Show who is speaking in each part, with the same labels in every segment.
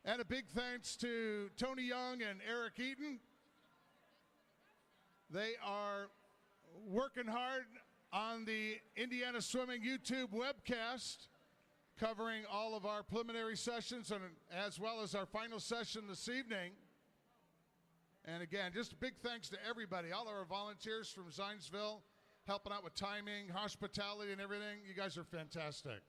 Speaker 1: And a big thanks to Tony Young and Eric Eaton. They are working hard on the Indiana Swimming YouTube webcast, covering all of our preliminary sessions and as well as our final session this evening. And again, just a big thanks to everybody, all of our volunteers from Zionsville, helping out with timing, hospitality, and everything. You guys are fantastic.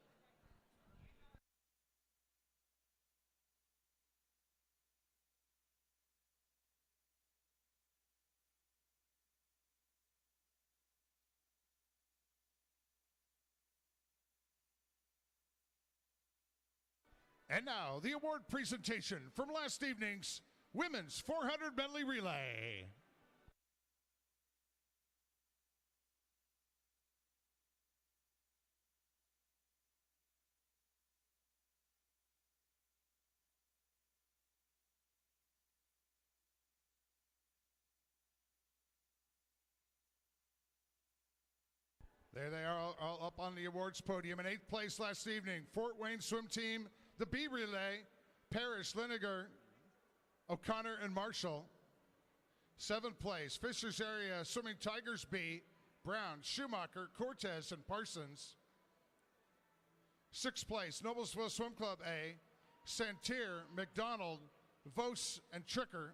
Speaker 1: And now, the award presentation from last evening's Women's 400 Medley Relay. There they are, all up on the awards podium. In 8th place last evening, Fort Wayne Swim Team, the B Relay, Parrish, Liniger, O'Connor, and Marshall. 7th place, Fishers Area Swimming Tigers B, Brown, Schumacher, Cortez, and Parsons. 6th place, Noblesville Swim Club A, Santier, McDonald, Vos, and Tricker.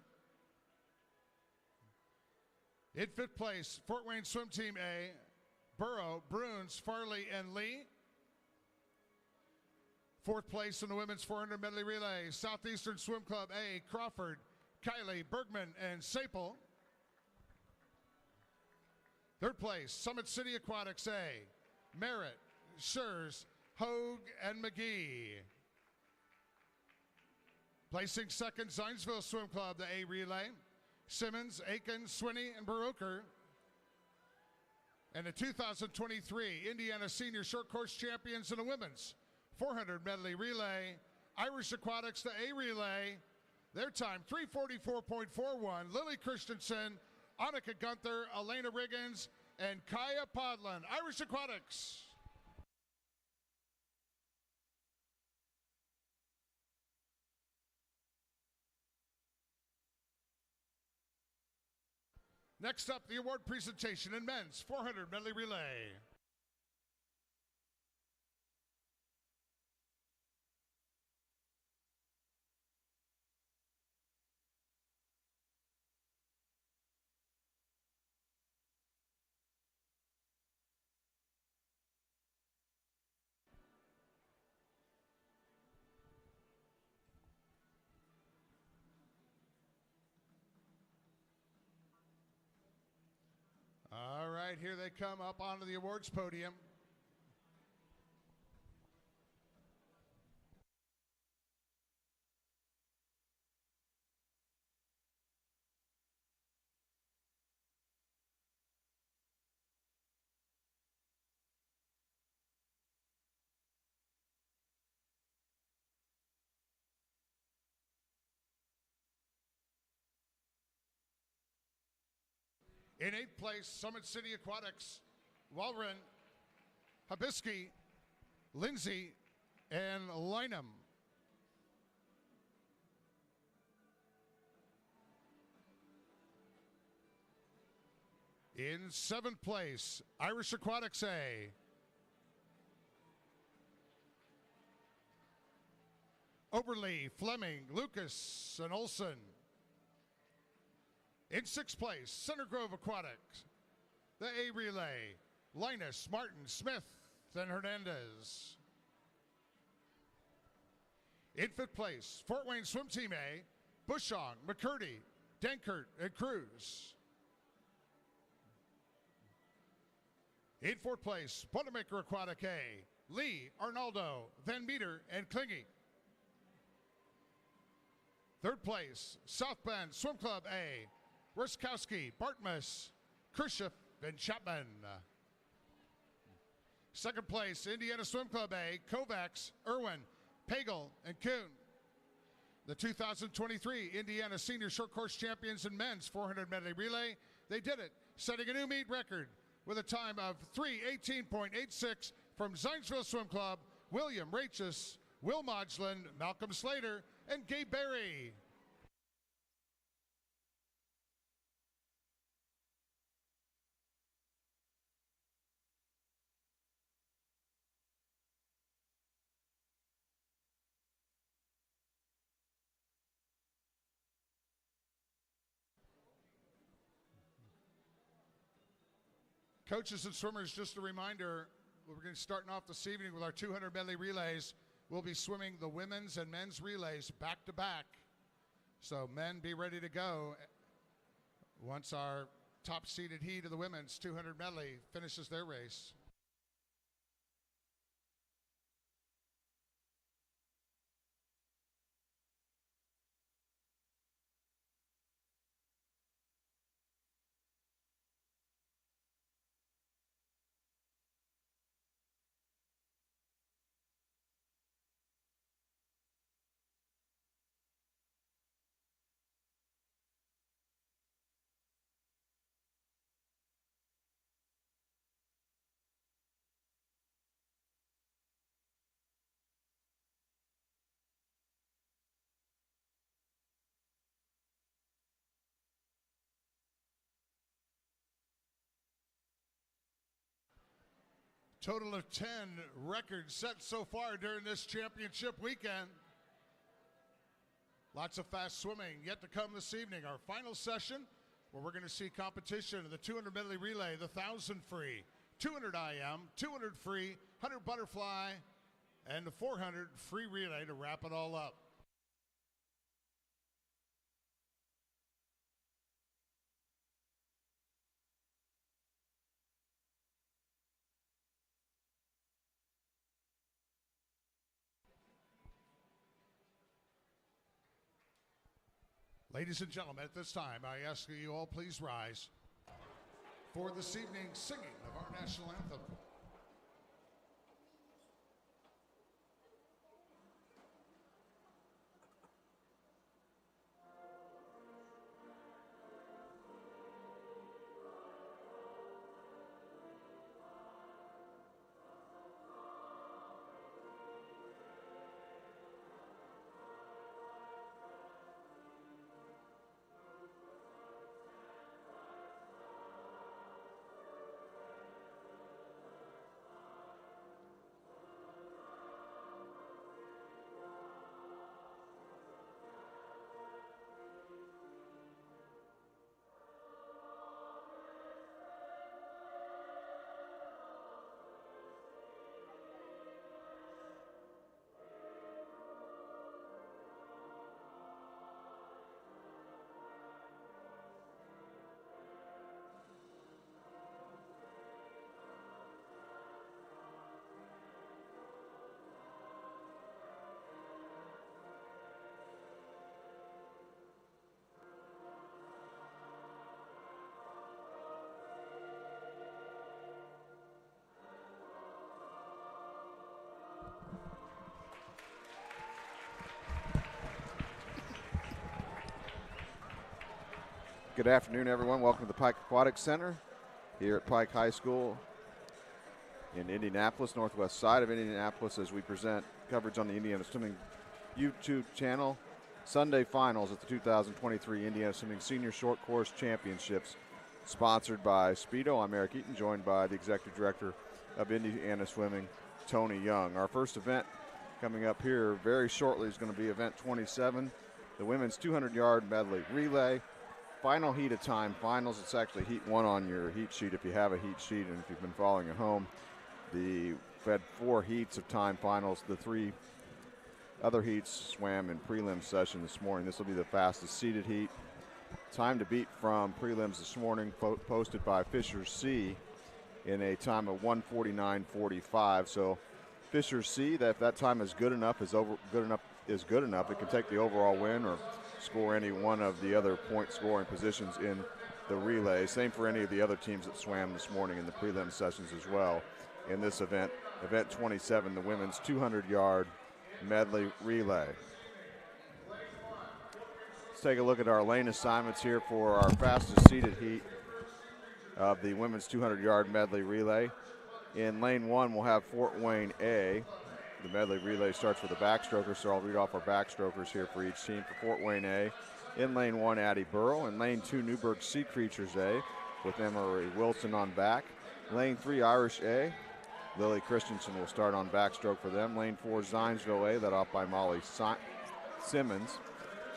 Speaker 1: In 5th place, Fort Wayne Swim Team A, Burrow, Bruins, Farley, and Lee. 4th place in the women's 400 medley relay, Southeastern Swim Club A, Crawford, Kiley, Bergman, and Sapel. 3rd place, Summit City Aquatics A, Merritt, Schurz, Hogue, and McGee. Placing 2nd, Zionsville Swim Club, the A relay, Simmons, Aiken, Swinney, and Baroker. And the 2023 Indiana Senior Short Course Champions in the women's 400 medley relay, Irish Aquatics, the A relay, their time 3:44.41. Lily Christensen, Annika Gunther, Elena Riggins, and Kaya Podlin. Irish Aquatics. Next up, the award presentation in men's 400 medley relay. All right, here they come up onto the awards podium. In 8th place, Summit City Aquatics, Walren, Habiski, Lindsay, and Lynham. In 7th place, Irish Aquatics A, Oberle, Fleming, Lucas, and Olson. In 6th place, Center Grove Aquatics, the A relay, Linus, Martin, Smith, and Hernandez. In 5th place, Fort Wayne Swim Team A, Bushong, McCurdy, Dankert, and Cruz. In 4th place, Boilermaker Aquatic A, Lee, Arnaldo, Van Meter, and Klingy. 3rd place, South Bend Swim Club A, Ruskowski, Bartmus, Khrushchev, and Chapman. 2nd place, Indiana Swim Club A, Kovacs, Irwin, Pagel, and Kuhn. The 2023 Indiana Senior Short Course Champions in men's 400 medley relay, they did it, setting a new meet record with a time of 3:18.86 from Zionsville Swim Club, William Rachis, Will Modglin, Malcolm Slater, and Gabe Berry. Coaches and swimmers, just a reminder, we're going to be starting off this evening with our 200 medley relays. We'll be swimming the women's and men's relays back to back. So men, be ready to go once our top seeded heat of the women's 200 medley finishes their race. Total of 10 records set so far during this championship weekend. Lots of fast swimming yet to come this evening. Our final session, where we're going to see competition in the 200 medley relay, the 1,000 free, 200 IM, 200 free, 100 butterfly, and the 400 free relay to wrap it all up. Ladies and gentlemen, at this time, I ask that you all please rise for this evening's singing of our national anthem.
Speaker 2: Good afternoon, everyone. Welcome to the Pike Aquatic Center here at Pike High School in Indianapolis, northwest side of Indianapolis, as we present coverage on the Indiana Swimming YouTube channel. Sunday finals at the 2023 Indiana Swimming Senior Short Course Championships, sponsored by Speedo. I'm Eric Eaton, joined by the Executive Director of Indiana Swimming, Tony Young. Our first event coming up here very shortly is going to be event 27, the women's 200-yard medley relay. Final heat of time finals. It's actually heat one on your heat sheet if you have a heat sheet, and if you've been following at home. We've had 4 heats of time finals. The 3 other heats swam in prelim session this morning. This will be the fastest seeded heat. Time to beat from prelims this morning, posted by Fisher C in a time of 1:49.45. So Fisher C, if that time is good enough, good enough, it can take the overall win or score any one of the other point scoring positions in the relay. Same for any of the other teams that swam this morning in the prelim sessions as well. In this event, event 27, the women's 200-yard medley relay. Let's take a look at our lane assignments here for our fastest seeded heat of the women's 200-yard medley relay. In lane 1, we'll have Fort Wayne A. the medley relay starts with the backstrokers, so I'll read off our backstrokers here for each team. For Fort Wayne A, in lane 1, Addie Burrow. In lane 2, Newburgh Sea Creatures A, with Emery Wilson on back. Lane 3, Irish A. Lily Christensen will start on backstroke for them. Lane 4, Zionsville A, led off by Molly Simmons.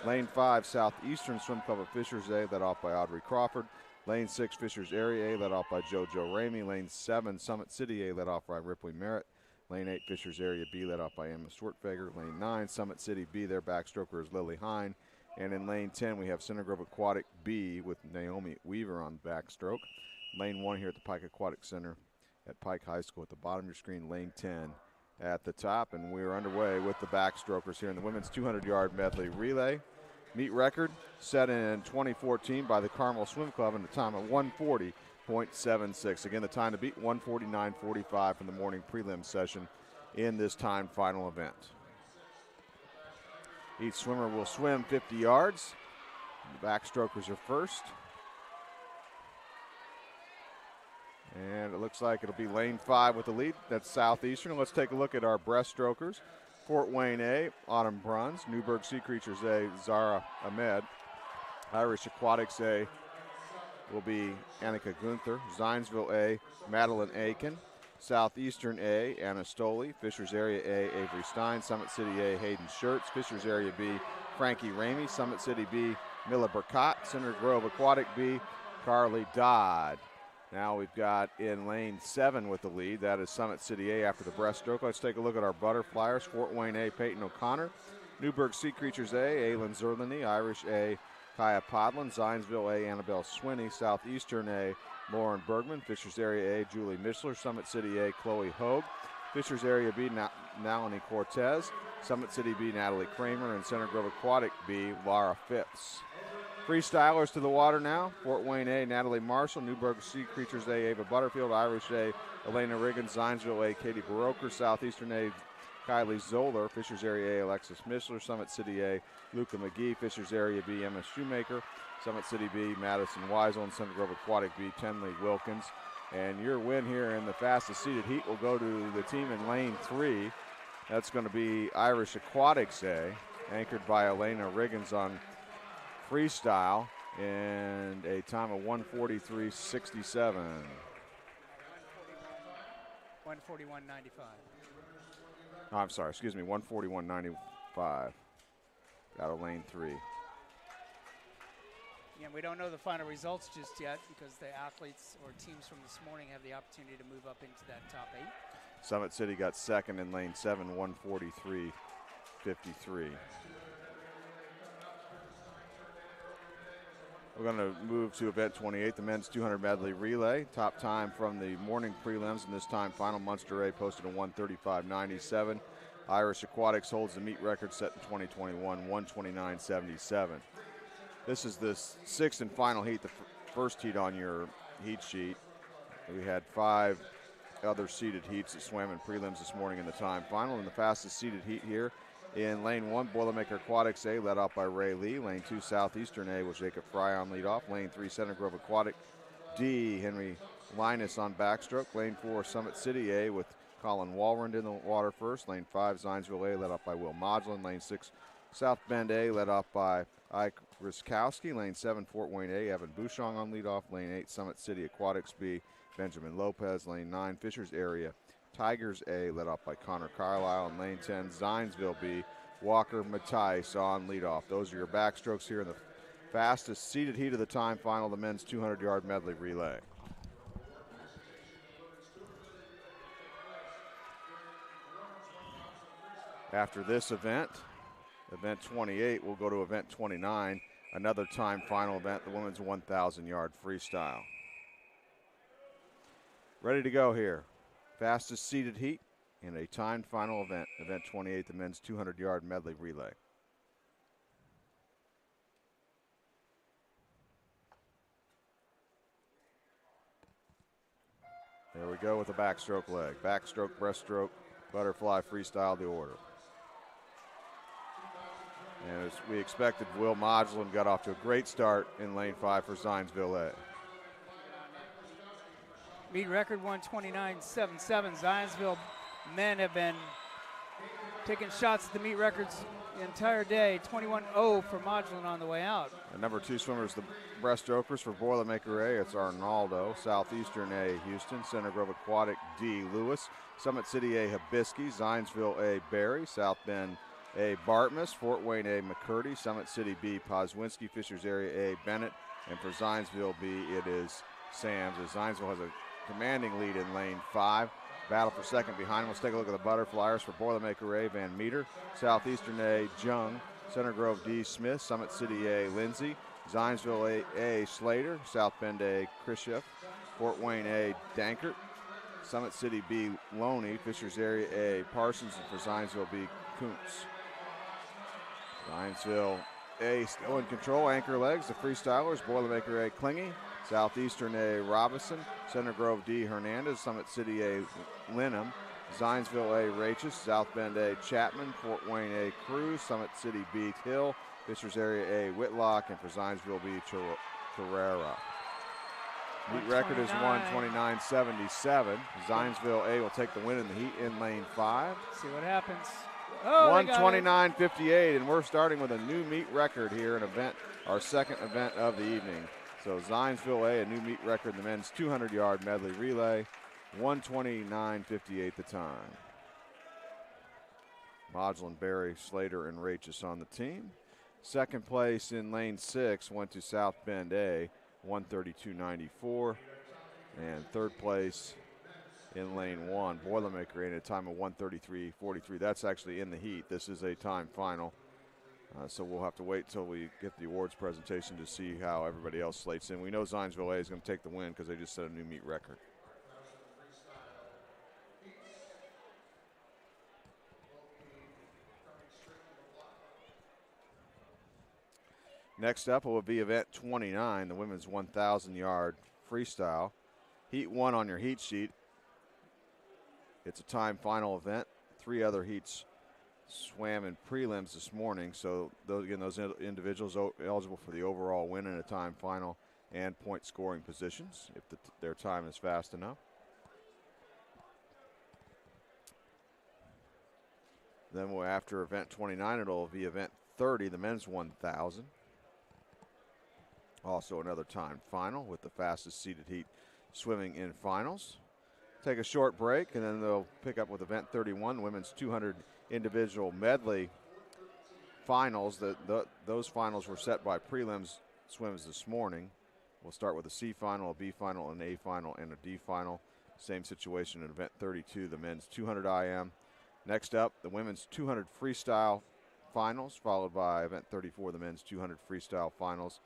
Speaker 2: Lane 5, Southeastern Swim Club of Fishers A, led off by Audrey Crawford. Lane 6, Fishers Area A, led off by JoJo Ramey. Lane 7, Summit City A, led off by Ripley Merritt. Lane 8, Fishers Area B, led off by Emma Swartfager. Lane 9, Summit City B, their backstroker is Lily Hine. And in lane 10, we have Center Grove Aquatic B with Naomi Weaver on backstroke. Lane 1 here at the Pike Aquatic Center at Pike High School. At the bottom of your screen, lane 10 at the top. And we're underway with the backstrokers here in the women's 200-yard medley relay. Meet record set in 2014 by the Carmel Swim Club in a time of 140.76. Again, the time to beat 149.45 from the morning prelim session in this time final event. Each swimmer will swim 50 yards. The backstrokers are first. And it looks like it'll be lane 5 with the lead. That's Southeastern. Let's take a look at our breaststrokers. Fort Wayne A, Autumn Bruns. Newburgh Sea Creatures A, Zara Ahmed. Irish Aquatics A will be Annika Gunther. Zionsville A, Madeline Aiken. Southeastern A, Anna Stoley. Fishers Area A, Avery Stein. Summit City A, Hayden Schertz. Fishers Area B, Frankie Ramey. Summit City B, Mila Burkott. Center Grove Aquatic B, Carly Dodd. Now we've got in lane 7 with the lead. That is Summit City A after the breaststroke. Let's take a look at our butterflyers. Fort Wayne A, Peyton O'Connor. Newburgh Sea Creatures A, Aylin Zerlini. Irish A, Kaya Podlin. Zionsville A, Annabelle Swinney. Southeastern A, Lauren Bergman. Fishers Area A, Julie Mishler. Summit City A, Chloe Hogue. Fishers Area B, Nalini Cortez. Summit City B, Natalie Kramer. And Center Grove Aquatic B, Laura Phipps. Freestylers to the water now. Fort Wayne A, Natalie Marshall. Newburgh Sea Creatures A, Ava Butterfield. Irish A, Elena Riggins. Zionsville A, Katie Baroker. Southeastern A, Kylie Zoller. Fishers Area A, Alexis Mishler. Summit City A, Luca McGee. Fishers Area B, Emma Shoemaker. Summit City B, Madison Weisel. And Center Grove Aquatic B, Tenley Wilkins. And your win here in the fastest seeded heat will go to the team in lane 3. That's going to be Irish Aquatics A, anchored by Elena Riggins on freestyle, and a time of 1:43.67.
Speaker 3: 1:41.95.
Speaker 2: Oh, I'm sorry, excuse me, 1:41.95. Got a lane 3.
Speaker 3: Yeah, we don't know the final results just yet because the athletes or teams from this morning have the opportunity to move up into that top 8.
Speaker 2: Summit City got second in lane 7, 1:43.53. We're going to move to event 28, the men's 200 medley relay. Top time from the morning prelims, and this time final Munster A posted a 1:35.97. Irish Aquatics holds the meet record set in 2021, 1:29.77. This is the 6th and final heat, the first heat on your heat sheet. We had 5 other seeded heats that swam in prelims this morning in the time final, and the fastest seeded heat here in lane 1, Boilermaker Aquatics A, led off by Ray Lee. Lane 2, Southeastern A, with Jacob Fry on lead off. Lane 3, Center Grove Aquatic D, Henry Linus on backstroke. Lane 4, Summit City A, with Colin Walrond in the water first. Lane 5, Zionsville A, led off by Will Modlin. Lane 6, South Bend A, led off by Ike Riskowski. Lane 7, Fort Wayne A, Evan Bouchon on lead off. Lane 8, Summit City Aquatics B, Benjamin Lopez. Lane 9, Fishers Area Tigers A, led off by Connor Carlisle. And lane 10, Zionsville B, Walker Matthijs on leadoff. Those are your backstrokes here in the fastest seeded heat of the time final, the men's 200-yard medley relay. After this event, event 28, we'll go to event 29, another time final event, the women's 1,000-yard freestyle. Ready to go here. Fastest seeded heat in a timed final event, event 28, the men's 200-yard medley relay. There we go with the backstroke leg. Backstroke, breaststroke, butterfly, freestyle, the order. And as we expected, Will Modlin got off to a great start in lane 5 for Zionsville A.
Speaker 3: Meet record 1:29.77. Zionsville men have been taking shots at the meet records the entire day. 21-0 for Modulin on the way out.
Speaker 2: And number 2 swimmers, the breaststrokers for Boilermaker A, it's Arnaldo. Southeastern A, Houston. Center Grove Aquatic D, Lewis. Summit City A, Hibisky. Zionsville A, Barry. South Bend A, Bartmus. Fort Wayne A, McCurdy. Summit City B, Poswinski. Fishers Area A, Bennett. And for Zionsville B, it is Sams, as Zionsville has a commanding lead in lane 5. Battle for second behind him. Let's take a look at the butterflyers for Boilermaker A, Van Meter. Southeastern A, Jung. Center Grove D, Smith. Summit City A, Lindsay. Zionsville A, Slater. South Bend A, Krishef. Fort Wayne A, Dankert. Summit City B, Loney. Fishers Area A, Parsons. And for Zionsville B, Kuntz. Zionsville A still in control. Anchor legs, the Freestylers. Boilermaker A, Klingy. Southeastern A, Robinson. Center Grove D, Hernandez. Summit City A, Linham. Zionsville A, Rachis. South Bend A, Chapman. Fort Wayne A, Cruz. Summit City B, Hill. Fishers Area A, Whitlock. And for Zionsville B, Carrera. Meet record is 129.77. Zionsville A will take the win in the heat in lane 5.
Speaker 3: See what happens. Oh,
Speaker 2: 129.58, and we're starting with a new meet record here, an event, our second event of the evening. So Zionsville A new meet record in the men's 200-yard medley relay, 129.58 the time. Modulin, Barry, Slater, and Rachis on the team. Second place in lane 6 went to South Bend A, 132.94. And third place in lane 1, Boilermaker A, at a time of 133.43. That's actually in the heat. This is a time final. So we'll have to wait till we get the awards presentation to see how everybody else slates in. We know Zionsville A is going to take the win because they just set a new meet record. Next up will be event 29, the women's 1,000-yard freestyle. Heat 1 on your heat sheet. It's a time final event. 3 other heats swam in prelims this morning, so those individuals eligible for the overall win in a time final and point scoring positions if their time is fast enough. Then after event 29, it'll be event 30, the men's 1,000. Also another time final with the fastest seeded heat swimming in finals. Take a short break, and then they'll pick up with event 31, the women's 200 individual medley finals. Those finals were set by prelims swims this morning. We'll start with a C final, a B final, an A final, and a D final. Same situation in event 32, the men's 200 IM. Next up, the women's 200 freestyle finals, followed by event 34, the men's 200 freestyle finals.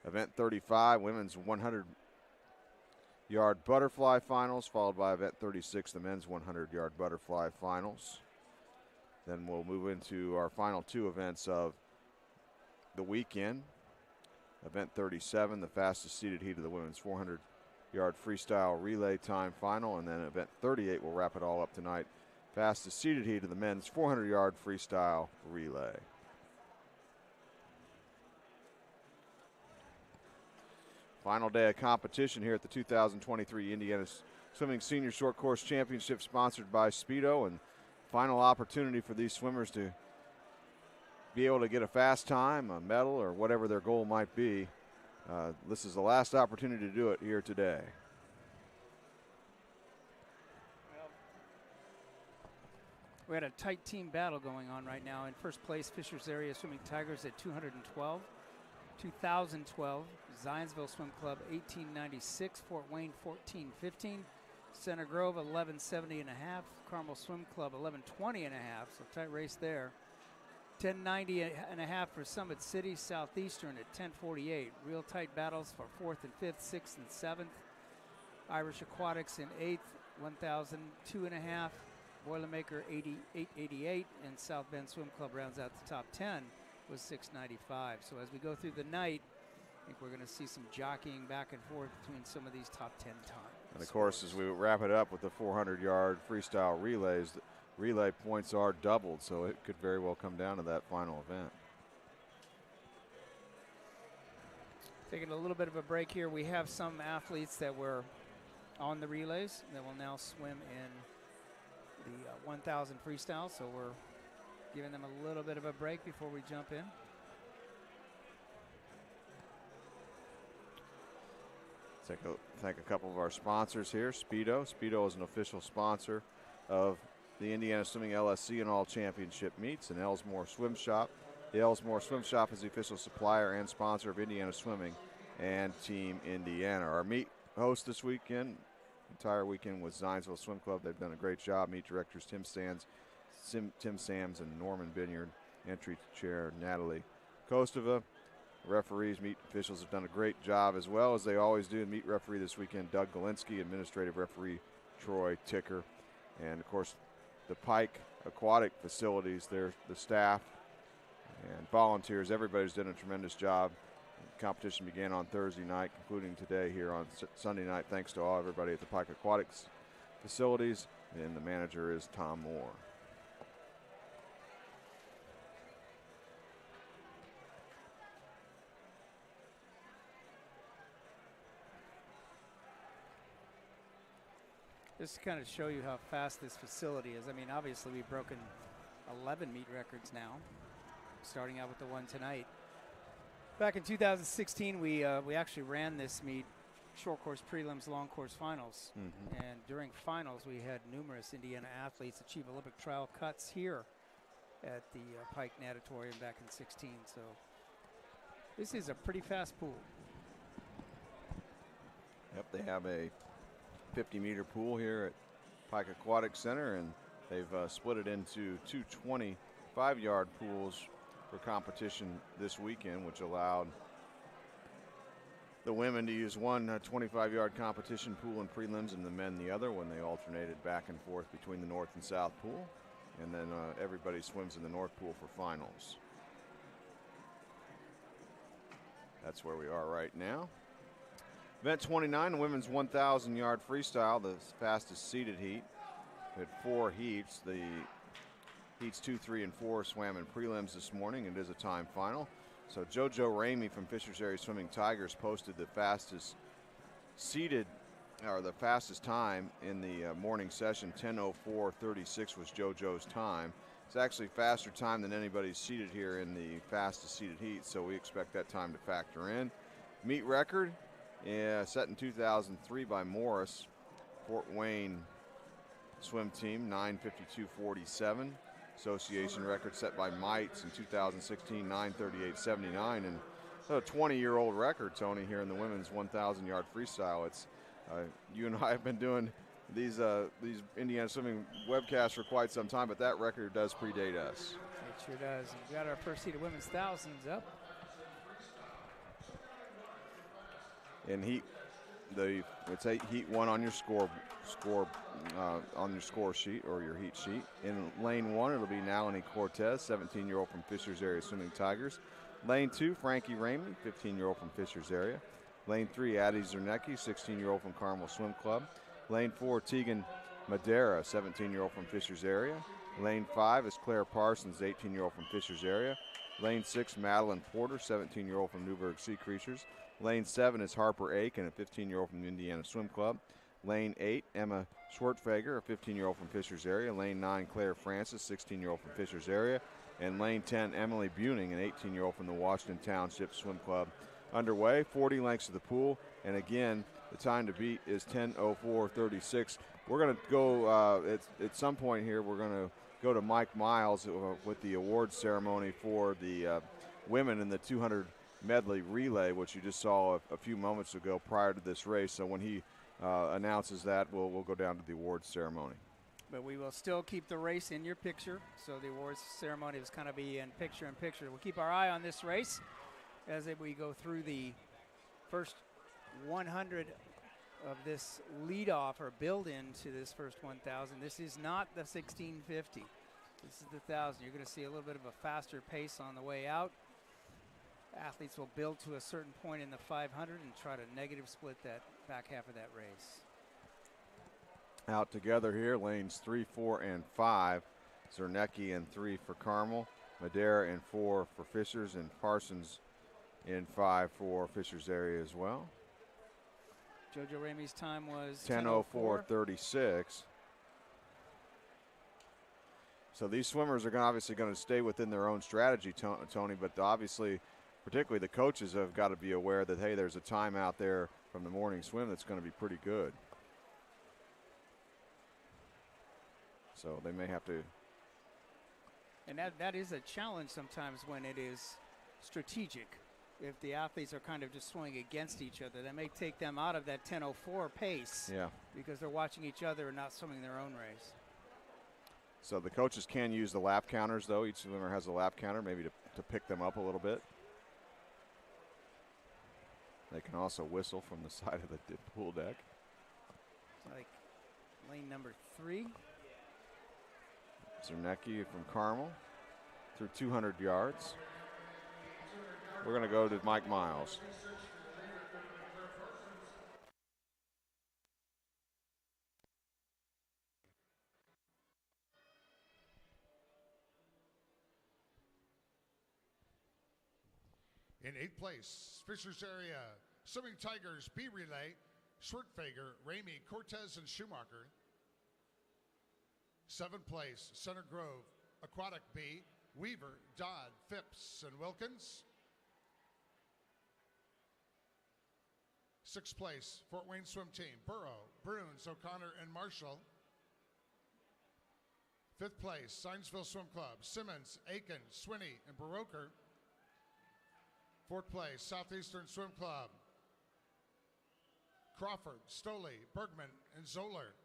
Speaker 2: Event 35, women's 100-yard butterfly finals, followed by event 36, the men's 100-yard butterfly finals. Then we'll move into our final 2 events of the weekend. Event 37, the fastest seeded heat of the women's 400-yard freestyle relay time final. And then event 38 will wrap it all up tonight. Fastest seeded heat of the men's 400-yard freestyle relay. Final day of competition here at the 2023 Indiana Swimming Senior Short Course Championship, sponsored by Speedo, and final opportunity for these swimmers to be able to get a fast time, a medal, or whatever their goal might be. This is the last opportunity to do it here today.
Speaker 3: We had a tight team battle going on right now. In first place, Fishers Area Swimming Tigers at 212. 2012, Zionsville Swim Club 1896, Fort Wayne 1415, Center Grove 1170 and a half, Carmel Swim Club 1120 and a half, so tight race there. 1090 and a half for Summit City, Southeastern at 1048. Real tight battles for 4th and 5th, 6th and 7th. Irish Aquatics in 8th, 1002 and a half. Boilermaker 88, and South Bend Swim Club rounds out the top 10 with 695. So as we go through the night, I think we're going to see some jockeying back and forth between some of these top 10 times.
Speaker 2: And of course, as we wrap it up with the 400-yard freestyle relays, the relay points are doubled, so it could very well come down to that final event.
Speaker 3: Taking a little bit of a break here. We have some athletes that were on the relays that will now swim in the 1,000 freestyle, so we're giving them a little bit of a break before we jump in.
Speaker 2: Thank a couple of our sponsors here. Speedo. Speedo is an official sponsor of the Indiana Swimming LSC and all championship meets, and Ellsmore Swim Shop. The Ellsmore Swim Shop is the official supplier and sponsor of Indiana Swimming and Team Indiana. Our meet host this weekend, entire weekend, was Zionsville Swim Club. They've done a great job. Meet directors Tim Sams and Norman Binyard. Entry chair Natalie Kostova. Referees, meet officials have done a great job as well as they always do. Meet referee this weekend, Doug Galinsky. Administrative referee, Troy Ticker. And, of course, the Pike Aquatic Facilities, the staff and volunteers, everybody's done a tremendous job. The competition began on Thursday night, concluding today here on Sunday night. Thanks to everybody at the Pike Aquatics Facilities. And the manager is Tom Moore.
Speaker 3: Just to kind of show you how fast this facility is. I mean, obviously we've broken 11 meet records now, starting out with the one tonight. Back in 2016, we actually ran this meet, short course prelims, long course finals. And during finals, we had numerous Indiana athletes achieve Olympic trial cuts here at the Pike Natatorium back in 16. So this is a pretty fast pool.
Speaker 2: Yep, they have a 50-meter pool here at Pike Aquatic Center, and they've split it into two 25-yard pools for competition this weekend, which allowed the women to use one 25-yard competition pool in prelims and the men the other when they alternated back and forth between the north and south pool. And then everybody swims in the north pool for finals. That's where we are right now. Event 29, the women's 1,000-yard freestyle, the fastest seeded heat. We had 4 heats. The heats 2, 3, and 4 swam in prelims this morning. It is a time final. So JoJo Ramey from Fishers Area Swimming Tigers posted the fastest seeded, or the fastest time in the morning session. 10:04:36 was JoJo's time. It's actually faster time than anybody's seeded here in the fastest seeded heat, so we expect that time to factor in. Meet record. Yeah, set in 2003 by Morris, Fort Wayne swim team, 9:52:47. Association record set by Mites in 2016, 9:38:79. And a 20-year-old record, Tony, here in the women's 1,000-yard freestyle. It's you and I have been doing these Indiana swimming webcasts for quite some time, but that record does predate us.
Speaker 3: It sure does. We've got our first seed of women's thousands up.
Speaker 2: In heat, it's heat 1 on your score on your score sheet or your heat sheet. In lane 1, it'll be Nalini Cortez, 17-year-old from Fishers Area Swimming Tigers. Lane 2, Frankie Ramey, 15-year-old from Fishers Area. Lane 3, Addie Zernecki, 16-year-old from Carmel Swim Club. Lane 4, Tegan Madera, 17-year-old from Fishers Area. Lane 5 is Claire Parsons, 18-year-old from Fishers Area. Lane 6, Madeline Porter, 17-year-old from Newburgh Sea Creatures. Lane 7 is Harper Aiken, a 15-year-old from the Indiana Swim Club. Lane 8, Emma Schwartfager, a 15-year-old from Fishers Area. Lane 9, Claire Francis, 16-year-old from Fishers Area. And lane 10, Emily Buning, an 18-year-old from the Washington Township Swim Club. Underway, 40 lengths of the pool. And again, the time to beat is 10:04:36. We're going to go, at some point here, we're going to go to Mike Miles with the awards ceremony for the women in the 200 medley relay, which you just saw a few moments ago prior to this race. So when he announces that, we'll go down to the awards ceremony.
Speaker 3: But we will still keep the race in your picture. So the awards ceremony is kind of be in picture-in-picture. We'll keep our eye on this race as we go through the first 100 of this lead-off or build-in to this first 1,000. This is not the 1650. This is the 1,000. You're going to see a little bit of a faster pace on the way out. Athletes will build to a certain point in the 500 and try to negative split that back half of that race.
Speaker 2: Out together here, lanes 3, 4, and 5. Zernecki in 3 for Carmel. Madera in 4 for Fishers, and Parsons in 5 for Fishers area as well.
Speaker 3: JoJo Ramey's time was
Speaker 2: 10:04:36. So these swimmers are obviously going to stay within their own strategy, Tony, but obviously, particularly the coaches have got to be aware that, hey, there's a time out there from the morning swim that's going to be pretty good. So they may have to.
Speaker 3: And that is a challenge sometimes when it is strategic. If the athletes are kind of just swimming against each other, that may take them out of that 10:04 pace.
Speaker 2: Yeah.
Speaker 3: Because they're watching each other and not swimming their own race.
Speaker 2: So the coaches can use the lap counters, though. Each swimmer has a lap counter, maybe to pick them up a little bit. They can also whistle from the side of the pool deck.
Speaker 3: Like lane number 3.
Speaker 2: Zernecki from Carmel through 200 yards. We're going to go to Mike Miles.
Speaker 1: In 8th place, Fishers area Swimming Tigers B relay, Schwertfeger, Ramey, Cortez, and Schumacher. 7th place, Center Grove Aquatic B, Weaver, Dodd, Phipps, and Wilkins. 6th place, Fort Wayne Swim Team, Burrow, Bruins, O'Connor, and Marshall. 5th place, Zionsville Swim Club, Simmons, Aiken, Swinney, and Baroker. 4th place, Southeastern Swim Club, Crawford, Stoley, Bergman, and Zoller.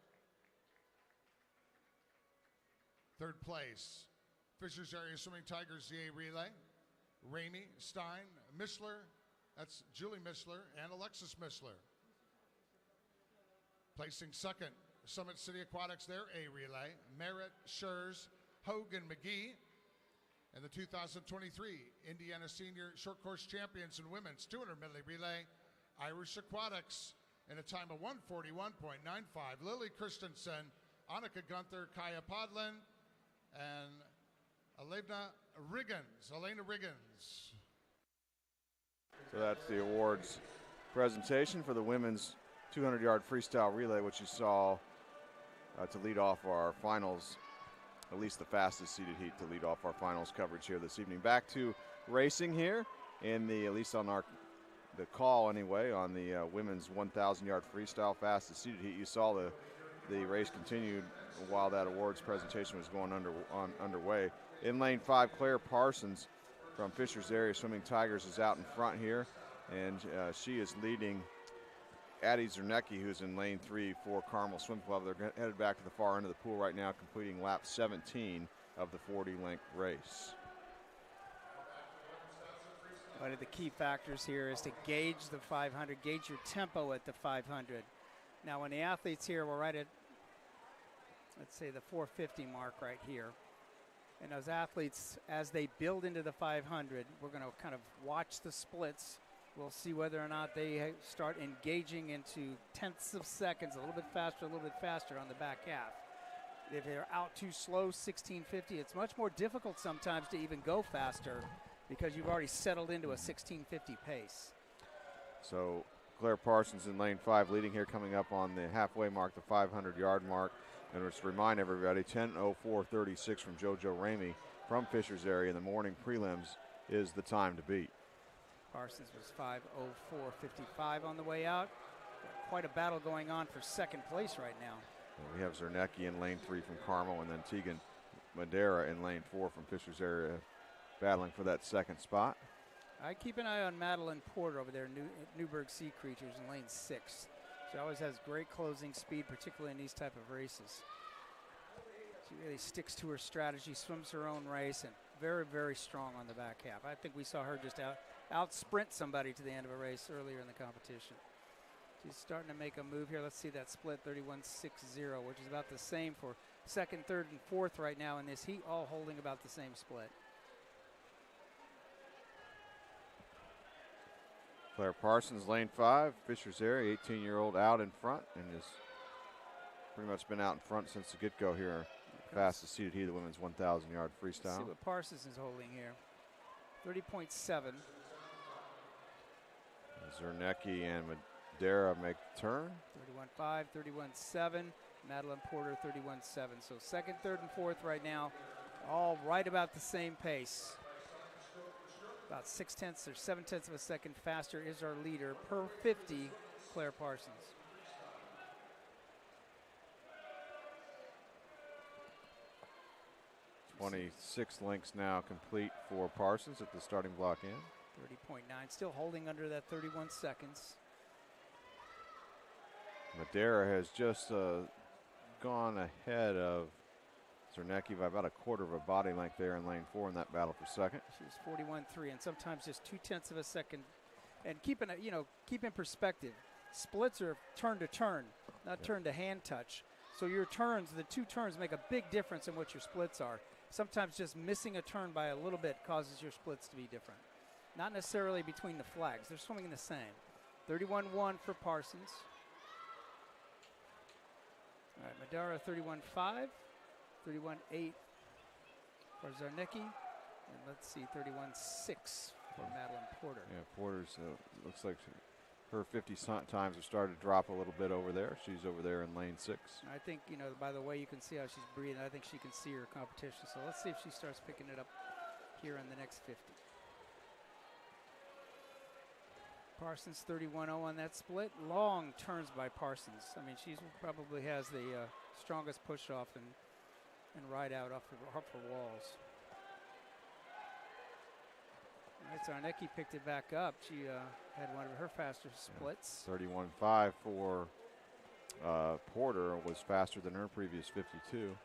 Speaker 1: 3rd place, Fishers Area Swimming Tigers ZA Relay, Ramey, Stein, Mishler, that's Julie Mishler, and Alexis Mishler. Placing 2nd, Summit City Aquatics, their A Relay, Merritt, Schurz, Hogan, McGee. And the 2023 Indiana Senior Short Course Champions in Women's 200 Medley Relay, Irish Aquatics, in a time of 141.95. Lily Christensen, Annika Gunther, Kaya Podlin, and Elena Riggins.
Speaker 2: So that's the awards presentation for the women's 200-yard freestyle relay, which you saw to lead off our finals, at least the fastest seeded heat to lead off our finals coverage here this evening. Back to racing here in the, at least on the call anyway, on the women's 1,000-yard freestyle fastest seeded heat. You saw the race continued while that awards presentation was going underway. In lane 5, Claire Parsons from Fishers Area Swimming Tigers is out in front here, and she is leading Addie Zernecki, who's in lane 3 for Carmel Swim Club. They're headed back to the far end of the pool right now, completing lap 17 of the 40-length race.
Speaker 3: One of the key factors here is to gauge the 500, gauge your tempo at the 500. Now, when the athletes here were right at, let's say, the 450 mark right here, and those athletes, as they build into the 500, we're going to kind of watch the splits. We'll see whether or not they start engaging into tenths of seconds, a little bit faster on the back half. If they're out too slow, 1650, it's much more difficult sometimes to even go faster because you've already settled into a 1650 pace.
Speaker 2: So Claire Parsons in lane 5 leading here, coming up on the halfway mark, the 500-yard mark. And let's remind everybody, 10:04:36 from JoJo Ramey from Fishers Area in the morning prelims is the time to beat.
Speaker 3: Parsons was 5:04:55 on the way out. Quite a battle going on for second place right now.
Speaker 2: And we have Zernecki in lane 3 from Carmel, and then Tegan Madera in lane 4 from Fishers Area battling for that second spot.
Speaker 3: I keep an eye on Madeline Porter over there at Newburgh Sea Creatures in lane 6. She always has great closing speed, particularly in these type of races. She really sticks to her strategy, swims her own race, and very, very strong on the back half. I think we saw her just out sprint somebody to the end of a race earlier in the competition. She's starting to make a move here. Let's see that split, 31.60, which is about the same for second, third, and fourth right now in this heat, all holding about the same split.
Speaker 2: Claire Parsons, lane 5, Fishers Area, 18-year-old out in front, and has pretty much been out in front since the get-go here. Fastest seeded heat of the women's 1,000-yard freestyle.
Speaker 3: Let's see what Parsons is holding here. 30.7.
Speaker 2: Zernecki and Madera make the turn.
Speaker 3: 31.5, 31.7. Madeline Porter 31-7. So second, third, and fourth right now, all right about the same pace. About 0.6 or 0.7 of a second faster is our leader per 50, Claire Parsons.
Speaker 2: .26 links now complete for Parsons at the starting block end.
Speaker 3: 30.9, still holding under that 31 seconds.
Speaker 2: Madera has just gone ahead of Zernecki by about a quarter of a body length there in lane 4 in that battle for second.
Speaker 3: She's 41.3, and sometimes just 0.2 of a second. And keep in perspective, splits are turn to turn, not turn to hand touch. So your turns, the 2 turns, make a big difference in what your splits are. Sometimes just missing a turn by a little bit causes your splits to be different. Not necessarily between the flags. They're swimming the same. 31.1 for Parsons. All right, Madara 31.5, 31.8 for Zernecki, and let's see, 31.6 for Madeline Porter.
Speaker 2: Yeah, Porter's looks like her 50 times have started to drop a little bit over there. She's over there in lane 6.
Speaker 3: I think, by the way, you can see how she's breathing. I think she can see her competition. So let's see if she starts picking it up here in the next 50. Parsons 31.0 on that split. Long turns by Parsons. I mean, she probably has the strongest push off and ride out off her walls. All right, so Zernecki picked it back up. She had one of her faster splits.
Speaker 2: 31.5 for Porter was faster than her previous 52.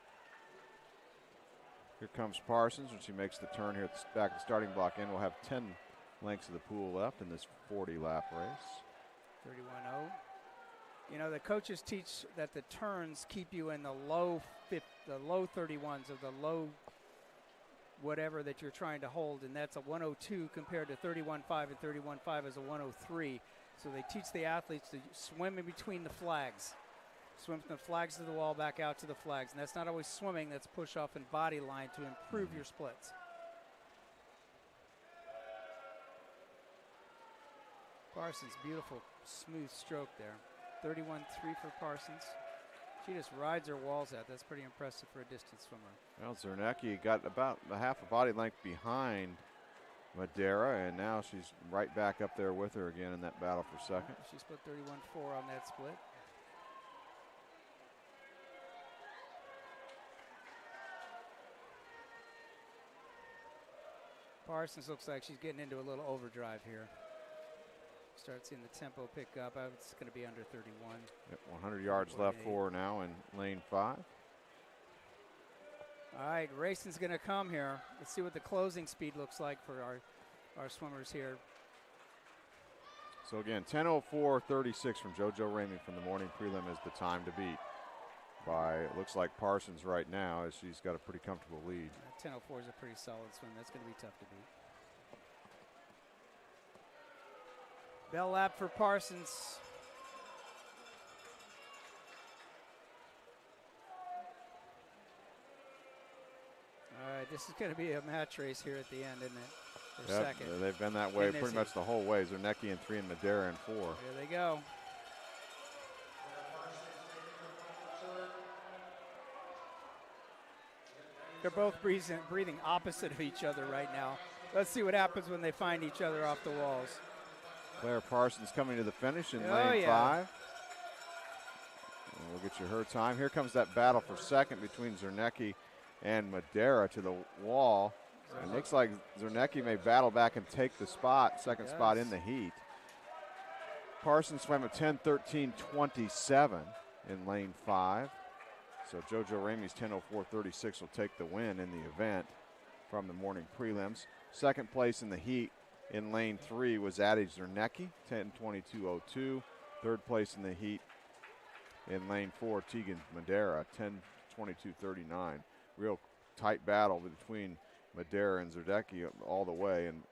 Speaker 2: Here comes Parsons when she makes the turn here at the back of the starting block end. We'll have 10 lengths of the pool left in this 40-lap race.
Speaker 3: 31.0. The coaches teach that the turns keep you in the low 31s of the low whatever that you're trying to hold, and that's a 102 compared to 31.5, and 31.5 is a 103. So they teach the athletes to swim in between the flags. Swim from the flags to the wall, back out to the flags. And that's not always swimming, that's push off and body line to improve your splits. Parsons, beautiful, smooth stroke there. 31.3 for Parsons. She just rides her walls out. That's pretty impressive for a distance swimmer. Well,
Speaker 2: Zernecki got about a half a body length behind Madera, and now she's right back up there with her again in that battle for second.
Speaker 3: She split 31.4 on that split. Parsons looks like she's getting into a little overdrive here. Start seeing the tempo pick up. It's going to be under 31.
Speaker 2: Yep, 100 yards left for her now in lane 5.
Speaker 3: All right, racing's going to come here. Let's see what the closing speed looks like for our swimmers here.
Speaker 2: So again, 10:04.36 from JoJo Ramey from the morning prelim is the time to beat by, it looks like Parsons right now, as she's got a pretty comfortable lead.
Speaker 3: 10:04 is a pretty solid swim. That's going to be tough to beat. Bell lap for Parsons. All right, this is going to be a match race here at the end, isn't it? For second.
Speaker 2: They've been that way pretty much the whole way. Zernecki in 3 and Madera in 4.
Speaker 3: Here they go. They're both breathing opposite of each other right now. Let's see what happens when they find each other off the walls.
Speaker 2: Claire Parsons coming to the finish in lane 5. And we'll get you her time. Here comes that battle for second between Zernecki and Madera to the wall. It looks like Zernecki may battle back and take the second spot in the heat. Parsons swam at 10:13.27 in lane 5. So JoJo Ramey's 10:04.36 will take the win in the event from the morning prelims. Second place in the heat in lane 3 was Addie Zernecki, 10:22.02. Third place in the heat in lane 4, Tegan Madera, 10:22.39. Real tight battle between Madera and Zernecki all the way, and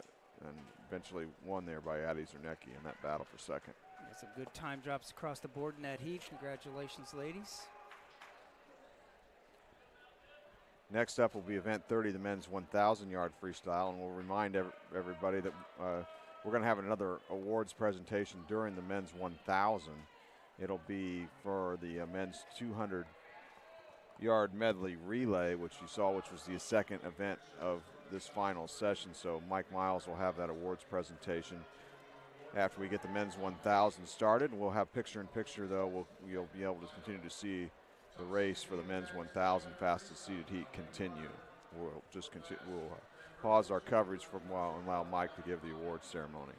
Speaker 2: eventually won there by Addie Zernecki in that battle for second.
Speaker 3: Yeah, some good time drops across the board in that heat. Congratulations, ladies.
Speaker 2: Next up will be event 30, the men's 1,000-yard freestyle, and we'll remind everybody that we're going to have another awards presentation during the men's 1,000. It'll be for the men's 200 yard medley relay, which you saw, which was the second event of this final session. So Mike Miles will have that awards presentation after we get the men's 1,000 started. We'll have picture-in-picture, though. You'll be able to continue to see the race for the men's 1,000 fastest seated heat continue. We'll just continue. We'll pause our coverage for a while and allow Mike to give the awards ceremony.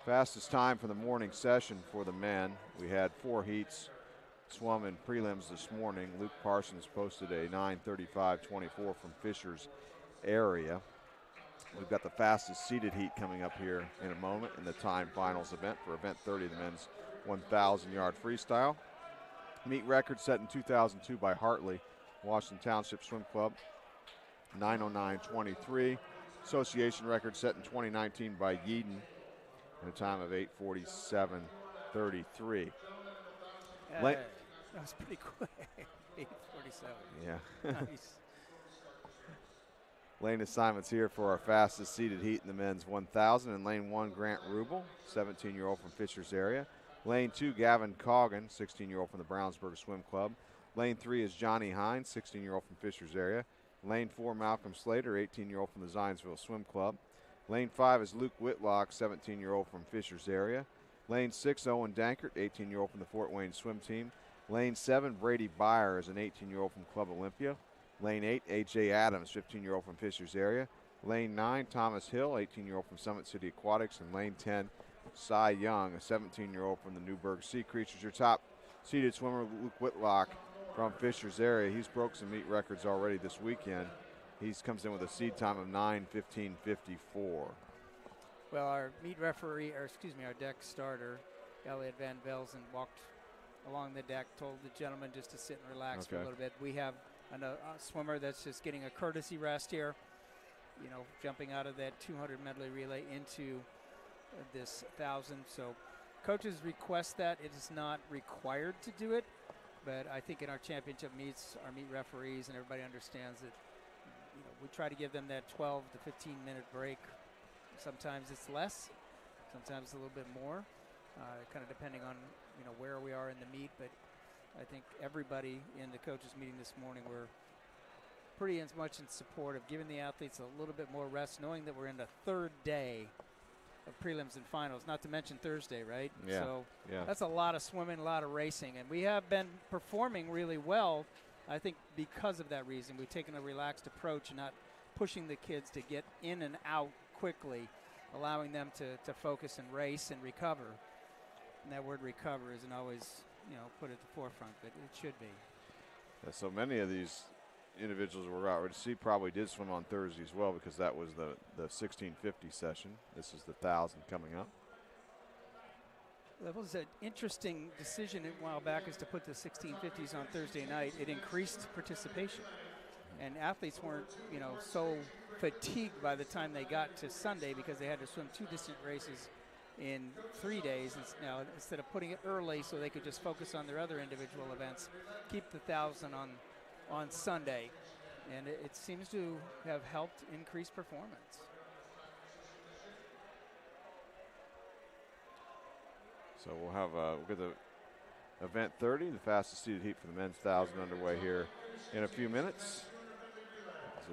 Speaker 2: Fastest time for the morning session for the men. We had 4 heats swum in prelims this morning. Luke Parsons posted a 9:35.24 from Fisher's area. We've got the fastest seated heat coming up here in a moment in the time finals event for event 30, the men's 1,000-yard freestyle. Meet record set in 2002 by Hartley, Washington Township Swim Club, 9:09.23. Association record set in 2019 by Yeadon at a time of 8:47.33.
Speaker 3: That was pretty quick. 8:47.
Speaker 2: Yeah.
Speaker 3: Nice.
Speaker 2: Lane assignments here for our fastest seated heat in the men's 1,000. In lane 1, Grant Rubel, 17-year-old from Fisher's area. Lane 2, Gavin Coggan, 16-year-old from the Brownsburg Swim Club. Lane 3 is Johnny Hines, 16-year-old from Fisher's area. Lane 4, Malcolm Slater, 18-year-old from the Zionsville Swim Club. Lane 5 is Luke Whitlock, 17-year-old from Fisher's area. Lane 6, Owen Dankert, 18-year-old from the Fort Wayne Swim Team. Lane 7, Brady Byer is an 18-year-old from Club Olympia. Lane 8, A.J. Adams, 15-year-old from Fisher's area. Lane 9, Thomas Hill, 18-year-old from Summit City Aquatics. And Lane 10, Cy Young, a 17-year-old from the Newburgh Sea Creatures. Your top seeded swimmer, Luke Whitlock from Fisher's area. He's broke some meet records already this weekend. He comes in with a seed time of 9:15.54.
Speaker 3: Well, our meet referee, or excuse me, our deck starter, Elliot Van Velzen, walked along the deck, told the gentleman just to sit and relax for a little bit. We have a swimmer that's just getting a courtesy rest here, you know, jumping out of that 200 medley relay into this 1,000. So coaches request that. It is not required to do it, but I think in our championship meets, our meet referees and everybody understands that, you know, we try to give them that 12 to 15-minute break. Sometimes it's less, sometimes a little bit more, kind of depending on, you know, where we are in the meet. But I think everybody in the coaches meeting this morning were pretty as much in support of giving the athletes a little bit more rest, knowing that we're in the third day of prelims and finals, not to mention Thursday, right?
Speaker 2: Yeah.
Speaker 3: So
Speaker 2: yeah.
Speaker 3: that's a lot of swimming, a lot of racing, and we have been performing really well. I think because of that reason, we've taken a relaxed approach and not pushing the kids to get in and out quickly, allowing them to focus and race and recover. And that word recover isn't always, you know, put at the forefront, but it should be.
Speaker 2: Yeah, so many of these individuals we're out to see probably did swim on Thursday as well, because that was the 1650 session. This is the 1,000 coming up.
Speaker 3: That was an interesting decision a while back, is to put the 1650s on Thursday night. It increased participation, and athletes weren't, you know, so fatigued by the time they got to Sunday because they had to swim 2 distant races in 3 days. Now, instead of putting it early so they could just focus on their other individual events, keep the 1,000 on Sunday, and it seems to have helped increase performance.
Speaker 2: So we'll have we'll get the event 30, the fastest seated heat for the men's 1,000 underway here in a few minutes.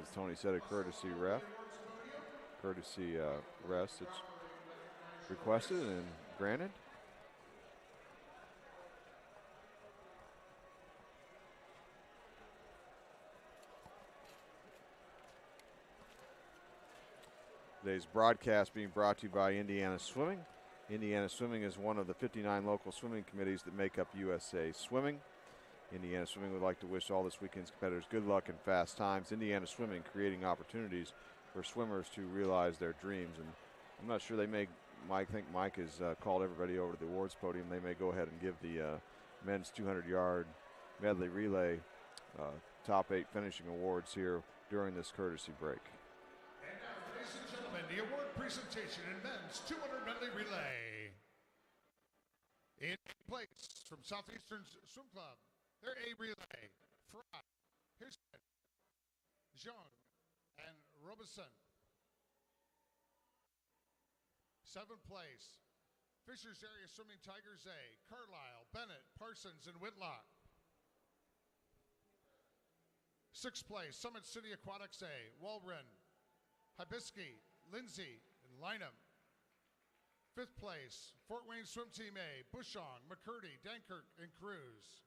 Speaker 2: As Tony said, a courtesy rest. It's requested and granted. Today's broadcast being brought to you by Indiana Swimming. Indiana Swimming is one of the 59 local swimming committees that make up USA Swimming. Indiana Swimming would like to wish all this weekend's competitors good luck and fast times. Indiana Swimming, creating opportunities for swimmers to realize their dreams. And I'm not sure they may, I think Mike has called everybody over to the awards podium. They may go ahead and give the men's 200-yard medley relay top 8 finishing awards here during this courtesy break.
Speaker 1: And now, ladies and gentlemen, the award presentation in men's 200 medley relay. In place from Southeastern Swim Club, their A relay, Fry, Houston, Jean, and Robeson. 7th place Fishers Area Swimming Tigers A, Carlisle, Bennett, Parsons, and Whitlock. 6th place, Summit City Aquatics A, Walren, Hibisky, Lindsay, and Lynham. 5th place, Fort Wayne Swim Team A, Bushong, McCurdy, Dankirk, and Cruz.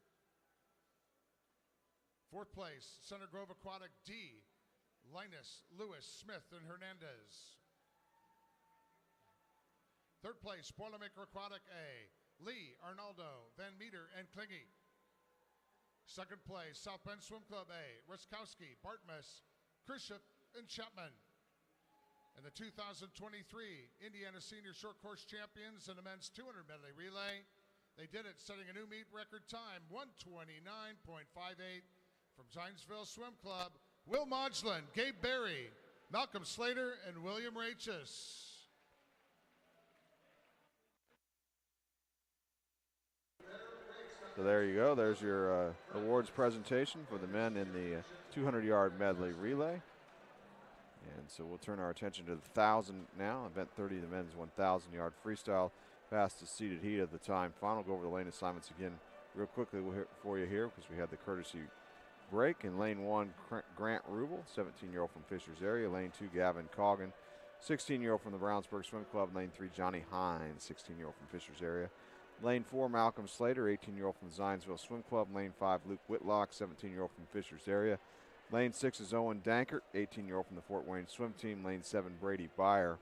Speaker 1: 4th place, Center Grove Aquatic D, Linus, Lewis, Smith, and Hernandez. 3rd place, Boilermaker Aquatic A, Lee, Arnaldo, Van Meter, and Klingy. 2nd place, South Bend Swim Club A, Ruskowski, Bartmus, Kriship, and Chapman. And the 2023 Indiana Senior Short Course Champions in the men's 200 medley relay. They did it setting a new meet record time, 1:29.58 from Zionsville Swim Club. Will Modglin, Gabe Berry, Malcolm Slater, and William Rachis.
Speaker 2: So there you go. There's your awards presentation for the men in the 200-yard medley relay. And so we'll turn our attention to the 1,000 now. Event 30, the men's 1,000-yard freestyle. Fastest seated heat of the time final. Go over the lane assignments again real quickly for you here because we had the courtesy break. In lane 1, Grant Rubel, 17-year-old from Fishers area. Lane 2, Gavin Coggin, 16-year-old from the Brownsburg Swim Club. Lane 3, Johnny Hines, 16-year-old from Fishers area. Lane 4, Malcolm Slater, 18-year-old from the Zionsville Swim Club. Lane 5, Luke Whitlock, 17-year-old from Fishers area. Lane 6 is Owen Dankert, 18-year-old from the Fort Wayne Swim Team. Lane 7, Brady Byer,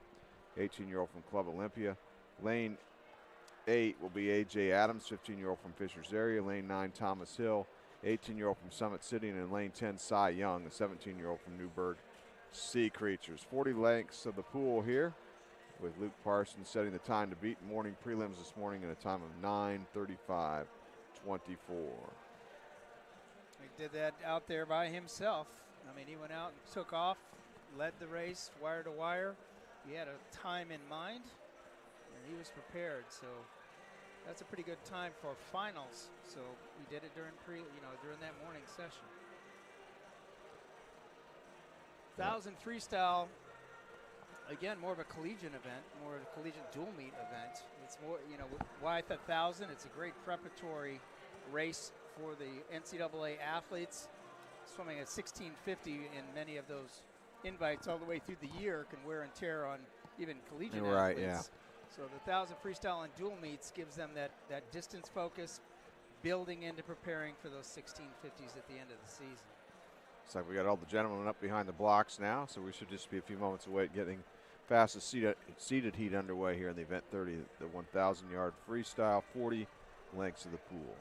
Speaker 2: 18-year-old from Club Olympia. Lane 8 will be A.J. Adams, 15-year-old from Fishers area. Lane 9, Thomas Hill, 18-year-old from Summit City. And in lane 10, Cy Young, a 17-year-old from Newburgh Sea Creatures. 40 lengths of the pool here, with Luke Parsons setting the time to beat. Morning prelims this morning in a time of 9:35:24.
Speaker 3: He did that out there by himself. I mean, he went out and took off, led the race wire to wire. He had a time in mind, and he was prepared. So that's a pretty good time for finals. So he did it during during that morning session. 1,000 freestyle. Again, more of a collegiate event, more of a collegiate dual meet event. It's more, why the 1,000? It's a great preparatory race for the NCAA athletes. Swimming at 16:50 in many of those invites all the way through the year can wear and tear on even collegiate athletes.
Speaker 2: Right, yeah.
Speaker 3: So the 1,000 freestyle and dual meets gives them that distance focus, building into preparing for those 1650s at the end of the season.
Speaker 2: Looks like we got all the gentlemen up behind the blocks now, so we should just be a few moments away getting fastest seated heat underway here in the event 30, the 1,000-yard freestyle, 40 lengths of the pool.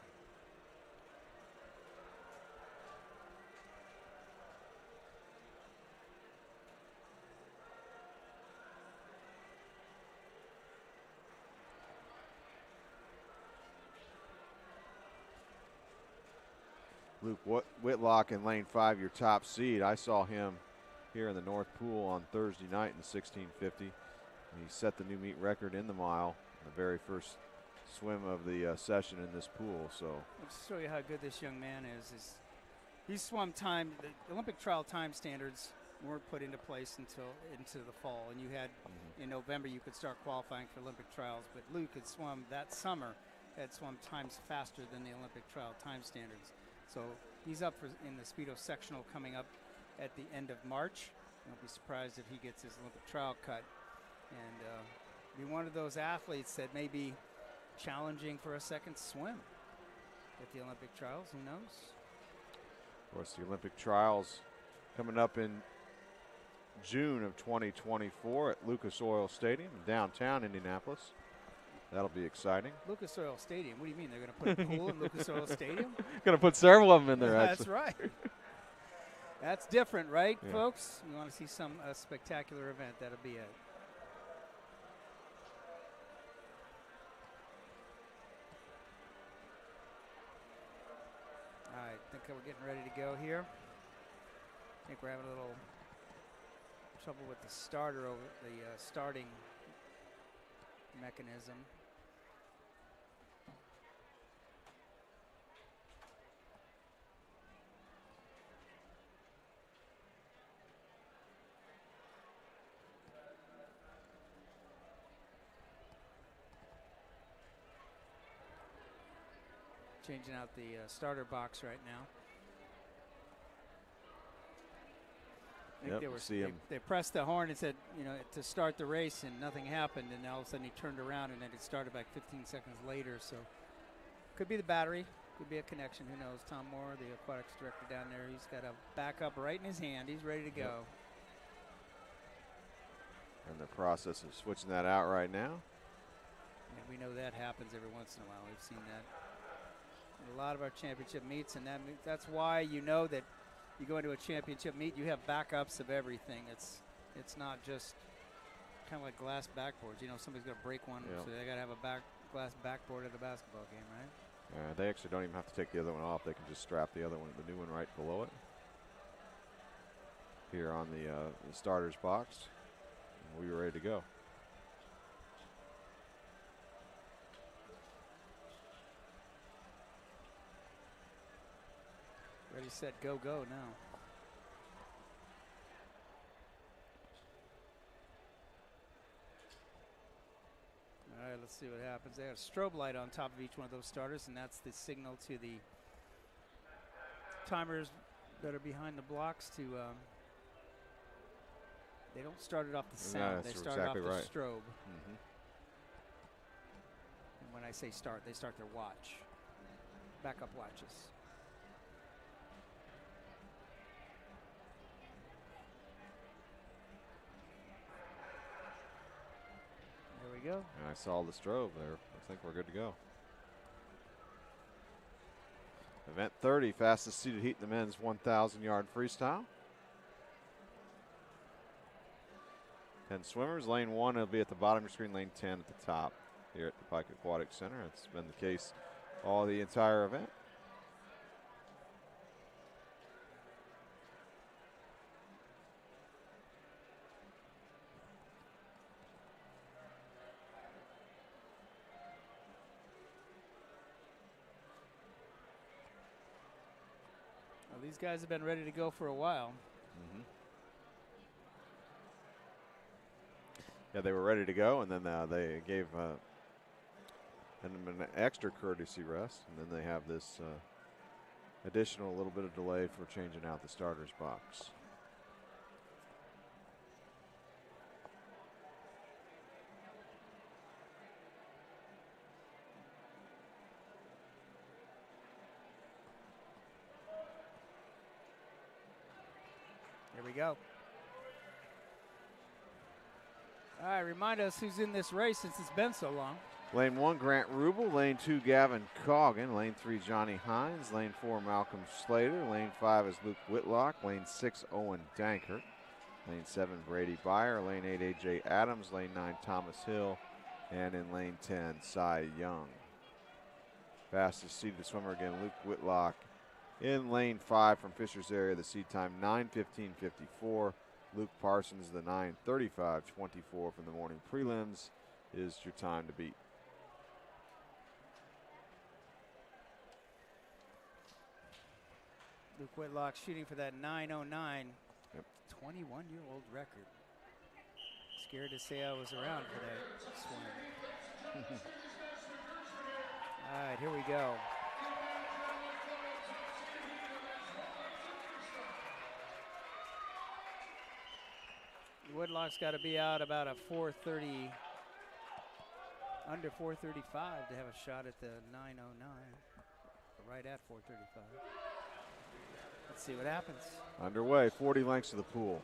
Speaker 2: Luke Whitlock in lane 5, your top seed. I saw him here in the North Pool on Thursday night in the 1650. He set the new meet record in the mile, the very first swim of the session in this pool. So
Speaker 3: let's show you how good this young man is he swum time. The Olympic trial time standards weren't put into place until into the fall, and you had in November you could start qualifying for Olympic trials. But Luke had swum that summer, had swum times faster than the Olympic trial time standards. So he's up in the Speedo sectional coming up at the end of March. Don't be surprised if he gets his Olympic trial cut. And be one of those athletes that may be challenging for a second swim at the Olympic trials. Who knows?
Speaker 2: Of course, the Olympic trials coming up in June of 2024 at Lucas Oil Stadium in downtown Indianapolis. That'll be exciting.
Speaker 3: Lucas Oil Stadium. What do you mean? They're going to put a pool in Lucas Oil Stadium?
Speaker 2: Going to put several of them in there,
Speaker 3: That's
Speaker 2: actually.
Speaker 3: right. That's different, right,
Speaker 2: Yeah.
Speaker 3: folks? You want to see some spectacular event, that'll be it. All right, I think we're getting ready to go here. I think we're having a little trouble with the starter over the starting mechanism. changing out the starter box right now. I think they pressed the horn and said, you know, to start the race, and nothing happened, and all of a sudden he turned around and then it started like 15 seconds later. So could be the battery, could be a connection, who knows. Tom Moore, the aquatics director down there, he's got a backup right in his hand. He's ready to go.
Speaker 2: Yep. And the process of switching that out right now.
Speaker 3: And we know that happens every once in a while. We've seen that in a lot of our championship meets, and that's why you know that you go into a championship meet, you have backups of everything. It's not just kind of like glass backboards. You know, somebody's going to break one, so they got to have a glass backboard at a basketball game, right?
Speaker 2: They actually don't even have to take the other one off. They can just strap the other one, the new one, right below it. Here on the starters box, and we were ready to go.
Speaker 3: Ready, set, go, go now. All right, let's see what happens. They have a strobe light on top of each one of those starters, and that's the signal to the timers that are behind the blocks to, they don't start it off the sound, they start
Speaker 2: exactly
Speaker 3: off the
Speaker 2: right.
Speaker 3: strobe. And when I say start, they start their watch, backup watches. There we go.
Speaker 2: And I saw the strobe there. I think we're good to go. Event 30, fastest seated heat in the men's 1,000-yard freestyle. 10 swimmers. Lane 1 will be at the bottom of your screen. Lane 10 at the top here at the Pike Aquatic Center. It's been the case all the entire event.
Speaker 3: Well, these guys have been ready to go for a while.
Speaker 2: Yeah, they were ready to go, and then they gave them an extra courtesy rest, and then they have this additional little bit of delay for changing out the starters box.
Speaker 3: Here we go. All right, remind us who's in this race since it's been so long.
Speaker 2: Lane 1, Grant Rubel. Lane 2, Gavin Coggin. Lane 3, Johnny Hines. Lane 4, Malcolm Slater. Lane 5 is Luke Whitlock. Lane 6, Owen Dankert. Lane 7, Brady Byer. Lane 8, A.J. Adams. Lane 9, Thomas Hill. And in lane 10, Cy Young. Fastest seeded swimmer again, Luke Whitlock. In lane 5 from Fisher's area, the seed time 9:15.54. Luke Parsons, the 9:35.24 from the morning prelims, is your time to beat.
Speaker 3: Luke Whitlock shooting for that 9:09, 21-year-old record. Scared to say I was around for that swim. All right, here we go. Whitlock's got to be out about a 4:30, under 4:35 to have a shot at the 9:09, right at 4:35. Let's see what happens.
Speaker 2: Underway, 40 lengths to the pool.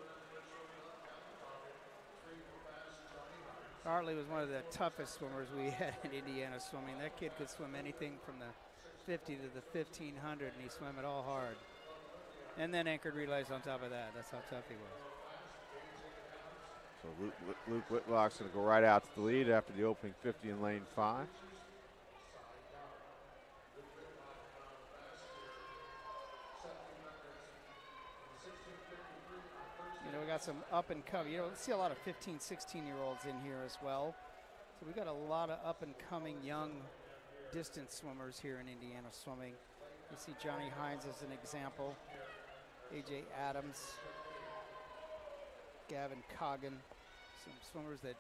Speaker 3: Hartley was one of the toughest swimmers we had in Indiana swimming. That kid could swim anything from the 50 to the 1500, and he swam it all hard. And then anchored relays on top of that. That's how tough he was.
Speaker 2: So Luke Whitlock's going to go right out to the lead after the opening 50 in lane 5.
Speaker 3: You know, we got some up and coming. You know, we see a lot of 15, 16-year-olds in here as well. So we got a lot of up and coming young distance swimmers here in Indiana swimming. You see Johnny Hines as an example. A.J. Adams. Gavin Coggin, some swimmers that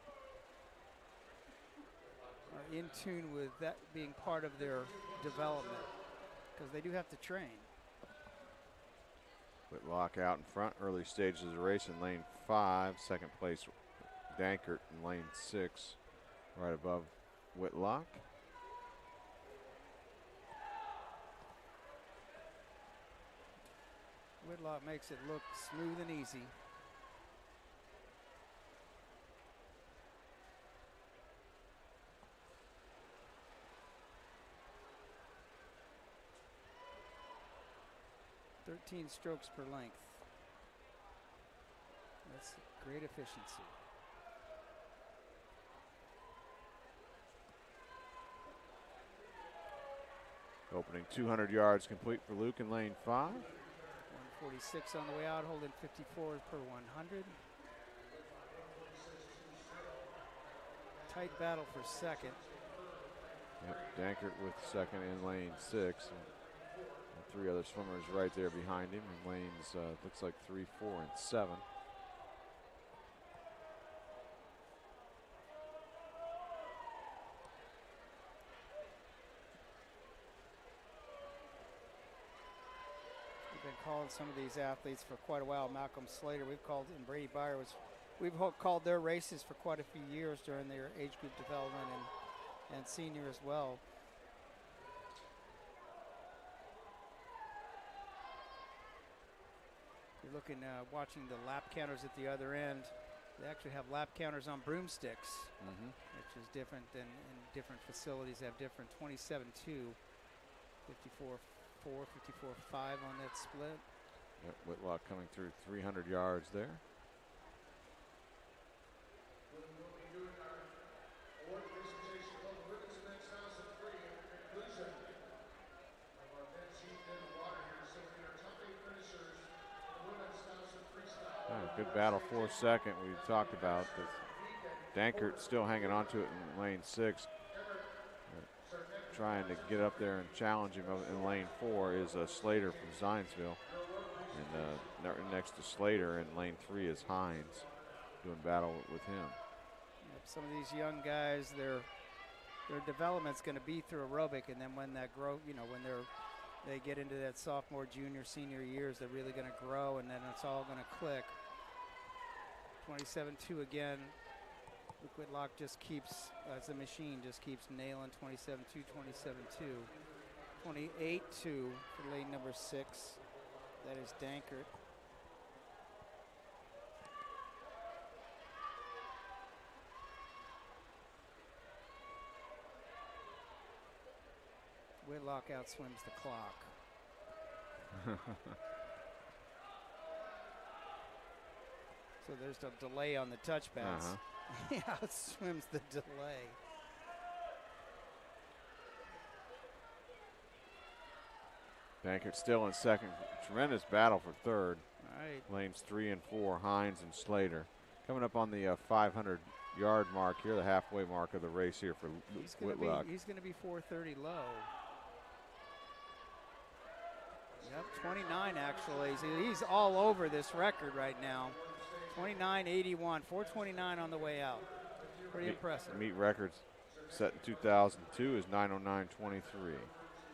Speaker 3: are in tune with that being part of their development. because they do have to train.
Speaker 2: Whitlock out in front, early stages of the race in lane 5. Second place, Dankert in lane 6, right above Whitlock.
Speaker 3: Whitlock makes it look smooth and easy. .13 strokes per length. That's great efficiency.
Speaker 2: Opening 200 yards complete for Luke in lane 5.
Speaker 3: 146 on the way out, holding 54 per 100. Tight battle for second.
Speaker 2: Yep, Dankert with second in lane 6. And 3 other swimmers right there behind him in lanes, looks like 3, 4, and 7.
Speaker 3: We've been calling some of these athletes for quite a while. Malcolm Slater, we've called, and Brady Byer we've called their races for quite a few years during their age group development and senior as well. You're looking, watching the lap counters at the other end. They actually have lap counters on broomsticks, which is different than in different facilities. They have different 27-2, 54-4, 54-5 on that split.
Speaker 2: Yep, Whitlock coming through 300 yards there. Good battle for second we talked about. Dankert still hanging on to it in lane 6. Trying to get up there and challenge him in lane 4 is Slater from Zionsville. And next to Slater in lane 3 is Hines doing battle with him.
Speaker 3: Yep, some of these young guys, their development's going to be through aerobic, and then when that grow, when they get into that sophomore, junior, senior years, they're really going to grow, and then it's all going to click. 27-2 again. Luke Whitlock just keeps, as a machine, just keeps nailing 27-2, 27-2. 28-2 for lane number 6. That is Dankert. Whitlock outswims the clock. So there's a delay on the touchbacks. He outswims the delay.
Speaker 2: Dankert still in second. Tremendous battle for third.
Speaker 3: All right.
Speaker 2: Lanes 3 and 4, Hines and Slater. Coming up on the 500-yard mark here, the halfway mark of the race here for Whitlock.
Speaker 3: He's going to be 430 low. Yep, 29 actually. He's all over this record right now. 29.81, 429 on the way out. Pretty impressive.
Speaker 2: Meet records set in 2002 is 9:09.23.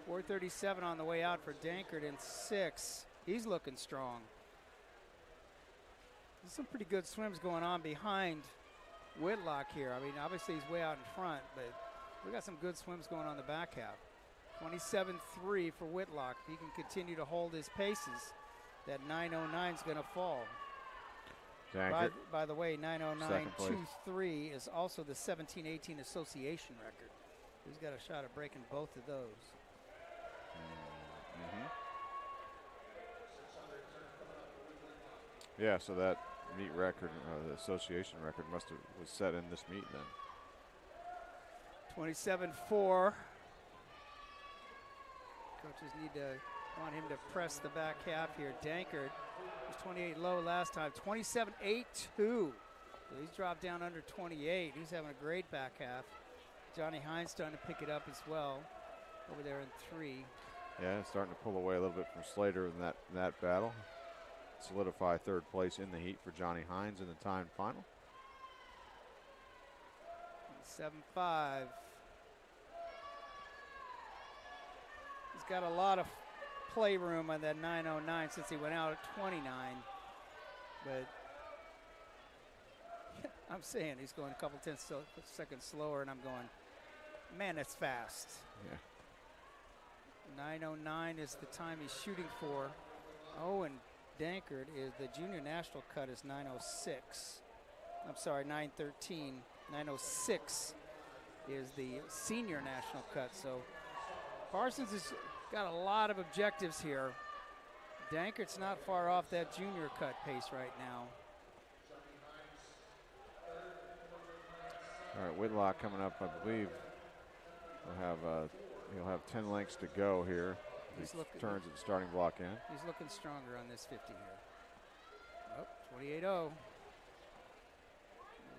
Speaker 3: 437 on the way out for Dankert in 6. He's looking strong. There's some pretty good swims going on behind Whitlock here. I mean, obviously he's way out in front, but we got some good swims going on the back half. 27.3 for Whitlock. If he can continue to hold his paces, that 9:09 is going to fall. By the way, 9:09.23 is also the 17-18 association record. He's got a shot at breaking both of those.
Speaker 2: Yeah, so that meet record, the association record, was set in this meet then.
Speaker 3: 27-4. Coaches want him to press the back half here. Dankert was 28 low last time. 27.82. So he's dropped down under 28. He's having a great back half. Johnny Hines starting to pick it up as well over there in 3.
Speaker 2: Yeah, starting to pull away a little bit from Slater in that battle. Solidify third place in the heat for Johnny Hines in the time final.
Speaker 3: 7.5. He's got a lot of playroom on that 909 since he went out at 29. But I'm saying he's going a couple seconds slower, and I'm going, man, that's fast.
Speaker 2: Yeah.
Speaker 3: 909 is the time he's shooting for. Owen Dankert is the junior national cut is 906. I'm sorry, 913. 906 is the senior national cut. So Parsons has got a lot of objectives here. Dankert's not far off that junior cut pace right now.
Speaker 2: All right, Whitlock coming up, I believe. He'll have 10 lengths to go here. He turns at the starting block end.
Speaker 3: He's looking stronger on this 50 here. Oh, 28-0.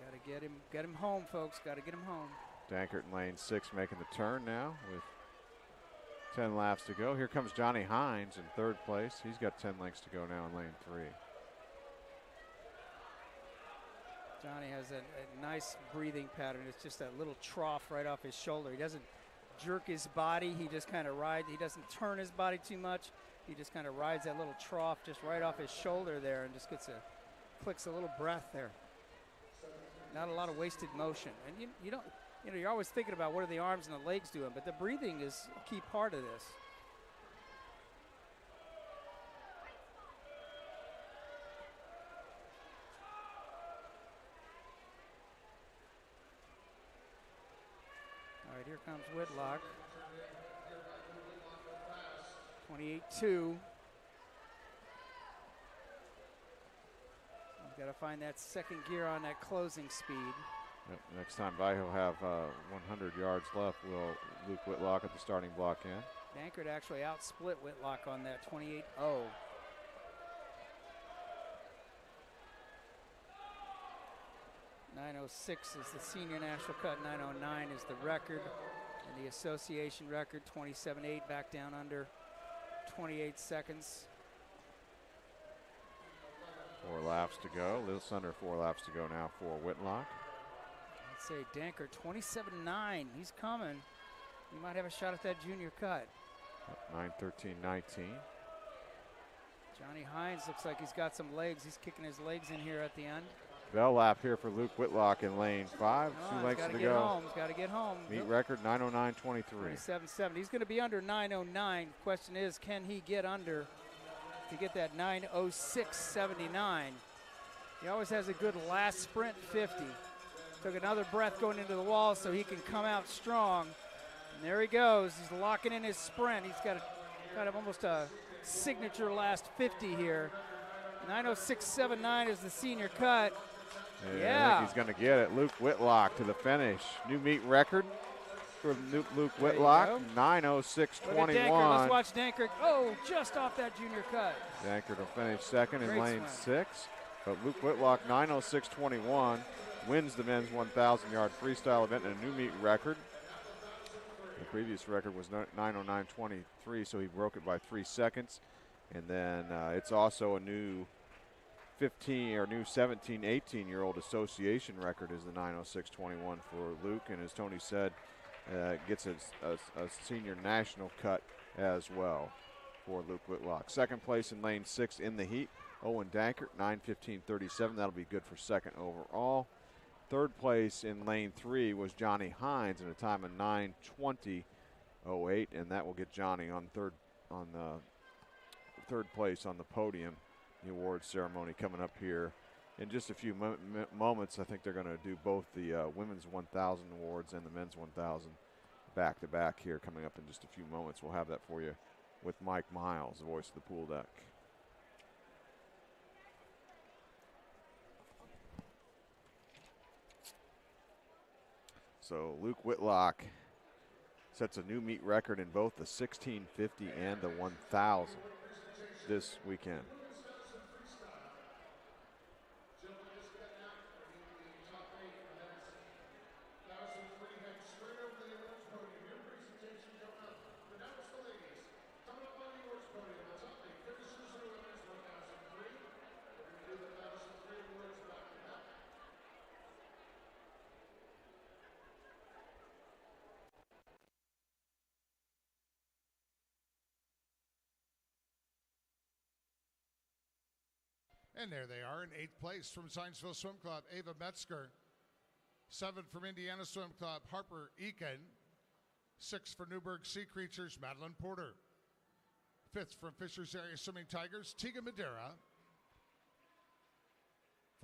Speaker 3: Got to get him home, folks. Got to get him home.
Speaker 2: Dankert in lane 6 making the turn now with 10 laps to go. Here comes Johnny Hines in 3rd place. He's got 10 lengths to go now in lane 3.
Speaker 3: Johnny has a nice breathing pattern. It's just that little trough right off his shoulder. He doesn't jerk his body. He just kind of rides. He doesn't turn his body too much. He just kind of rides that little trough just right off his shoulder there and just clicks a little breath there. Not a lot of wasted motion. And you're always thinking about what are the arms and the legs doing, but the breathing is a key part of this. All right, here comes Whitlock. 28-2. Got to find that second gear on that closing speed.
Speaker 2: Yep, next time by, he'll have 100 yards left. Will Luke Whitlock at the starting block end.
Speaker 3: Dankert actually outsplit Whitlock on that 28-0. 906 is the senior national cut. 909 is the record, and the association record 27.8 back down under 28 seconds.
Speaker 2: 4 laps to go. A little under 4 laps to go now for Whitlock.
Speaker 3: I'd say Dankert 27.9. He's coming. He might have a shot at that junior cut.
Speaker 2: 9:13.19.
Speaker 3: Johnny Hines looks like he's got some legs. He's kicking his legs in here at the end.
Speaker 2: Bell lap here for Luke Whitlock in lane 5. 2 lengths to go.
Speaker 3: He's got to get home.
Speaker 2: Meet record 909.23.
Speaker 3: 27.7. He's going to be under 909. Question is, can he get under to get that 906.79? He always has a good last sprint 50. Took another breath going into the wall so he can come out strong. And there he goes. He's locking in his sprint. He's got kind of almost a signature last 50 here. 906.79 is the senior cut.
Speaker 2: Yeah. I think he's going to get it. Luke Whitlock to the finish. New meet record for Luke Whitlock, 906.21.
Speaker 3: Let's watch Dankert. Oh, just off that junior cut.
Speaker 2: Dankert will finish second in lane
Speaker 3: swim.
Speaker 2: 6. But Luke Whitlock, 906.21, wins the men's 1,000-yard freestyle event and a new meet record. The previous record was 909.23, so he broke it by 3 seconds. And then it's also a new 17, 18-year-old association record is the 906.21 for Luke. And as Tony said, gets a senior national cut as well for Luke Whitlock. Second place in lane 6 in the heat, Owen Dankert, 9:15.37. That'll be good for second overall. Third place in lane 3 was Johnny Hines in a time of 9:20.08, and that will get Johnny on third place on the podium. The awards ceremony coming up here in just a few moments. I think they're going to do both the women's 1,000 awards and the men's 1,000 back-to-back here coming up in just a few moments. We'll have that for you with Mike Miles, the voice of the pool deck. So Luke Whitlock sets a new meet record in both the 1650 and the 1,000 this weekend.
Speaker 1: And there they are in 8th place from Zionsville Swim Club, Ava Metzger. 7th from Indiana Swim Club, Harper Eakin. 6th for Newburgh Sea Creatures, Madeline Porter. 5th from Fishers Area Swimming Tigers, Tiga Madeira.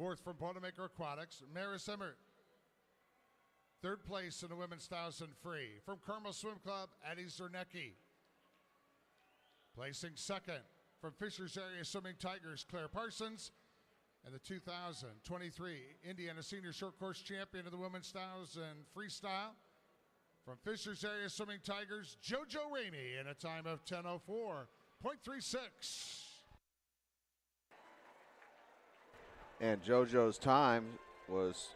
Speaker 1: 4th from Boilermaker Aquatics, Maris Emmert. 3rd place in the women's 1,000 free from Carmel Swim Club, Addie Zernecki. Placing 2nd from Fishers Area Swimming Tigers, Claire Parsons. And the 2023 Indiana Senior Short Course Champion of the women's 1,000 freestyle from Fishers Area Swimming Tigers, JoJo Ramey, in a time of 10:04.36.
Speaker 2: And JoJo's time was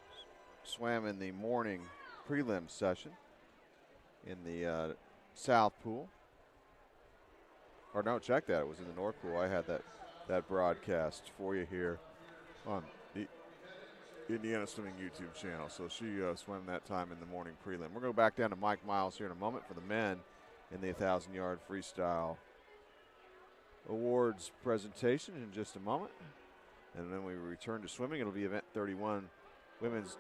Speaker 2: swam in the morning prelim session in the South Pool. Or no, check that. It was in the North Pool. I had that broadcast for you here on the Indiana Swimming YouTube channel. So she swam that time in the morning prelim. We're going to go back down to Mike Miles here in a moment for the men in the 1,000-yard freestyle awards presentation in just a moment. And then we return to swimming. It'll be event 31, women's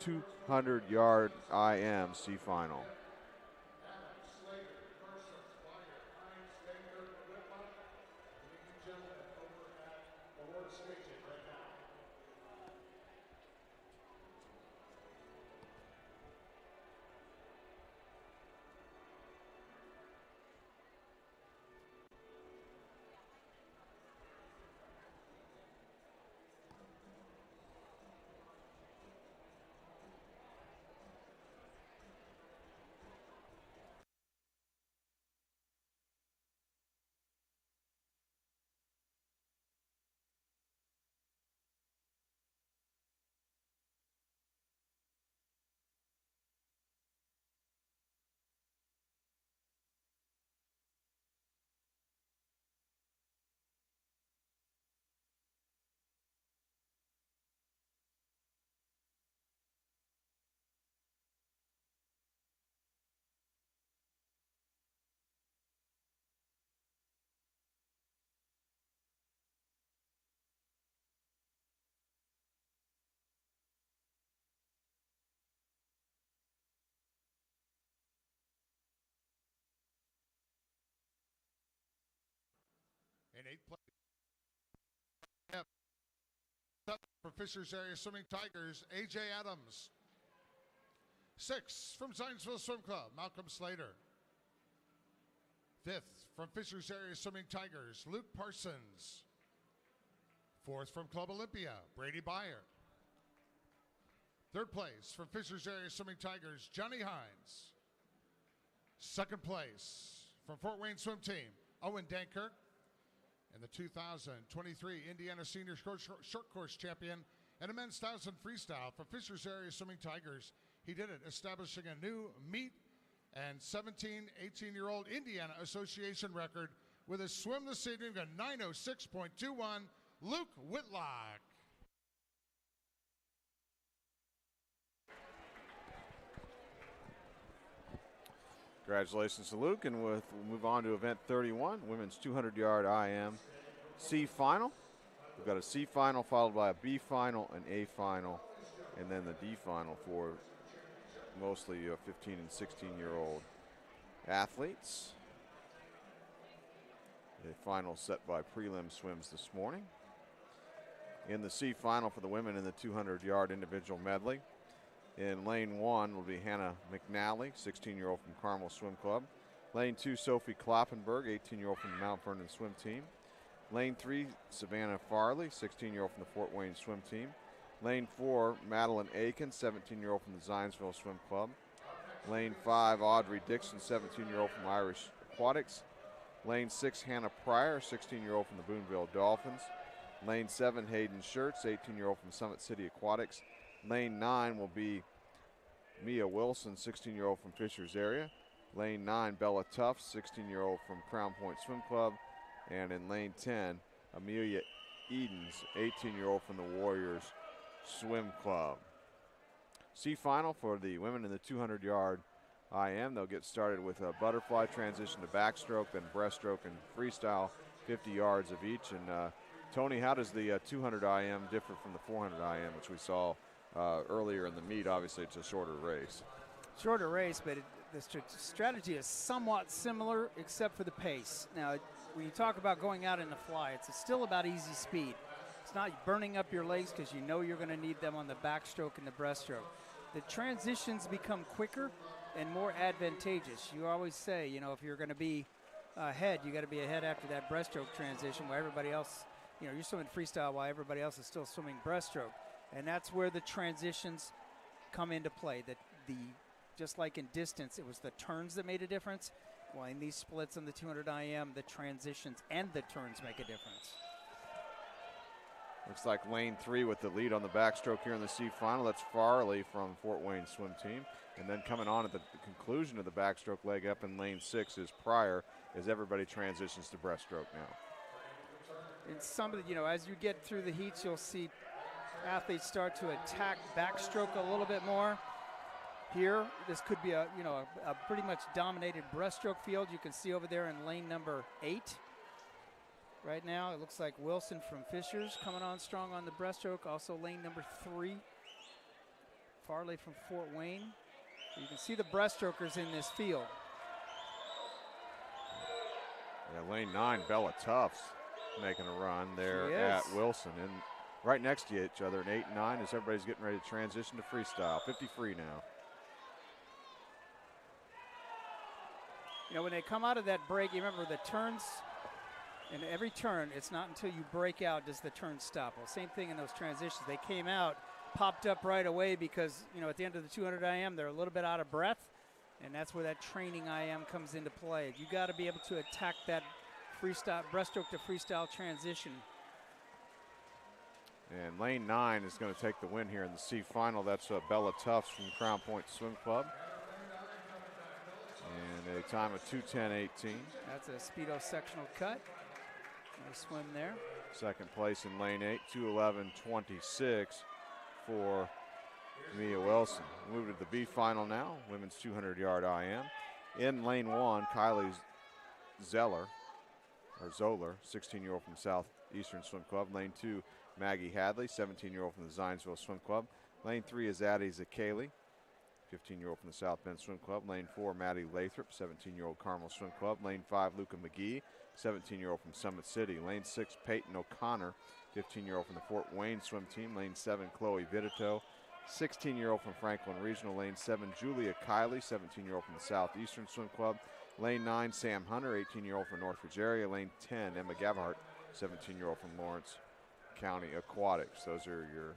Speaker 2: 200-yard IMC final.
Speaker 1: In 8th place for Fishers Area Swimming Tigers, A.J. Adams. 6th from Zionsville Swim Club, Malcolm Slater. 5th from Fishers Area Swimming Tigers, Luke Parsons. 4th from Club Olympia, Brady Byer. 3rd place from Fishers Area Swimming Tigers, Johnny Hines. 2nd place from Fort Wayne Swim Team, Owen Dankirk. And the 2023 Indiana Senior Short Course Champion and a men's 1,000 freestyle for Fishers Area Swimming Tigers. He did it, establishing a new meet and 17, 18-year-old Indiana Association record with a swim this evening of 9:06.21, Luke Whitlock.
Speaker 2: Congratulations to Luke, and we'll move on to event 31, women's 200-yard IMC final. We've got a C final followed by a B final, an A final, and then the D final for mostly 15 and 16-year-old athletes. The final set by prelim swims this morning. In the C final for the women in the 200-yard individual medley, in lane 1 will be Hannah McNally, 16-year-old from Carmel Swim Club. Lane 2, Sophie Kloppenberg, 18-year-old from the Mount Vernon Swim Team. Lane 3, Savannah Farley, 16-year-old from the Fort Wayne Swim Team. Lane 4, Madeline Aiken, 17-year-old from the Zionsville Swim Club. Lane 5, Audrey Dixon, 17-year-old from Irish Aquatics. Lane 6, Hannah Pryor, 16-year-old from the Boonville Dolphins. Lane 7, Hayden Schertz, 18-year-old from Summit City Aquatics. Lane 9 will be Mia Wilson, 16-year-old from Fishers area. Lane 9, Bella Tufts, 16-year-old from Crown Point Swim Club. And in lane 10, Amelia Edens, 18-year-old from the Warriors Swim Club. C final for the women in the 200-yard IM. They'll get started with a butterfly transition to backstroke, then breaststroke and freestyle, 50 yards of each. And Tony, how does the 200 IM differ from the 400 IM, which we saw earlier in the meet? Obviously, it's a shorter race.
Speaker 3: Shorter race, but the strategy is somewhat similar except for the pace. Now, when you talk about going out in the fly, it's still about easy speed. It's not burning up your legs because you know you're going to need them on the backstroke and the breaststroke. The transitions become quicker and more advantageous. You always say, you know, if you're going to be ahead, you got to be ahead after that breaststroke transition where everybody else, you know, you're swimming freestyle while everybody else is still swimming breaststroke. And that's where the transitions come into play. Just like in distance, it was the turns that made a difference. Well, in these splits on the 200 IM, the transitions and the turns make a difference.
Speaker 2: Looks like lane 3 with the lead on the backstroke here in the C final. That's Farley from Fort Wayne swim team. And then coming on at the conclusion of the backstroke leg up in lane 6 is Pryor, as everybody transitions to breaststroke now.
Speaker 3: In some of the, you know, as you get through the heats, you'll see athletes start to attack backstroke a little bit more. Here, this could be a pretty much dominated breaststroke field. You can see over there in lane number 8. Right now, it looks like Wilson from Fishers coming on strong on the breaststroke. Also lane number 3, Farley from Fort Wayne. You can see the breaststrokers in this field.
Speaker 2: Yeah, lane 9, Bella Tufts making a run there at Wilson. And right next to each other in 8 and 9 as everybody's getting ready to transition to freestyle. 50 free now.
Speaker 3: You know, when they come out of that break, you remember the turns, and every turn, it's not until you break out does the turn stop. Well, same thing in those transitions. They came out, popped up right away because, you know, at the end of the 200 IM, they're a little bit out of breath, and that's where that training IM comes into play. You got to be able to attack that freestyle, breaststroke to freestyle transition.
Speaker 2: And lane 9 is going to take the win here in the C final. That's Bella Tufts from Crown Point Swim Club. And a time of 2:10.18.
Speaker 3: That's a Speedo sectional cut. Nice swim there.
Speaker 2: Second place in lane 8, 2:11.26 for Mia Wilson. Move to the B final now, women's 200-yard IM. In lane 1, Kylie Zoller, 16-year-old from Southeastern Swim Club. Lane 2, Maggie Hadley, 17-year-old from the Zionsville Swim Club. Lane 3 is Addie Zakali, 15-year-old from the South Bend Swim Club. Lane 4, Maddie Lathrop, 17-year-old Carmel Swim Club. Lane 5, Luca McGee, 17-year-old from Summit City. Lane 6, Peyton O'Connor, 15-year-old from the Fort Wayne Swim Team. Lane 7, Chloe Vidito, 16-year-old from Franklin Regional. Lane 7, Julia Kiley, 17-year-old from the Southeastern Swim Club. Lane 9, Sam Hunter, 18-year-old from Northridge area. Lane 10, Emma Gavhart, 17-year-old from Lawrence County Aquatics. Those are your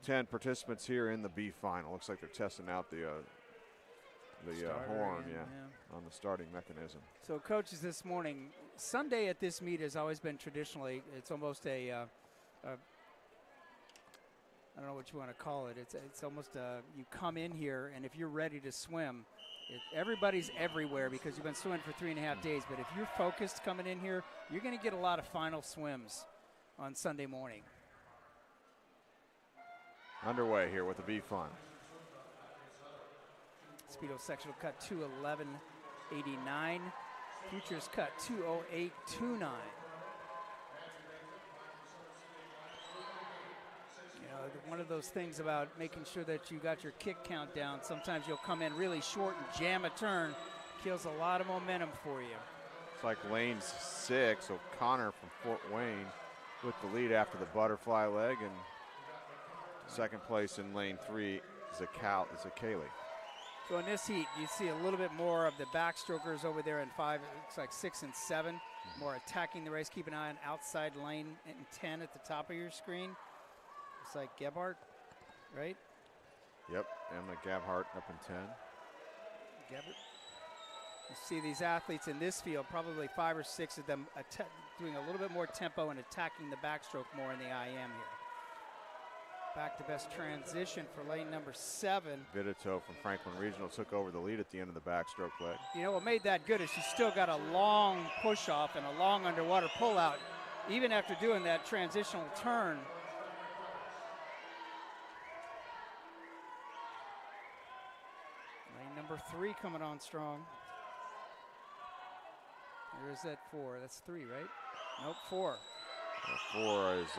Speaker 2: 10 participants here in the B final. Looks like they're testing out the horn, on the starting mechanism.
Speaker 3: So, coaches, this morning, Sunday at this meet has always been traditionally, it's almost I don't know what you want to call it. It's almost you come in here, and if you're ready to swim, everybody's everywhere because you've been swimming for 3.5 days. But if you're focused coming in here, you're going to get a lot of final swims on Sunday morning.
Speaker 2: Underway here with the B final.
Speaker 3: Speedo sectional cut 2:11.89. Futures cut 2:08.29. One of those things about making sure that you got your kick count down, sometimes you'll come in really short and jam a turn, kills a lot of momentum for you.
Speaker 2: It's like lane 6, O'Connor from Fort Wayne with the lead after the butterfly leg, and second place in lane 3, Zakali.
Speaker 3: So in this heat, you see a little bit more of the backstrokers over there in 5, it looks like 6 and 7, more attacking the race. Keep an eye on outside lane in 10 at the top of your screen. It's like Gebhardt, right?
Speaker 2: Yep, Emma Gebhardt up in 10.
Speaker 3: Gebhardt. You see these athletes in this field, probably 5 or 6 of them doing a little bit more tempo and attacking the backstroke more in the IM here. Back to best transition for lane number 7.
Speaker 2: Vidito from Franklin Regional took over the lead at the end of the backstroke leg.
Speaker 3: You know what made that good is she still got a long push off and a long underwater pull out, even after doing that transitional turn. Number 3 coming on strong. Or is that 4? That's 3, right? Nope, 4.
Speaker 2: 4 is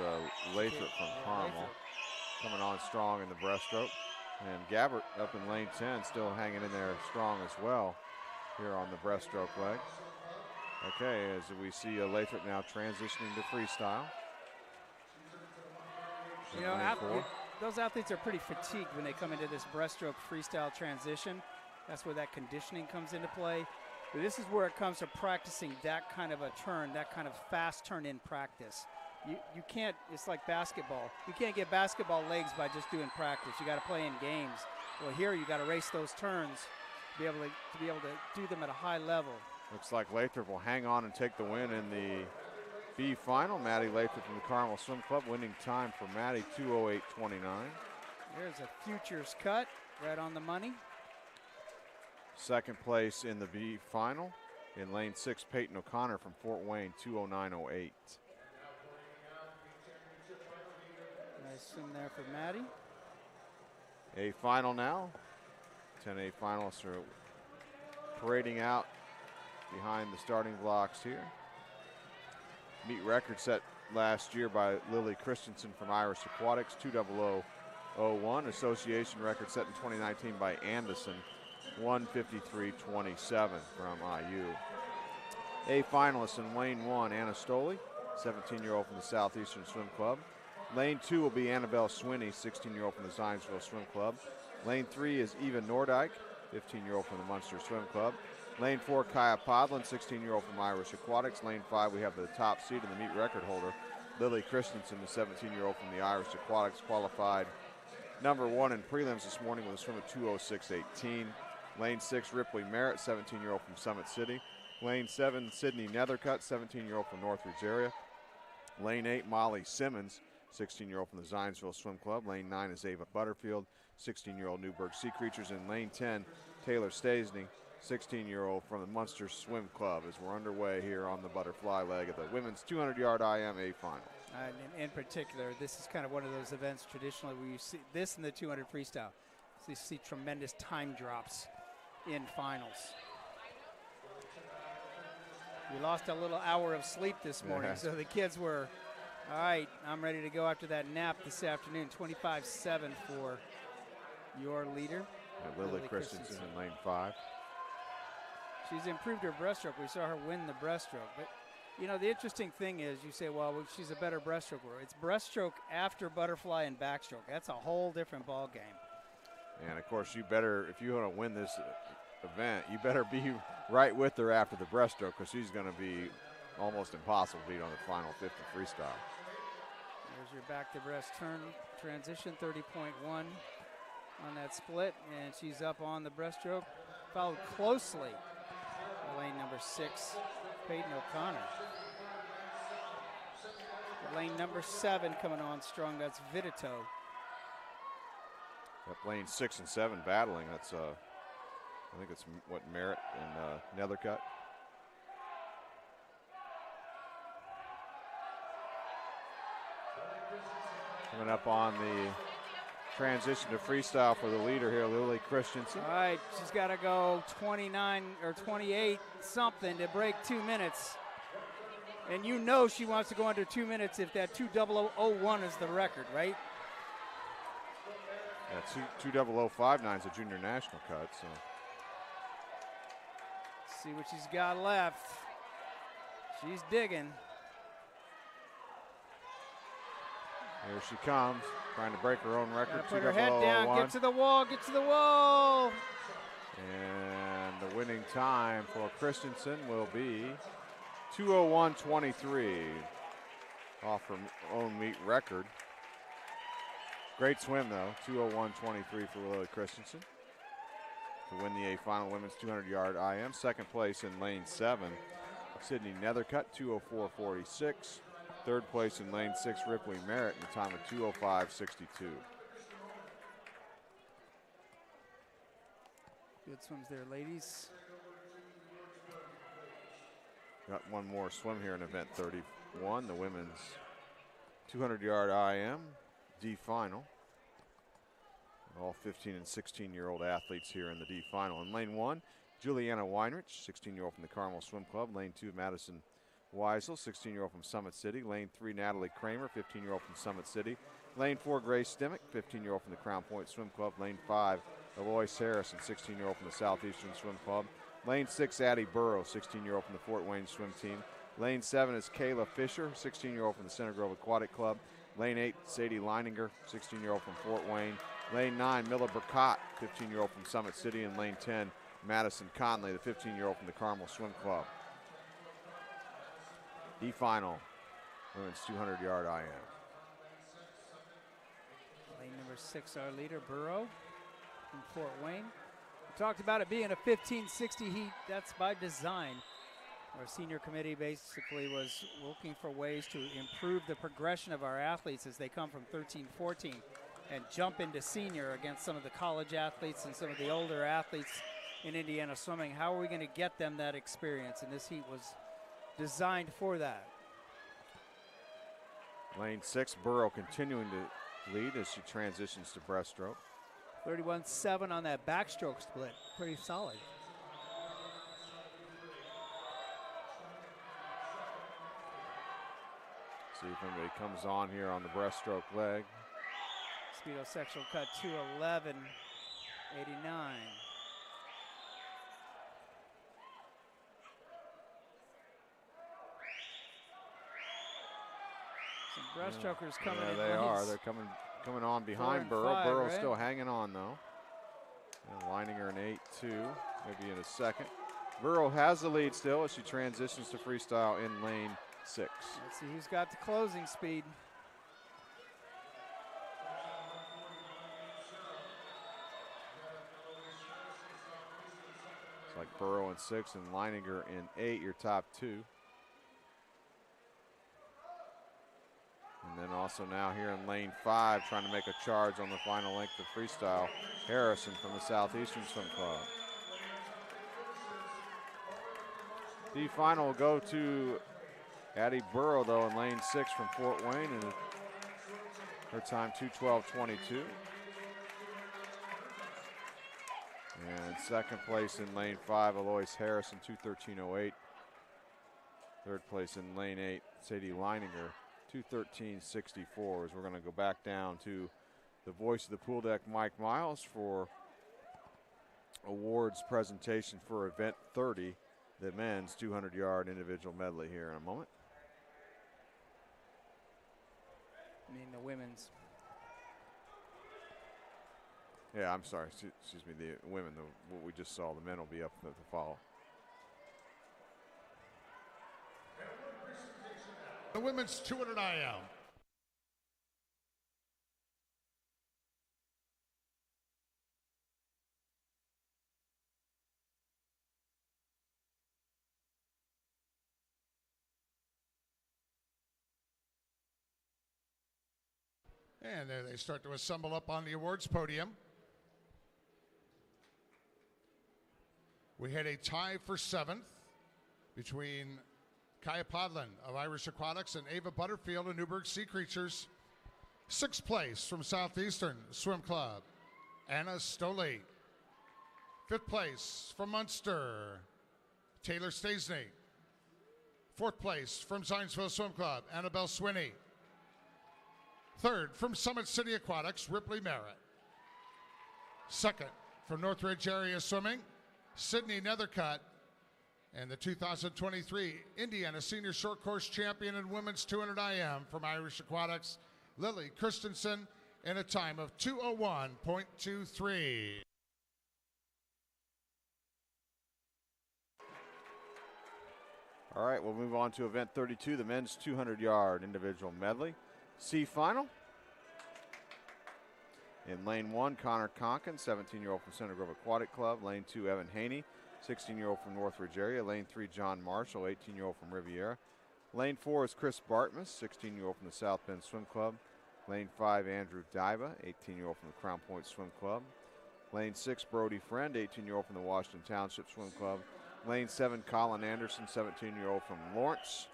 Speaker 2: Lathrop from Carmel, coming on strong in the breaststroke. And Gabbert up in lane 10, still hanging in there strong as well here on the breaststroke leg. Okay, as we see Lathrop now transitioning to freestyle.
Speaker 3: You know, those athletes are pretty fatigued when they come into this breaststroke freestyle transition. That's where that conditioning comes into play. But this is where it comes to practicing that kind of a turn, that kind of fast turn in practice. You can't, it's like basketball. You can't get basketball legs by just doing practice. You got to play in games. Well, here you got to race those turns to be able to do them at a high level.
Speaker 2: Looks like Lathrop will hang on and take the win in the B final. Maddie Lathrop from the Carmel Swim Club, winning time for Maddie, 2:08.29.
Speaker 3: There's a futures cut right on the money.
Speaker 2: Second place in the B final in lane 6, Peyton O'Connor from Fort Wayne, 2:09.08.
Speaker 3: Nice swim there for Maddie.
Speaker 2: A final now. 10A finalists are parading out behind the starting blocks here. Meet record set last year by Lily Christensen from Irish Aquatics, 2:00.01. Association record set in 2019 by Anderson, 1:53.27 from IU. A finalist in lane 1, Anna Stoley, 17-year-old from the Southeastern Swim Club. Lane 2 will be Annabelle Swinney, 16-year-old from the Zionsville Swim Club. Lane 3 is Eva Nordyke, 15-year-old from the Munster Swim Club. Lane 4, Kaya Podlin, 16-year-old from Irish Aquatics. Lane 5, we have the top seed and the meet record holder, Lily Christensen, the 17-year-old from the Irish Aquatics, qualified number 1 in prelims this morning with a swim of 2:06.18. Lane 6, Ripley Merritt, 17-year-old from Summit City. Lane 7, Sydney Nethercutt, 17-year-old from Northridge area. Lane 8, Molly Simmons, 16-year-old from the Zionsville Swim Club. Lane 9 is Ava Butterfield, 16-year-old Newburgh Sea Creatures. In lane 10, Taylor Stasny, 16-year-old from the Munster Swim Club, as we're underway here on the butterfly leg of the women's 200-yard IMA final.
Speaker 3: In particular, this is kind of one of those events traditionally where you see this in the 200 freestyle. So you see tremendous time drops in finals. We lost a little hour of sleep this morning, so the kids were, all right, I'm ready to go after that nap this afternoon. 25-7 for your leader,
Speaker 2: Lily Christensen in lane 5.
Speaker 3: She's improved her breaststroke. We saw her win the breaststroke. But, you know, the interesting thing is you say, well, she's a better breaststroker. It's breaststroke after butterfly and backstroke. That's a whole different ball game.
Speaker 2: And, of course, you better, if you want to win this event, you better be right with her after the breaststroke, because she's going to be almost impossible to beat on the final 50 freestyle.
Speaker 3: There's your back to breast turn transition, 30.1 on that split, and she's up on the breaststroke, followed closely by lane number 6, Peyton O'Connor. Lane number 7 coming on strong, that's Vidito.
Speaker 2: Up lane 6 and 7 battling, that's I think it's what, Merritt and Nethercutt. Coming up on the transition to freestyle for the leader here, Lily Christensen.
Speaker 3: All right, she's got to go 29 or 28 something to break 2 minutes. And you know she wants to go under 2 minutes if that 2:00.01 is the record, right?
Speaker 2: Yeah, 2:00.59 is a junior national cut, so.
Speaker 3: See what she's got left. She's digging.
Speaker 2: Here she comes, trying to break her own record.
Speaker 3: Put her head down, get to the wall, get to the wall.
Speaker 2: And the winning time for Christensen will be 2:01.23, off her own meet record. Great swim though, 2:01.23 for Lily Christensen to win the A final women's 200-yard IM. Second place in lane 7, Sydney Nethercutt, 2:04.46. Third place in lane 6, Ripley Merritt, in a time of 2:05.62.
Speaker 3: Good swims there, ladies.
Speaker 2: Got one more swim here in event 31, the women's 200-yard IM D final. All 15 and 16-year-old athletes here in the D final. In lane 1, Juliana Weinrich, 16-year-old from the Carmel Swim Club. Lane 2, Madison Weisel, 16-year-old from Summit City. Lane 3, Natalie Kramer, 15-year-old from Summit City. Lane 4, Grace Stimmick, 15-year-old from the Crown Point Swim Club. Lane 5, Alois Harrison, 16-year-old from the Southeastern Swim Club. Lane 6, Addie Burrow, 16-year-old from the Fort Wayne Swim Team. Lane 7 is Kayla Fisher, 16-year-old from the Center Grove Aquatic Club. Lane 8, Sadie Leininger, 16-year-old from Fort Wayne. Lane 9, Milla Burkott, 15-year-old from Summit City. And Lane 10, Madison Conley, the 15-year-old from the Carmel Swim Club. D final, women's 200-yard IM.
Speaker 3: Lane number 6, our leader, Burrow from Fort Wayne. We talked about it being a 1560 heat. That's by design. Our senior committee basically was looking for ways to improve the progression of our athletes as they come from 13-14 and jump into senior against some of the college athletes and some of the older athletes in Indiana swimming. How are we going to get them that experience? And this heat was designed for that.
Speaker 2: Lane 6, Burrow continuing to lead as she transitions to breaststroke.
Speaker 3: 31.7 on that backstroke split. Pretty solid.
Speaker 2: See if anybody comes on here on the breaststroke leg.
Speaker 3: Speedo sectional cut 2:11.89. Some breaststrokers coming in.
Speaker 2: Yeah, they are. They're coming on behind Burrow.
Speaker 3: 5,
Speaker 2: Burrow's
Speaker 3: right?
Speaker 2: still hanging on though. And lining her in 8-2, maybe in a second. Burrow has the lead still as she transitions to freestyle in lane 6.
Speaker 3: Let's see who's got the closing speed.
Speaker 2: It's like Burrow in 6 and Leininger in 8, your top 2. And then also now here in lane 5, trying to make a charge on the final length of freestyle, Harrison from the Southeastern Swim Club. The final will go to Addie Burrow, though, in lane 6 from Fort Wayne, and her time 2:12.22. And second place in lane 5, Alois Harrison, 2:13.08. Third place in lane 8, Sadie Leininger, 2:13.64. As we're going to go back down to the voice of the pool deck, Mike Miles, for awards presentation for event 30, the men's 200-yard individual medley here in a moment.
Speaker 3: I mean the women's.
Speaker 2: Yeah, I'm sorry. Excuse me, the women, what we just saw. The men will be up at the fall.
Speaker 1: The women's 200 IM. And there they start to assemble up on the awards podium. We had a tie for 7th between Kaya Podlin of Irish Aquatics and Ava Butterfield of Newburgh Sea Creatures. 6th place from Southeastern Swim Club, Anna Stoley. 5th place from Munster, Taylor Stasney. 4th place from Zionsville Swim Club, Annabelle Swinney. 3rd from Summit City Aquatics, Ripley Merritt. 2nd from Northridge Area Swimming, Sydney Nethercutt. And the 2023 Indiana Senior Short Course Champion in Women's 200 IM from Irish Aquatics, Lily Christensen, in a time of 2:01.23.
Speaker 2: All right, we'll move on to event 32, the men's 200-yard individual medley. C final. In lane 1, Connor Conkin, 17-year-old from Center Grove Aquatic Club. Lane 2, Evan Haney, 16-year-old from Northridge area. Lane 3, John Marshall, 18-year-old from Riviera. Lane 4 is Chris Bartmus, 16-year-old from the South Bend Swim Club. Lane 5, Andrew Diva, 18-year-old from the Crown Point Swim Club. Lane 6, Brody Friend, 18-year-old from the Washington Township Swim Club. Lane 7, Colin Anderson, 17-year-old from Lawrence.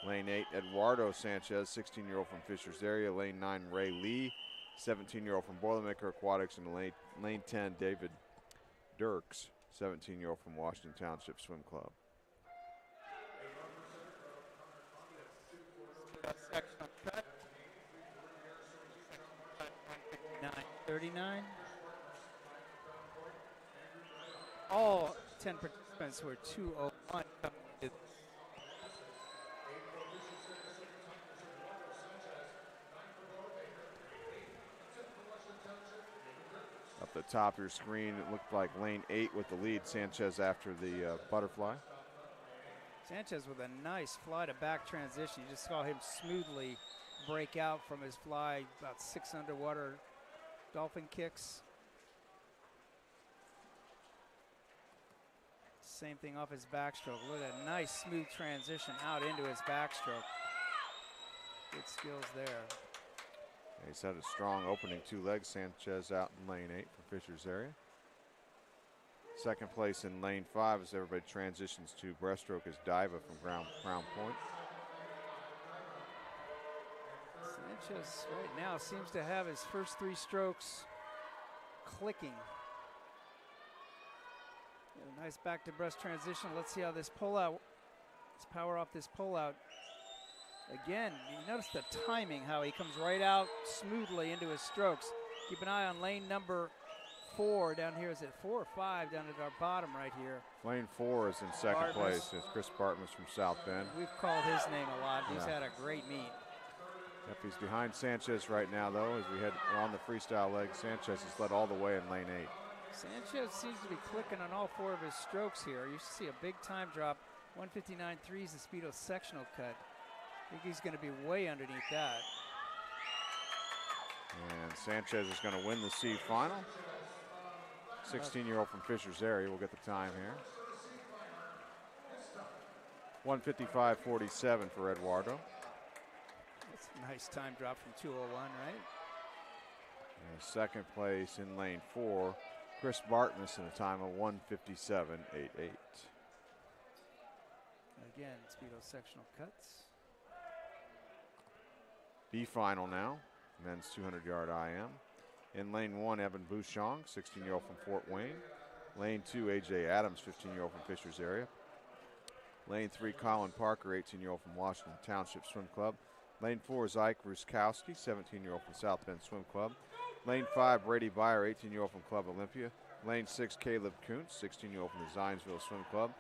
Speaker 2: Lane 8, Eduardo Sanchez, 16-year-old from Fishers area. Lane 9, Ray Lee, 17-year-old from Boilermaker Aquatics. And lane 10, David Dirks, 17-year-old from Washington Township Swim Club.
Speaker 3: 10 participants were 2:01.
Speaker 2: Up the top of your screen, it looked like lane 8 with the lead. Sanchez after the butterfly.
Speaker 3: Sanchez with a nice fly to back transition. You just saw him smoothly break out from his fly, about 6 underwater dolphin kicks. Same thing off his backstroke. Look at a nice smooth transition out into his backstroke. Good skills there.
Speaker 2: He's had a strong opening 2 legs. Sanchez out in lane 8 for Fisher's area. Second place in lane 5 as everybody transitions to breaststroke is Diva from Crown Point.
Speaker 3: Sanchez right now seems to have his first 3 strokes clicking. A nice back to breast transition. Let's see how this pullout, let's power off this pullout. Again, you notice the timing, how he comes right out smoothly into his strokes. Keep an eye on lane number 4 down here. Is it 4 or 5 down at our bottom right here?
Speaker 2: Lane 4 is in second place. It's Chris Bartmus from South Bend.
Speaker 3: We've called his name a lot. He's had a great meet.
Speaker 2: Yep, he's behind Sanchez right now, though, as we're on the freestyle leg. Sanchez has led all the way in lane 8.
Speaker 3: Sanchez seems to be clicking on all 4 of his strokes here. You see a big time drop. 159.3 is the Speedo sectional cut. I think he's going to be way underneath that.
Speaker 2: And Sanchez is going to win the C final. 16-year-old from Fisher's area will get the time here. 155.47 for Eduardo.
Speaker 3: That's a nice time drop from 201, right?
Speaker 2: And second place in lane 4, Chris Bartmus in a time of 157.88.
Speaker 3: Again, Speedo sectional cuts.
Speaker 2: B final now, men's 200-yard IM. In lane 1, Evan Bouchong, 16-year-old from Fort Wayne. Lane 2, AJ Adams, 15-year-old from Fisher's area. Lane 3, Colin Parker, 18-year-old from Washington Township Swim Club. Lane 4 is Ike Ruskowski, 17-year-old from South Bend Swim Club. Lane 5, Brady Byer, 18-year-old from Club Olympia. Lane 6, Caleb Kuntz, 16-year-old from the Zionsville Swim Club.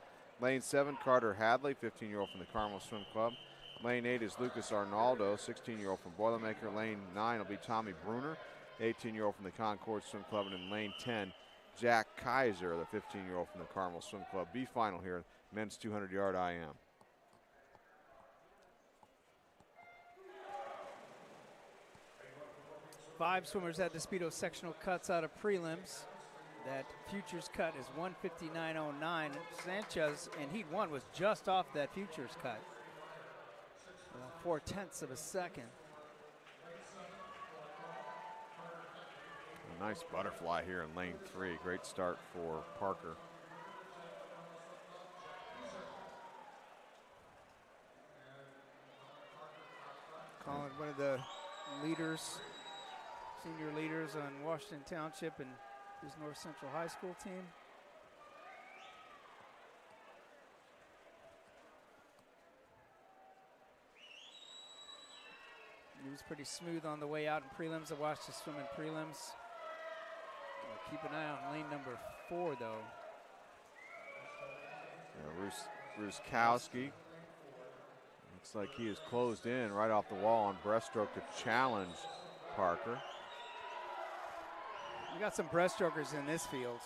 Speaker 2: Lane 7, Carter Hadley, 15-year-old from the Carmel Swim Club. Lane 8 is Lucas Arnaldo, 16-year-old from Boilermaker. Lane 9 will be Tommy Bruner, 18-year-old from the Concord Swim Club. And in lane 10, Jack Kaiser, the 15-year-old from the Carmel Swim Club. B final here, men's 200-yard IM.
Speaker 3: Five swimmers had the Speedo sectional cuts out of prelims. That futures cut is 159.09. Sanchez in heat 1 was just off that futures cut. 4/10 of a second.
Speaker 2: A nice butterfly here in lane 3. Great start for Parker.
Speaker 3: Colin, one of the leaders, senior leaders on Washington Township and his North Central High School team. He was pretty smooth on the way out in prelims. I watched him swim in prelims. Keep an eye on lane number 4, though.
Speaker 2: Yeah, Ruskowski. Looks like he is closed in right off the wall on breaststroke to challenge Parker.
Speaker 3: We got some breaststrokers in this field.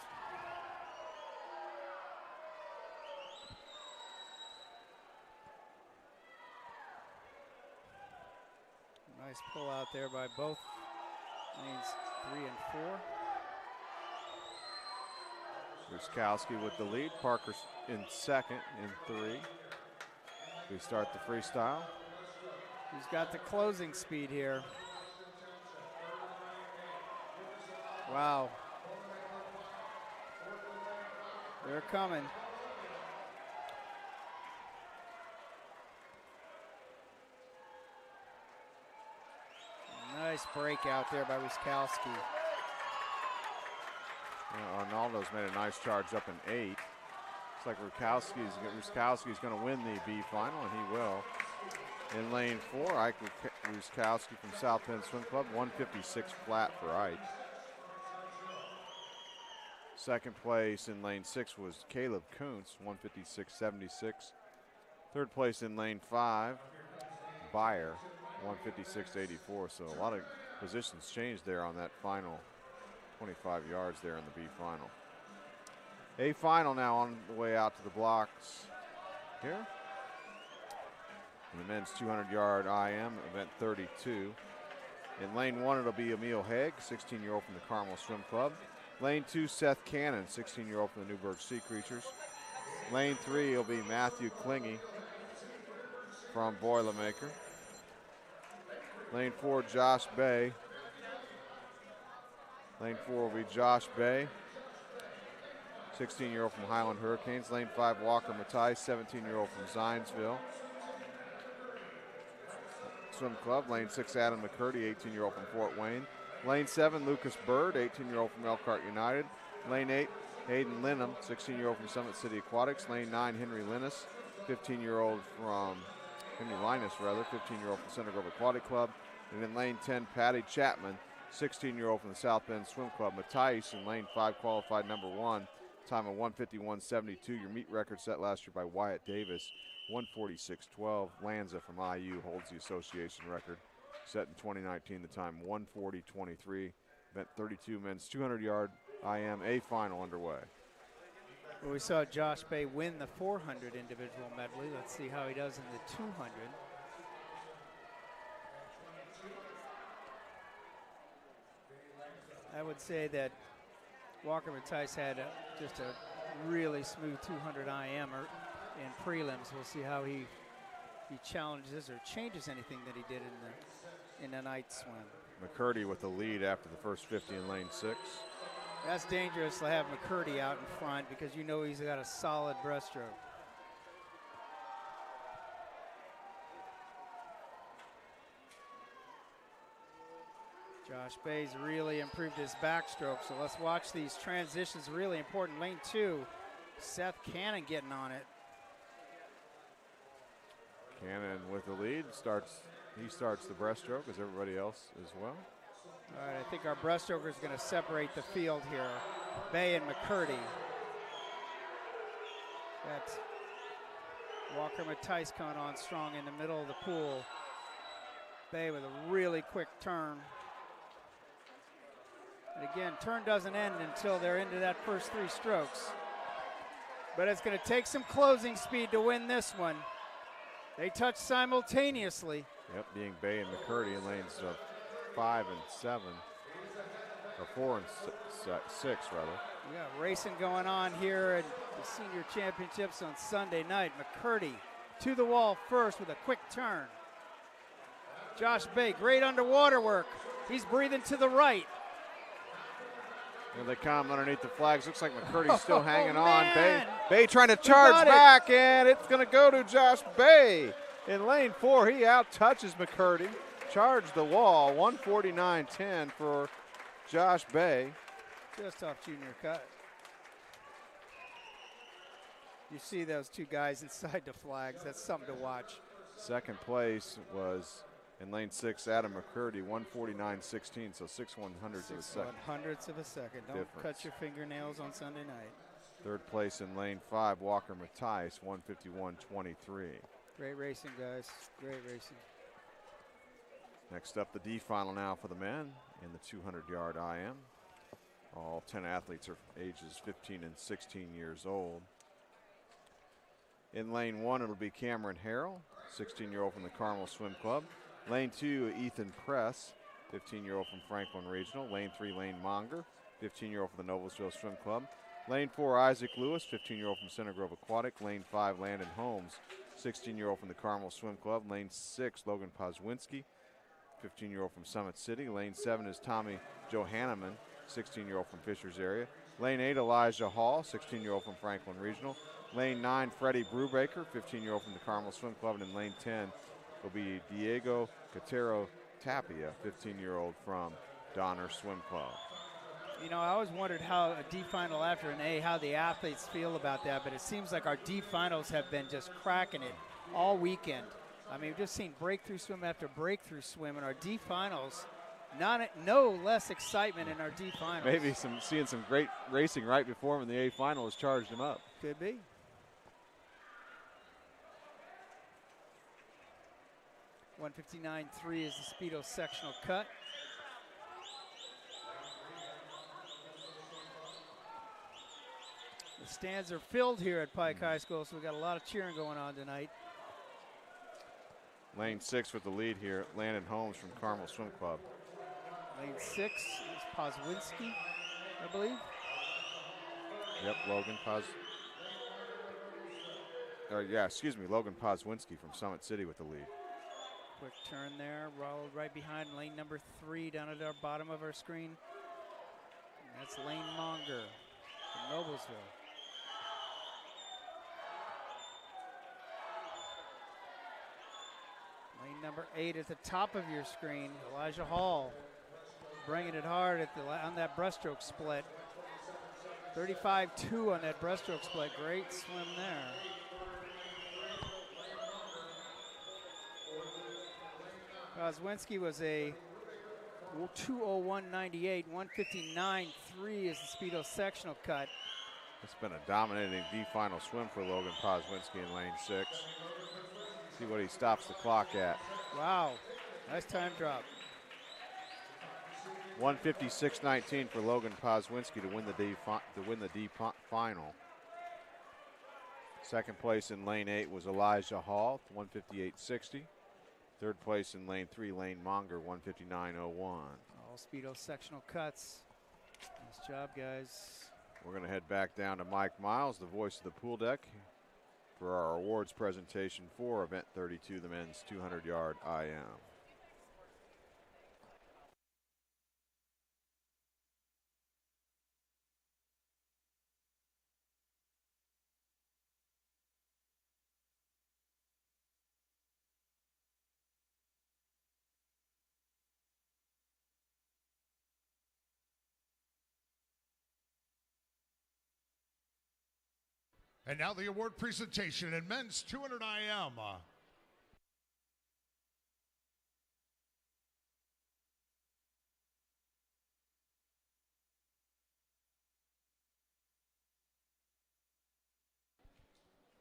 Speaker 3: Nice pull out there by both lanes 3 and 4.
Speaker 2: Ruskowski with the lead. Parker in second in 3. We start the freestyle.
Speaker 3: Who's got the closing speed here? Wow. They're coming. Nice break out there by Ruskowski.
Speaker 2: Arnaldo's made a nice charge up in 8. Looks like Ruskowski's going to win the B final, and he will. In lane 4, Ike Ruskowski from South Bend Swim Club, 156 flat for Ike. Second place in lane 6 was Caleb Kuntz, 156.76. Third place in lane 5, Bayer, 156.84. So a lot of positions changed there on that final 25 yards there in the B final. A final now on the way out to the blocks here. In the men's 200-yard IM, event 32. In lane 1, it'll be Emil Haig, 16-year-old from the Carmel Swim Club. Lane 2, Seth Cannon, 16-year-old from the Newburgh Sea Creatures. Lane 3 will be Matthew Klinge from Boilermaker. Lane 4, Josh Bay. Lane 4 will be Josh Bay, 16-year-old from Highland Hurricanes. Lane 5, Walker Matthijs, 17-year-old from Zionsville Swim Club. Lane 6, Adam McCurdy, 18-year-old from Fort Wayne. Lane 7, Lucas Bird, 18-year-old from Elkhart United. Lane 8, Hayden Linham, 16-year-old from Summit City Aquatics. Lane 9, Henry Linus, 15-year-old from Henry Linus, 15-year-old from Center Grove Aquatic Club. And in lane 10, Patty Chapman, 16-year-old from the South Bend Swim Club. Matthijs in lane 5 qualified number 1, time of 151.72. Your meet record set last year by Wyatt Davis, 146.12. Lanza from IU holds the association record, set in 2019, the time 140.23. Event 32, men's 200-yard IM A final underway.
Speaker 3: Well, we saw Josh Bay win the 400 individual medley. Let's see how he does in the 200. I would say that Walker Matthijs had just a really smooth 200 IM in prelims. We'll see how he challenges or changes anything that he did in the night swim.
Speaker 2: McCurdy with the lead after the first 50 in lane 6.
Speaker 3: That's dangerous to have McCurdy out in front because you know he's got a solid breaststroke. Josh Bay's really improved his backstroke, so let's watch these transitions. Really important. Lane 2, Seth Cannon getting on it.
Speaker 2: Cannon with the lead, he starts the breaststroke as everybody else as well.
Speaker 3: All right, I think our breaststroker is going to separate the field here. Bay and McCurdy. That's Walker Matthijs coming on strong in the middle of the pool. Bay with a really quick turn. And again, turn doesn't end until they're into that first 3 strokes. But it's going to take some closing speed to win this one. They touch simultaneously.
Speaker 2: Yep, being Bay and McCurdy in lanes 5 and 7, or 4 and 6 rather.
Speaker 3: We got racing going on here at the senior championships on Sunday night. McCurdy to the wall first with a quick turn. Josh Bay, great underwater work. He's breathing to the right.
Speaker 2: Here they come underneath the flags. Looks like McCurdy's still hanging on.
Speaker 3: Man.
Speaker 2: Bay trying to charge back, and it's going to go to Josh Bay. In lane 4, he out-touches McCurdy. Charged the wall, 149.10 for Josh Bay.
Speaker 3: Just off junior cut. You see those 2 guys inside the flags. That's something to watch.
Speaker 2: Second place was in lane 6, Adam McCurdy, 149.16, so 6/100ths of a second.
Speaker 3: 6/100ths of a second. Don't cut your fingernails on Sunday night.
Speaker 2: Third place in lane 5, Walker Matthijs, 151.23.
Speaker 3: Great racing, guys. Great racing.
Speaker 2: Next up, the D final now for the men in the 200-yard IM. All 10 athletes are ages 15 and 16 years old. In lane 1, it'll be Cameron Harrell, 16-year-old from the Carmel Swim Club. Lane 2, Ethan Press, 15-year-old from Franklin Regional. Lane 3, Lane Monger, 15-year-old from the Noblesville Swim Club. Lane 4, Isaac Lewis, 15-year-old from Center Grove Aquatic. Lane 5, Landon Holmes, 16-year-old from the Carmel Swim Club. Lane 6, Logan Pozwinski, 15-year-old from Summit City. Lane 7 is Tommy Johanneman, 16-year-old from Fishers area. Lane 8, Elijah Hall, 16-year-old from Franklin Regional. Lane 9, Freddie Brubaker, 15-year-old from the Carmel Swim Club. And in lane 10 will be Diego Catero Tapia, 15-year-old from Donner Swim Club.
Speaker 3: You know, I always wondered how a D final after an A, how the athletes feel about that, but it seems like our D finals have been just cracking it all weekend. I mean, we've just seen breakthrough swim after breakthrough swim, and our D finals No less excitement in our D finals.
Speaker 2: Maybe seeing some great racing right before him in the A final has charged him up.
Speaker 3: Could be. .159.3 is the Speedo sectional cut. The stands are filled here at Pike High School, so we got a lot of cheering going on tonight.
Speaker 2: Lane 6 with the lead here, Landon Holmes from Carmel Swim Club.
Speaker 3: Lane 6 is Pozwinski, I believe.
Speaker 2: Yep, Logan Pozwinski from Summit City with the lead.
Speaker 3: Quick turn there, rolled right behind lane number 3 down at our bottom of our screen. And that's Lane Monger from Noblesville. Lane number 8 at the top of your screen, Elijah Hall, bringing it hard on that breaststroke split. 35.2 on that breaststroke split. Great swim there. Kozwinski was a 2:01.98. 1:59.3 is the Speedo sectional cut.
Speaker 2: It's been a dominating D final swim for Logan Pozwinski in lane 6. See what he stops the clock at.
Speaker 3: Wow, nice time drop.
Speaker 2: 1:56.19 for Logan Pozwinski to win the D final. Second place in lane 8 was Elijah Hall, 1:58.60. Third place in lane 3, Lane Monger, 1:59.01.
Speaker 3: All Speedo sectional cuts. Nice job, guys.
Speaker 2: We're going to head back down to Mike Miles, the voice of the pool deck, for our awards presentation for event 32, the men's 200-yard IM.
Speaker 1: And now the award presentation in men's 200 IM.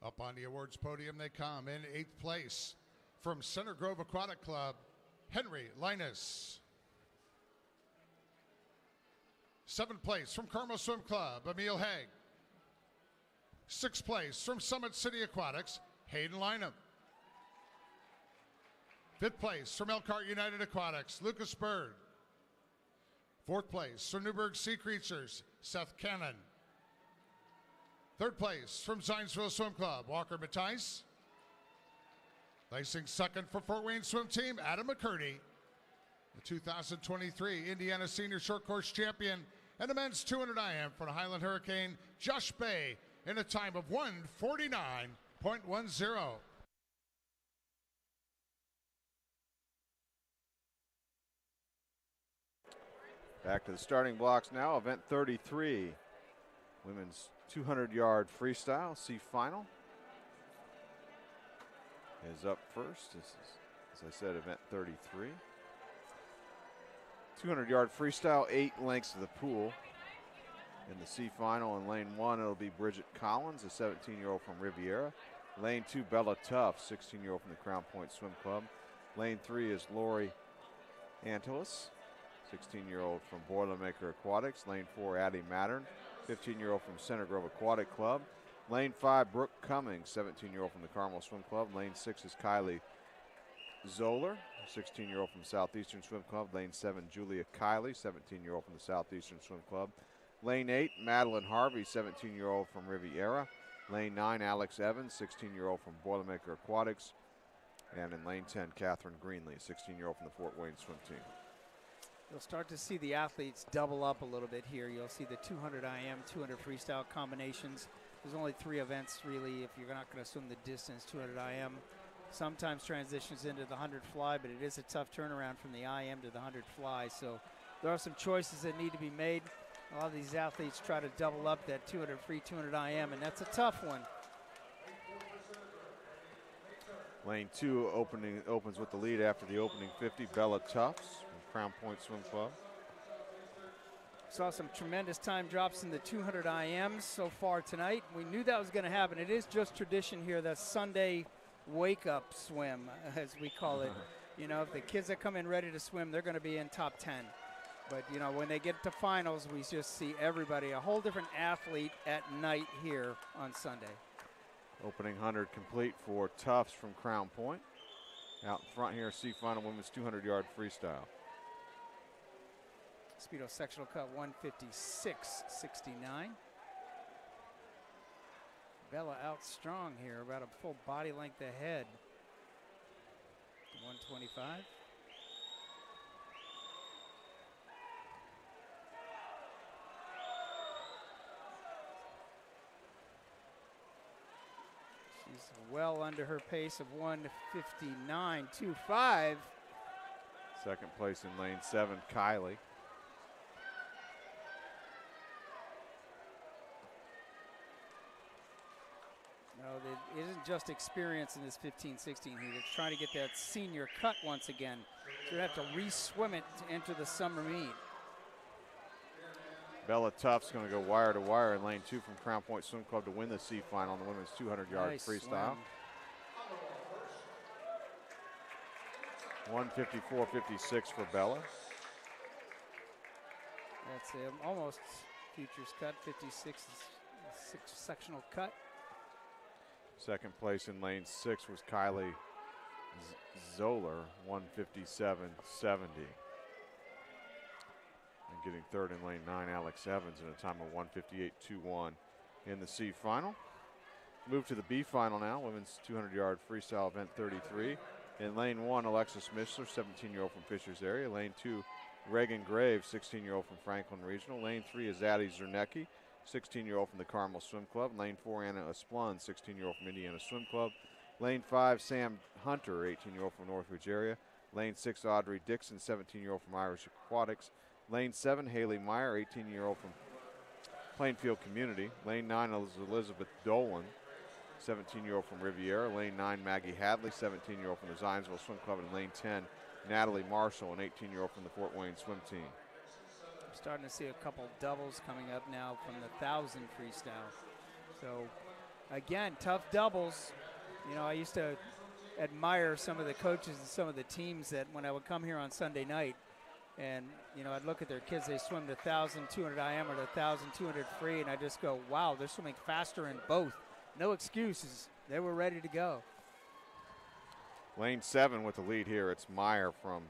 Speaker 1: Up on the awards podium they come. In 8th place from Center Grove Aquatic Club, Henry Linus. 7th place from Carmel Swim Club, Emil Haig. 6th place from Summit City Aquatics, Hayden Lynham. 5th place from Elkhart United Aquatics, Lucas Bird. 4th place from Newburgh Sea Creatures, Seth Cannon. 3rd place from Zionsville Swim Club, Walker Matthijs. Placing 2nd for Fort Wayne Swim Team, Adam McCurdy. The 2023 Indiana Senior Short Course Champion and the men's 200 IM for the Highland Hurricane, Josh Bay, in a time of 1:49.10.
Speaker 2: Back to the starting blocks now. Event 33, women's 200-yard freestyle C final is up first. This is, as I said, event 33. 200-yard freestyle, 8 lengths of the pool. In the C final in lane 1, it'll be Bridget Collins, a 17-year-old from Riviera. Lane 2, Bella Tuff, 16-year-old from the Crown Point Swim Club. Lane 3 is Lori Angelis, 16-year-old from Boilermaker Aquatics. Lane 4, Addie Mattern, 15-year-old from Center Grove Aquatic Club. Lane 5, Brooke Cummings, 17-year-old from the Carmel Swim Club. Lane 6 is Kylie Zoller, 16-year-old from Southeastern Swim Club. Lane 7, Julia Kiley, 17-year-old from the Southeastern Swim Club. Lane 8, Madeline Harvey, 17-year-old from Riviera. Lane 9, Alex Evans, 16-year-old from Boilermaker Aquatics. And in lane 10, Catherine Greenlee, 16-year-old from the Fort Wayne Swim Team.
Speaker 3: You'll start to see the athletes double up a little bit here. You'll see the 200 IM, 200 freestyle combinations. There's only 3 events, really, if you're not going to swim the distance, 200 IM. Sometimes transitions into the 100 fly, but it is a tough turnaround from the IM to the 100 fly. So there are some choices that need to be made. A lot of these athletes try to double up that 200 free, 200 IM, and that's a tough one.
Speaker 2: Lane 2 opens with the lead after the opening 50, Bella Tufts from Crown Point Swim Club.
Speaker 3: Saw some tremendous time drops in the 200 IMs so far tonight. We knew that was going to happen. It is just tradition here, that Sunday wake-up swim, as we call it. You know, if the kids that come in ready to swim, they're going to be in top 10. But, you know, when they get to finals, we just see everybody, a whole different athlete at night here on Sunday.
Speaker 2: Opening 100 complete for Tufts from Crown Point. Out in front here, C final women's 200-yard freestyle.
Speaker 3: Speedo sectional cut 156.69. Bella out strong here, about a full body length ahead. 125. She's well under her pace of 159.25.
Speaker 2: Second place in lane 7, Kylie.
Speaker 3: No, it isn't just experience in this 15-16 heat. It's trying to get that senior cut once again. So you have to re-swim it to enter the summer meet.
Speaker 2: Bella Tufts going to go wire to wire in lane 2 from Crown Point Swim Club to win the C final on the women's 200-yard
Speaker 3: Nice
Speaker 2: freestyle. 154.56 for Bella.
Speaker 3: That's almost futures cut, 56 sectional cut.
Speaker 2: Second place in lane 6 was Kylie Zoller, 157.70. And getting third in lane 9, Alex Evans, in a time of 158.21 in the C final. Move to the B final now, women's 200-yard freestyle event 33. In lane 1, Alexis Mishler, 17-year-old from Fishers area. Lane 2, Reagan Graves, 16-year-old from Franklin Regional. Lane 3 is Addie Zernecki, 16-year-old from the Carmel Swim Club. Lane 4, Anna Esplund, 16-year-old from Indiana Swim Club. Lane 5, Sam Hunter, 18-year-old from Northridge area. Lane 6, Audrey Dixon, 17-year-old from Irish Aquatics. Lane 7, Haley Meyer, 18-year-old from Plainfield Community. Lane 9 is Elizabeth Dolan, 17-year-old from Riviera. Lane 9, Maggie Hadley, 17-year-old from the Zionsville Swim Club. And lane 10, Natalie Marshall, an 18-year-old from the Fort Wayne Swim Team.
Speaker 3: We're starting to see a couple doubles coming up now from the 1,000 freestyle. So, again, tough doubles. You know, I used to admire some of the coaches and some of the teams that when I would come here on Sunday night, and, you know, I'd look at their kids, they swim the 1,200 IM or the 1,200 free, and I just go, wow, they're swimming faster in both. No excuses. They were ready to go.
Speaker 2: Lane 7 with the lead here. It's Meyer from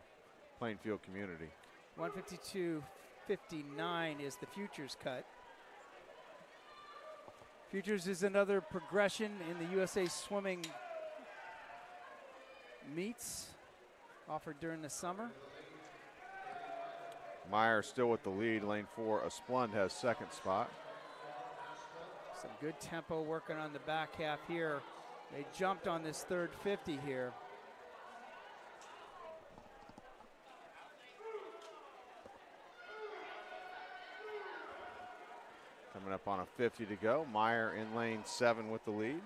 Speaker 2: Plainfield Community.
Speaker 3: 152.59 is the futures cut. Futures is another progression in the USA Swimming meets offered during the summer.
Speaker 2: Meyer still with the lead. Lane 4, Esplund has second spot.
Speaker 3: Some good tempo working on the back half here. They jumped on this third 50 here.
Speaker 2: Coming up on a 50 to go. Meyer in lane 7 with the lead.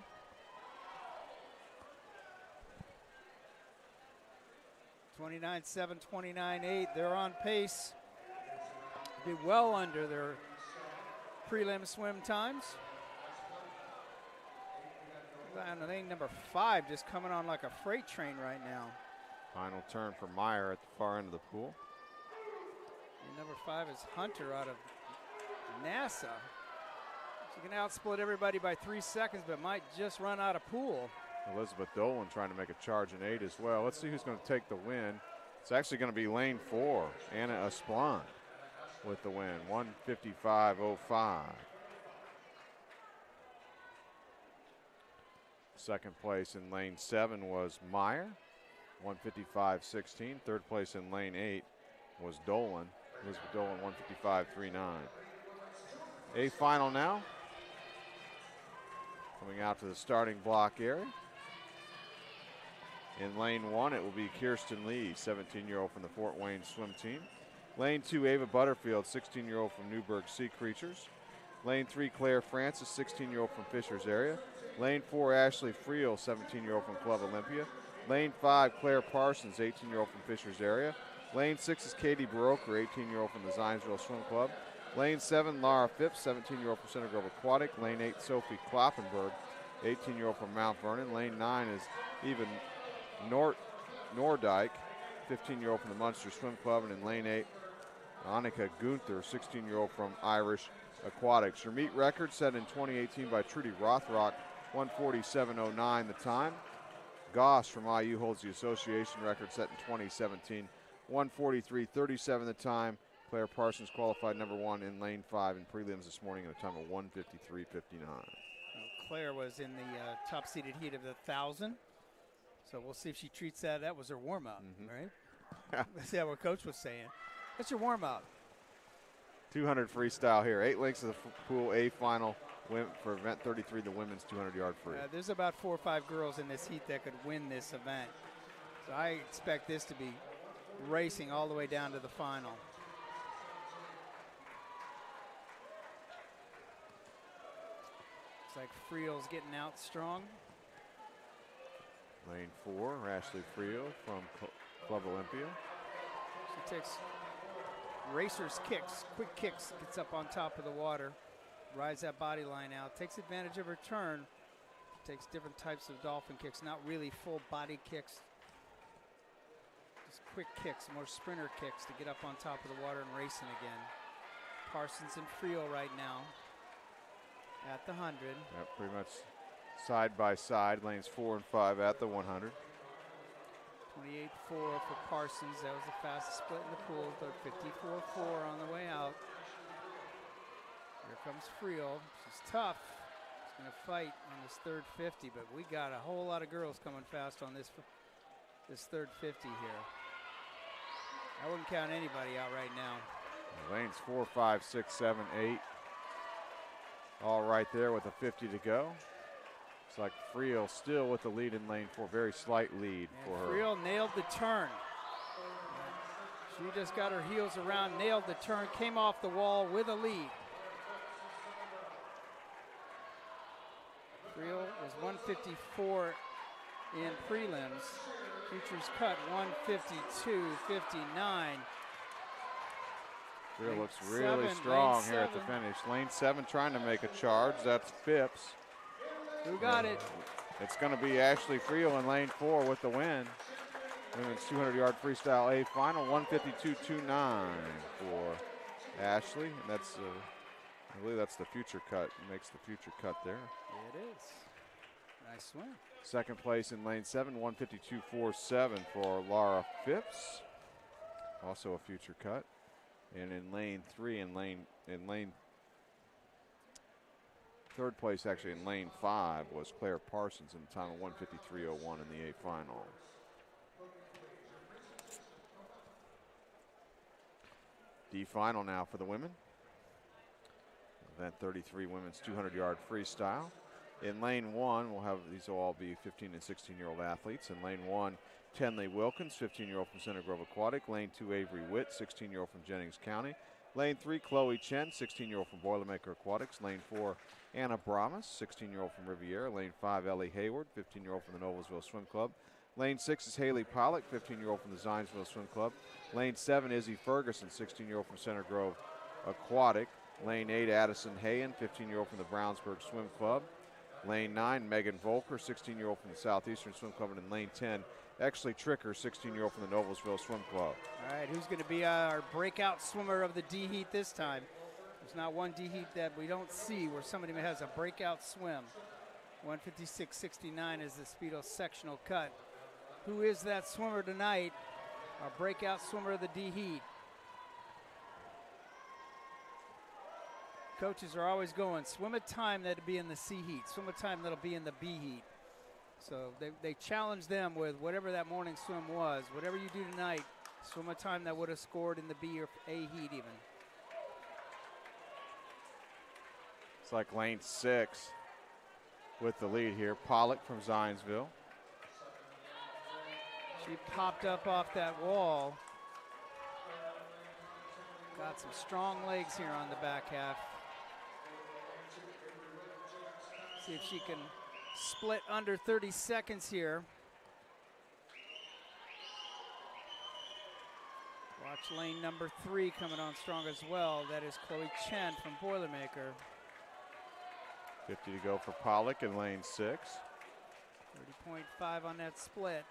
Speaker 3: (29.7), 29.8. They're on pace. Be well under their prelim swim times. And lane number 5 just coming on like a freight train right now.
Speaker 2: Final turn for Meyer at the far end of the pool.
Speaker 3: And number 5 is Hunter out of NASA. She can outsplit everybody by 3 seconds, but might just run out of pool.
Speaker 2: Elizabeth Dolan trying to make a charge in 8 as well. Let's see who's going to take the win. It's actually going to be lane 4, Anna Esplund with the win, 155.05. Second place in lane 7 was Meyer, 155.16. Third place in lane 8 was Dolan, Elizabeth Dolan, 155.39. A final now. Coming out to the starting block area. In lane 1, it will be Kirsten Lee, 17-year-old from the Fort Wayne Swim Team. Lane 2, Ava Butterfield, 16-year-old from Newburgh Sea Creatures. Lane 3, Claire Francis, 16-year-old from Fishers area. Lane 4, Ashley Friel, 17-year-old from Club Olympia. Lane 5, Claire Parsons, 18-year-old from Fishers area. Lane 6 is Katie Baroker, 18-year-old from the Zionsville Swim Club. Lane 7, Laura Phipps, 17-year-old from Center Grove Aquatic. Lane 8, Sophie Kloppenberg, 18-year-old from Mount Vernon. Lane 9 is Eva Nordyke, 15-year-old from the Munster Swim Club. And in lane 8, Annika Gunther, 16-year-old from Irish Aquatics. Your meet record set in 2018 by Trudy Rothrock, 147.09 the time. Goss from IU holds the association record set in 2017, 143.37 the time. Claire Parsons qualified number 1 in lane 5 in prelims this morning at a time of 153.59.
Speaker 3: Claire was in the top-seeded heat of the 1,000, so we'll see if she treats that. That was her warm-up, right? That's what Coach was saying. That's your warm-up.
Speaker 2: 200 freestyle here. 8 lengths of the pool A final for event 33, the women's 200-yard free.
Speaker 3: There's about 4 or 5 girls in this heat that could win this event. So I expect this to be racing all the way down to the final. Looks like Friel's getting out strong.
Speaker 2: Lane 4, Ashley Friel from Club Olympia.
Speaker 3: She takes racer's kicks, quick kicks, gets up on top of the water, rides that body line out, takes advantage of her turn, takes different types of dolphin kicks, not really full body kicks, just quick kicks, more sprinter kicks to get up on top of the water and racing again. Parsons and Friel right now at the 100.
Speaker 2: Yep, pretty much side by side, lanes 4 and 5 at the 100.
Speaker 3: 28.4 for Parsons. That was the fastest split in the pool, but 54.4 on the way out. Here comes Friel. She's tough. She's going to fight on this third 50, but we got a whole lot of girls coming fast on this third 50 here. I wouldn't count anybody out right now.
Speaker 2: Lanes 4, 5, 6, 7, 8. All right there with a 50 to go. Looks like Friel still with the lead in lane 4. Very slight lead for her.
Speaker 3: Friel nailed the turn. She just got her heels around, nailed the turn, came off the wall with a lead. Friel was 154 in prelims. Futures cut 152.59.
Speaker 2: Friel looks really strong here at the finish. Lane 7 trying to make a charge. That's Phipps.
Speaker 3: Who got it?
Speaker 2: It's going to be Ashley Friel in lane 4 with the win. Women's 200-yard freestyle A final, 152.29 for Ashley. And that's, I believe that's the future cut. Makes the future cut there.
Speaker 3: It is. Nice swim.
Speaker 2: Second place in lane 7, 152.47 for Laura Phipps. Also a future cut. And in lane 3 in lane third place, actually in lane 5, was Claire Parsons in the time of 153.01 in the A final. D final now for the women. Event 33 women's 200-yard freestyle. In lane 1, we'll have these will all be 15 and 16-year-old athletes. In lane 1, Tenley Wilkins, 15-year-old from Center Grove Aquatic. Lane 2, Avery Witt, 16-year-old from Jennings County. Lane 3, Chloe Chen, 16-year-old from Boilermaker Aquatics. Lane 4, Anna Bramas, 16-year-old from Riviera. Lane 5, Ellie Hayward, 15-year-old from the Noblesville Swim Club. Lane 6 is Haley Pollock, 15-year-old from the Zionsville Swim Club. Lane 7, Izzy Ferguson, 16-year-old from Center Grove Aquatic. Lane 8, Addison Hayen, 15-year-old from the Brownsburg Swim Club. Lane 9, Megan Volker, 16-year-old from the Southeastern Swim Club. And in lane 10, Exley Tricker, 16-year-old from the Noblesville Swim Club.
Speaker 3: All right, who's going to be our breakout swimmer of the D heat this time? There's not one D heat that we don't see where somebody has a breakout swim. 156.69 is the Speedo sectional cut. Who is that swimmer tonight? Our breakout swimmer of the D heat. Coaches are always going, swim a time that'll be in the C heat, swim a time that'll be in the B heat. So they challenge them with whatever that morning swim was. Whatever you do tonight, swim a time that would have scored in the B or A heat even.
Speaker 2: It's like lane 6 with the lead here. Pollock from Zionsville.
Speaker 3: She popped up off that wall. Got some strong legs here on the back half. See if she can split under 30 seconds here. Watch lane number 3 coming on strong as well. That is Chloe Chen from Boilermaker.
Speaker 2: 50 to go for Pollock in lane 6.
Speaker 3: 30.5 on that split.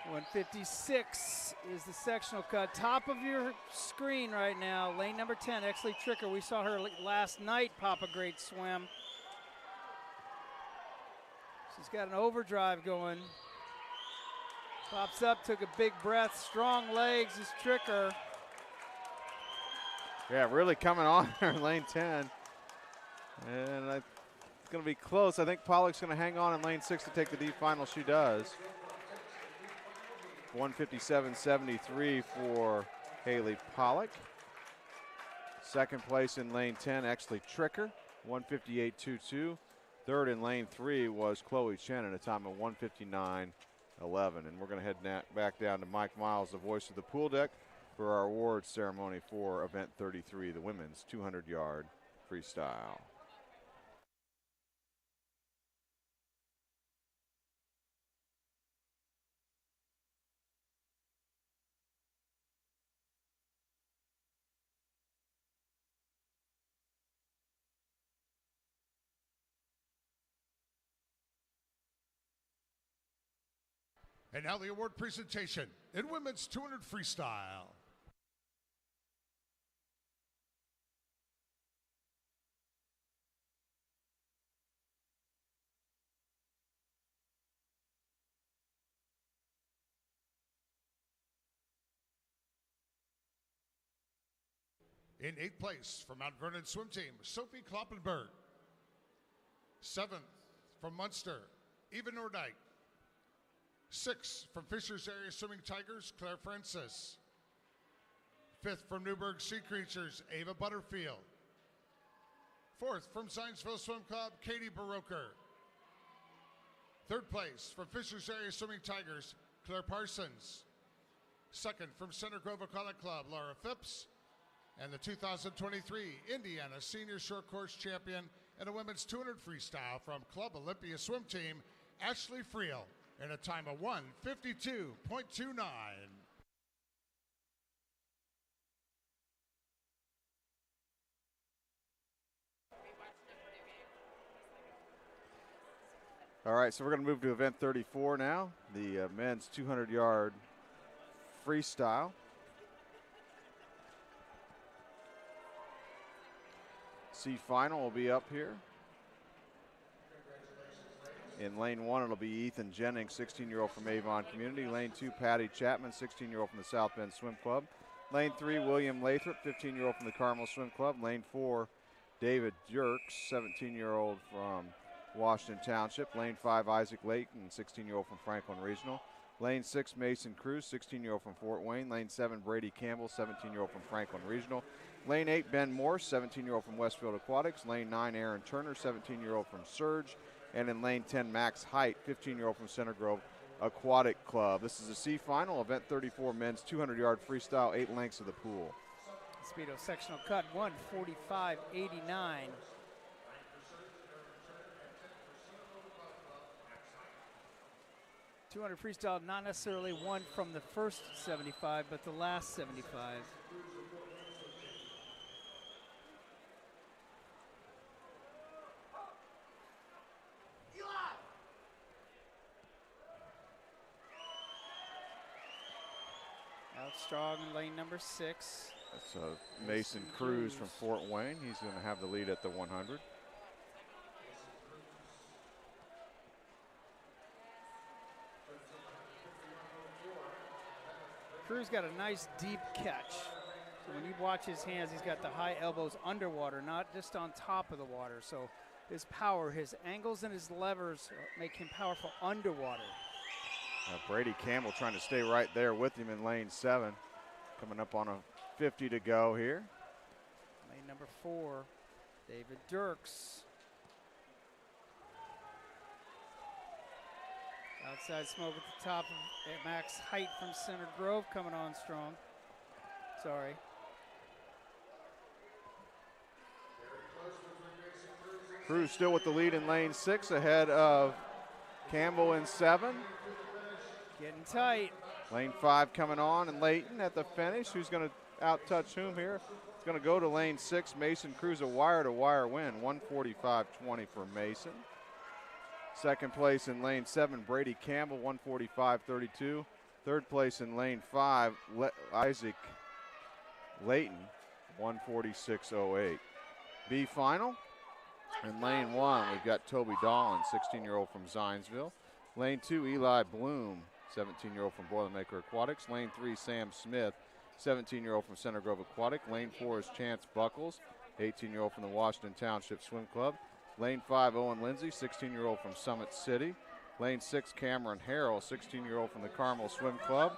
Speaker 3: 156 is the sectional cut. Top of your screen right now, lane number 10, Exley Tricker. We saw her last night pop a great swim. She's got an overdrive going. Pops up, took a big breath, strong legs is Tricker.
Speaker 2: Yeah, really coming on her in lane 10. And it's going to be close. I think Pollock's going to hang on in lane 6 to take the deep final. She does. 157.73 for Haley Pollock. Second place in lane 10, Exley Tricker, 158.22. Third in lane 3 was Chloe Chen at a time of 159.11. And we're going to head back down to Mike Miles, the voice of the pool deck, for our awards ceremony for event 33, the women's 200-yard freestyle.
Speaker 1: And now the award presentation in women's 200 freestyle. In 8th place from Mount Vernon swim team, Sophie Kloppenberg. 7th from Munster, Eva Nordijk. 6th from Fishers Area Swimming Tigers, Claire Francis. 5th from Newburgh Sea Creatures, Ava Butterfield. 4th from Zionsville Swim Club, Katie Baroker. 3rd place from Fishers Area Swimming Tigers, Claire Parsons. 2nd from Center Grove Aquatic Club, Laura Phipps. And the 2023 Indiana Senior Short Course Champion and a women's 200 freestyle from Club Olympia Swim Team, Ashley Friel, in a time of 1:52.29.
Speaker 2: All right, so we're going to move to event 34 now, the men's 200-yard freestyle. C final will be up here. In lane 1, it'll be Ethan Jennings, 16-year-old from Avon Community. Lane 2, Patty Chapman, 16-year-old from the South Bend Swim Club. Lane 3, William Lathrop, 15-year-old from the Carmel Swim Club. Lane 4, David Jerks, 17-year-old from Washington Township. Lane 5, Isaac Layton, 16-year-old from Franklin Regional. Lane 6, Mason Cruz, 16-year-old from Fort Wayne. Lane 7, Brady Campbell, 17-year-old from Franklin Regional. Lane 8, Ben Morse, 17-year-old from Westfield Aquatics. Lane 9, Aaron Turner, 17-year-old from Surge. And in lane 10, Max Height, 15-year-old from Center Grove Aquatic Club. This is a C final, event 34, men's 200-yard freestyle, 8 lengths of the pool.
Speaker 3: Speedo sectional cut, 1:45.89. 200 freestyle, not necessarily one from the first 75, but the last 75. Out strong in lane number 6.
Speaker 2: That's Mason Cruz from Fort Wayne. He's going to have the lead at the 100.
Speaker 3: Cruz got a nice deep catch. So when you watch his hands, he's got the high elbows underwater, not just on top of the water. So his power, his angles and his levers make him powerful underwater.
Speaker 2: Brady Campbell trying to stay right there with him in lane 7. Coming up on a 50 to go here.
Speaker 3: Lane number 4, David Dirks. Outside smoke at the top of Max Height from Center Grove coming on strong. Sorry.
Speaker 2: Cruz still with the lead in lane 6 ahead of Campbell in 7.
Speaker 3: Getting tight.
Speaker 2: Lane 5 coming on, and Layton at the finish. Who's going to out-touch whom here? It's going to go to lane 6. Mason Cruz, a wire-to-wire win. 145.20 for Mason. Second place in lane 7, Brady Campbell, 145.32. Third place in lane 5, Isaac Layton, 146.08. B final. In lane 1, we've got Toby Dolan, 16-year-old from Zionsville. Lane 2, Eli Bloom, 17-year-old from Boilermaker Aquatics. Lane 3, Sam Smith, 17-year-old from Center Grove Aquatic. Lane 4 is Chance Buckles, 18-year-old from the Washington Township Swim Club. Lane 5, Owen Lindsay, 16-year-old from Summit City. Lane 6, Cameron Harrell, 16-year-old from the Carmel Swim Club.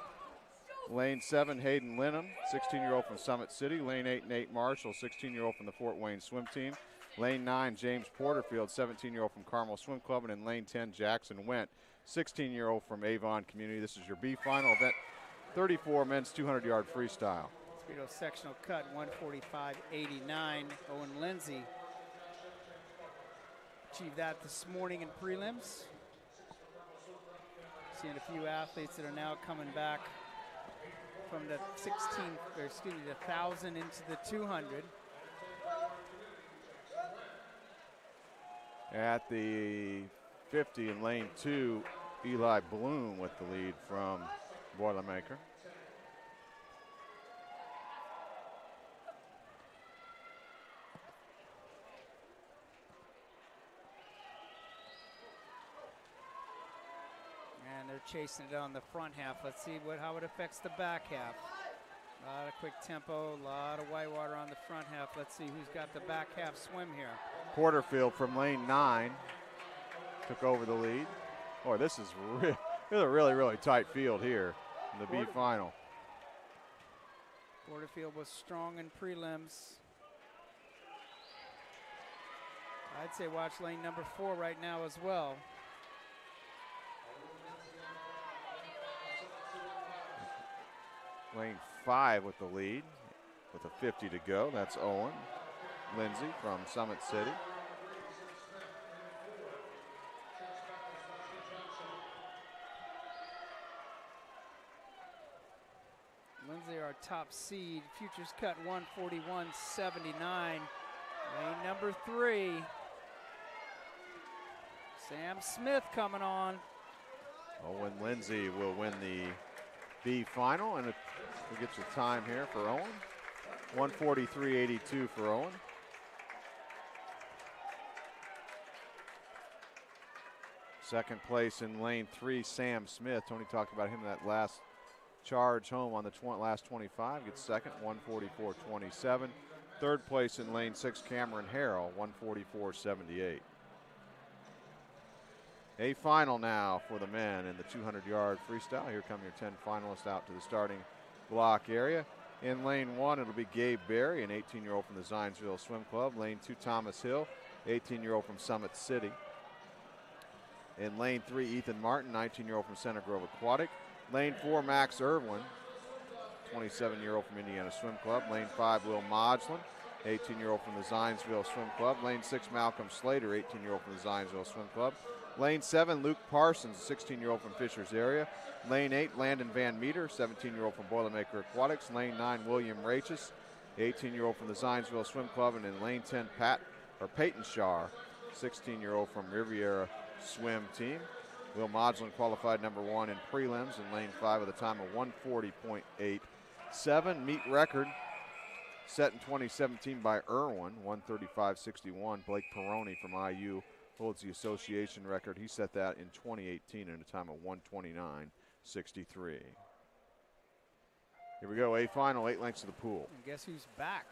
Speaker 2: Lane 7, Hayden Linham, 16-year-old from Summit City. Lane 8, Nate Marshall, 16-year-old from the Fort Wayne Swim Team. Lane 9, James Porterfield, 17-year-old from Carmel Swim Club. And in lane 10, Jackson Went, 16-year-old from Avon Community. This is your B final event, 34 men's 200-yard freestyle.
Speaker 3: Speedo sectional cut, 145.89. Owen Lindsay achieved that this morning in prelims. Seeing a few athletes that are now coming back from the 1,000 into the 200.
Speaker 2: At the 50 in lane 2, Eli Bloom with the lead from Boilermaker.
Speaker 3: And they're chasing it on the front half. Let's see how it affects the back half. A lot of quick tempo, a lot of whitewater on the front half. Let's see who's got the back half swim here.
Speaker 2: Porterfield from lane 9 took over the lead. Boy, this is a really tight field here in the B final.
Speaker 3: Porterfield was strong in prelims. I'd say watch lane number 4 right now as well.
Speaker 2: Lane 5 with the lead with a 50 to go. That's Owen Lindsay from Summit City.
Speaker 3: Lindsay, our top seed. Futures cut 141.79. Lane number 3. Sam Smith coming on.
Speaker 2: Owen Lindsay will win the B final, and we'll get your time here for Owen. 143.82 for Owen. Second place in lane 3, Sam Smith. Tony talked about him in that last charge home on the last 25. Gets second, 144.27. Third place in lane 6, Cameron Harrell, 144.78. A final now for the men in the 200-yard freestyle. Here come your 10 finalists out to the starting block area. In lane 1, it'll be Gabe Berry, an 18-year-old from the Zionsville Swim Club. Lane 2, Thomas Hill, 18-year-old from Summit City. In lane 3, Ethan Martin, 19-year-old from Center Grove Aquatic. Lane 4, Max Irwin, 27-year-old from Indiana Swim Club. Lane 5, Will Modglin, 18-year-old from the Zionsville Swim Club. Lane 6, Malcolm Slater, 18-year-old from the Zionsville Swim Club. Lane 7, Luke Parsons, 16-year-old from Fishers area. Lane 8, Landon Van Meter, 17-year-old from Boilermaker Aquatics. Lane 9, William Rachis, 18-year-old from the Zionsville Swim Club. And in lane 10, Peyton Shar, 16-year-old from Riviera Swim Team. Will Modglin qualified number 1 in prelims in lane 5 with a time of 140.87. Meet record set in 2017 by Irwin, 135.61. Blake Peroni from IU holds the association record. He set that in 2018 in a time of 129.63. Here we go, A final, 8 lengths of the pool.
Speaker 3: And guess who's back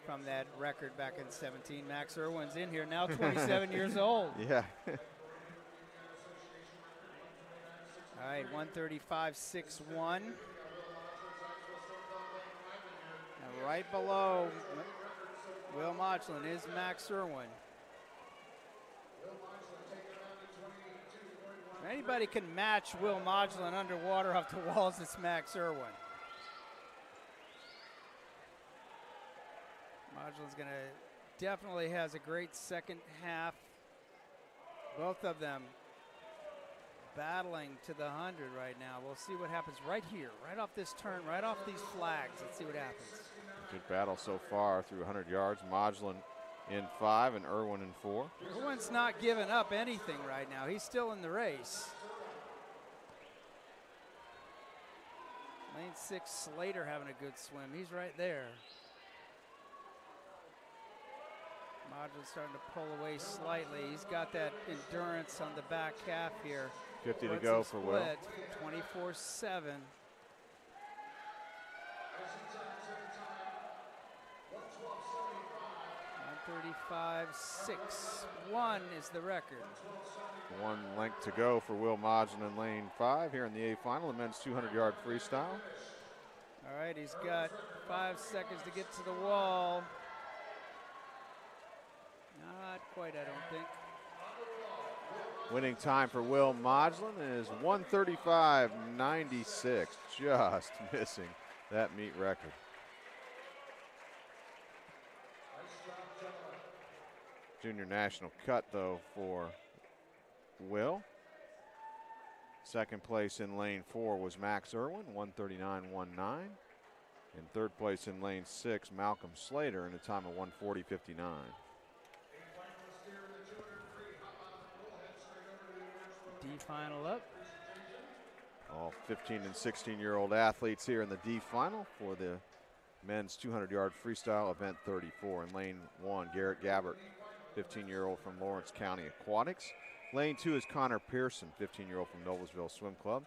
Speaker 3: from that record back in 17? Max Irwin's in here now, 27 years old.
Speaker 2: Yeah.
Speaker 3: All right, 135.61. And right below Will Modglin is Max Irwin. If anybody can match Will Modglin underwater off the walls, it's Max Irwin. Modglin's definitely has a great second half. Both of them battling to the 100 right now. We'll see what happens right here, right off this turn, right off these flags. Let's see what happens.
Speaker 2: Good battle so far through 100 yards. Modulin in 5 and Irwin in 4.
Speaker 3: Irwin's not giving up anything right now. He's still in the race. Lane 6, Slater having a good swim. He's right there. Modulin's starting to pull away slightly. He's got that endurance on the back half here.
Speaker 2: 50 to go for Will.
Speaker 3: 24-7. 135.61 is the record.
Speaker 2: 1 length to go for Will Modulin in lane 5 here in the A final, the men's 200-yard freestyle.
Speaker 3: All right, he's got 5 seconds to get to the wall. Not quite, I don't think.
Speaker 2: Winning time for Will Modulin is 135.96, just missing that meet record. Junior national cut, though, for Will. Second place in lane 4 was Max Irwin, 139.19. In third place in lane 6, Malcolm Slater in a time of 140.59.
Speaker 3: D final up.
Speaker 2: All 15 and 16-year-old athletes here in the D final for the men's 200-yard freestyle event 34. In lane 1, Garrett Gabbert, 15-year-old from Lawrence County Aquatics. Lane 2 is Connor Pearson, 15-year-old from Noblesville Swim Club.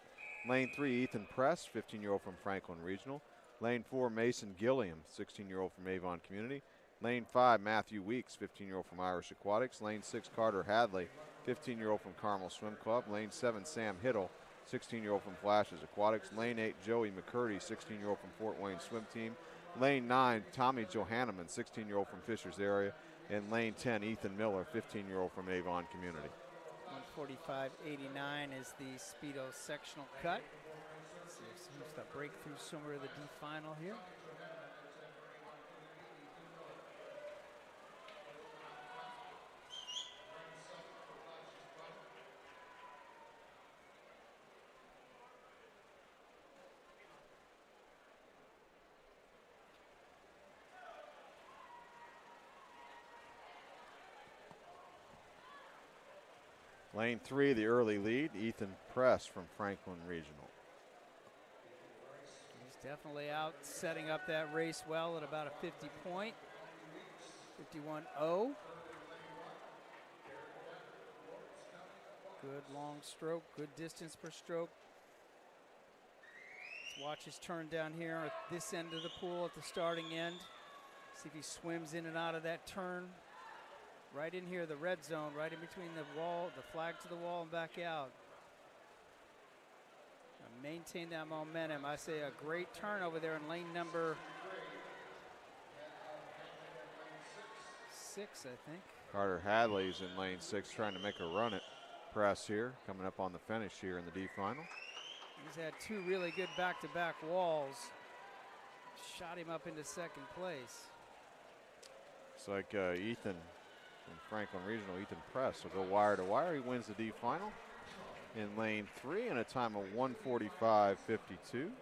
Speaker 2: Lane 3, Ethan Press, 15-year-old from Franklin Regional. Lane 4, Mason Gilliam, 16-year-old from Avon Community. Lane 5, Matthew Weeks, 15-year-old from Irish Aquatics. Lane 6, Carter Hadley, 15-year-old from Carmel Swim Club. Lane 7, Sam Hiddle, 16-year-old from Flashes Aquatics. Lane 8, Joey McCurdy, 16-year-old from Fort Wayne Swim Team. Lane 9, Tommy Johanneman, 16-year-old from Fishers Area. And lane 10, Ethan Miller, 15-year-old from Avon Community.
Speaker 3: 145.89 is the Speedo sectional cut. Let's see if seems to break through somewhere in the D final here.
Speaker 2: Lane 3, the early lead, Ethan Press from Franklin Regional.
Speaker 3: He's definitely out setting up that race well at about a 50 point. 51.0. Good long stroke, good distance per stroke. Let's watch his turn down here at this end of the pool at the starting end. See if he swims in and out of that turn. Right in here, the red zone, right in between the wall, the flag to the wall and back out. And maintain that momentum. I say a great turn over there in lane number 6, I think.
Speaker 2: Carter Hadley's in lane 6 trying to make a run at Press here, coming up on the finish here in the D final.
Speaker 3: He's had 2 really good back-to-back walls. Shot him up into second place.
Speaker 2: It's like Ethan from Franklin Regional, Ethan Press will go wire to wire. He wins the D final in lane 3 in a time of 145.52.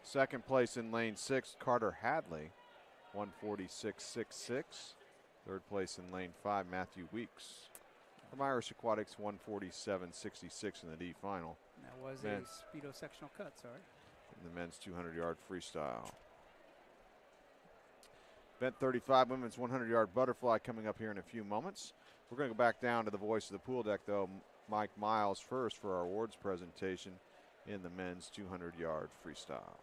Speaker 2: Second place in lane 6, Carter Hadley, 146.66. Third place in lane 5, Matthew Weeks from Irish Aquatics, 147.66 in the D final.
Speaker 3: That was a Speedo sectional cut, sorry.
Speaker 2: In the men's 200-yard freestyle. Event 35, women's 100-yard butterfly coming up here in a few moments. We're going to go back down to the voice of the pool deck, though. Mike Miles first for our awards presentation in the men's 200-yard freestyle.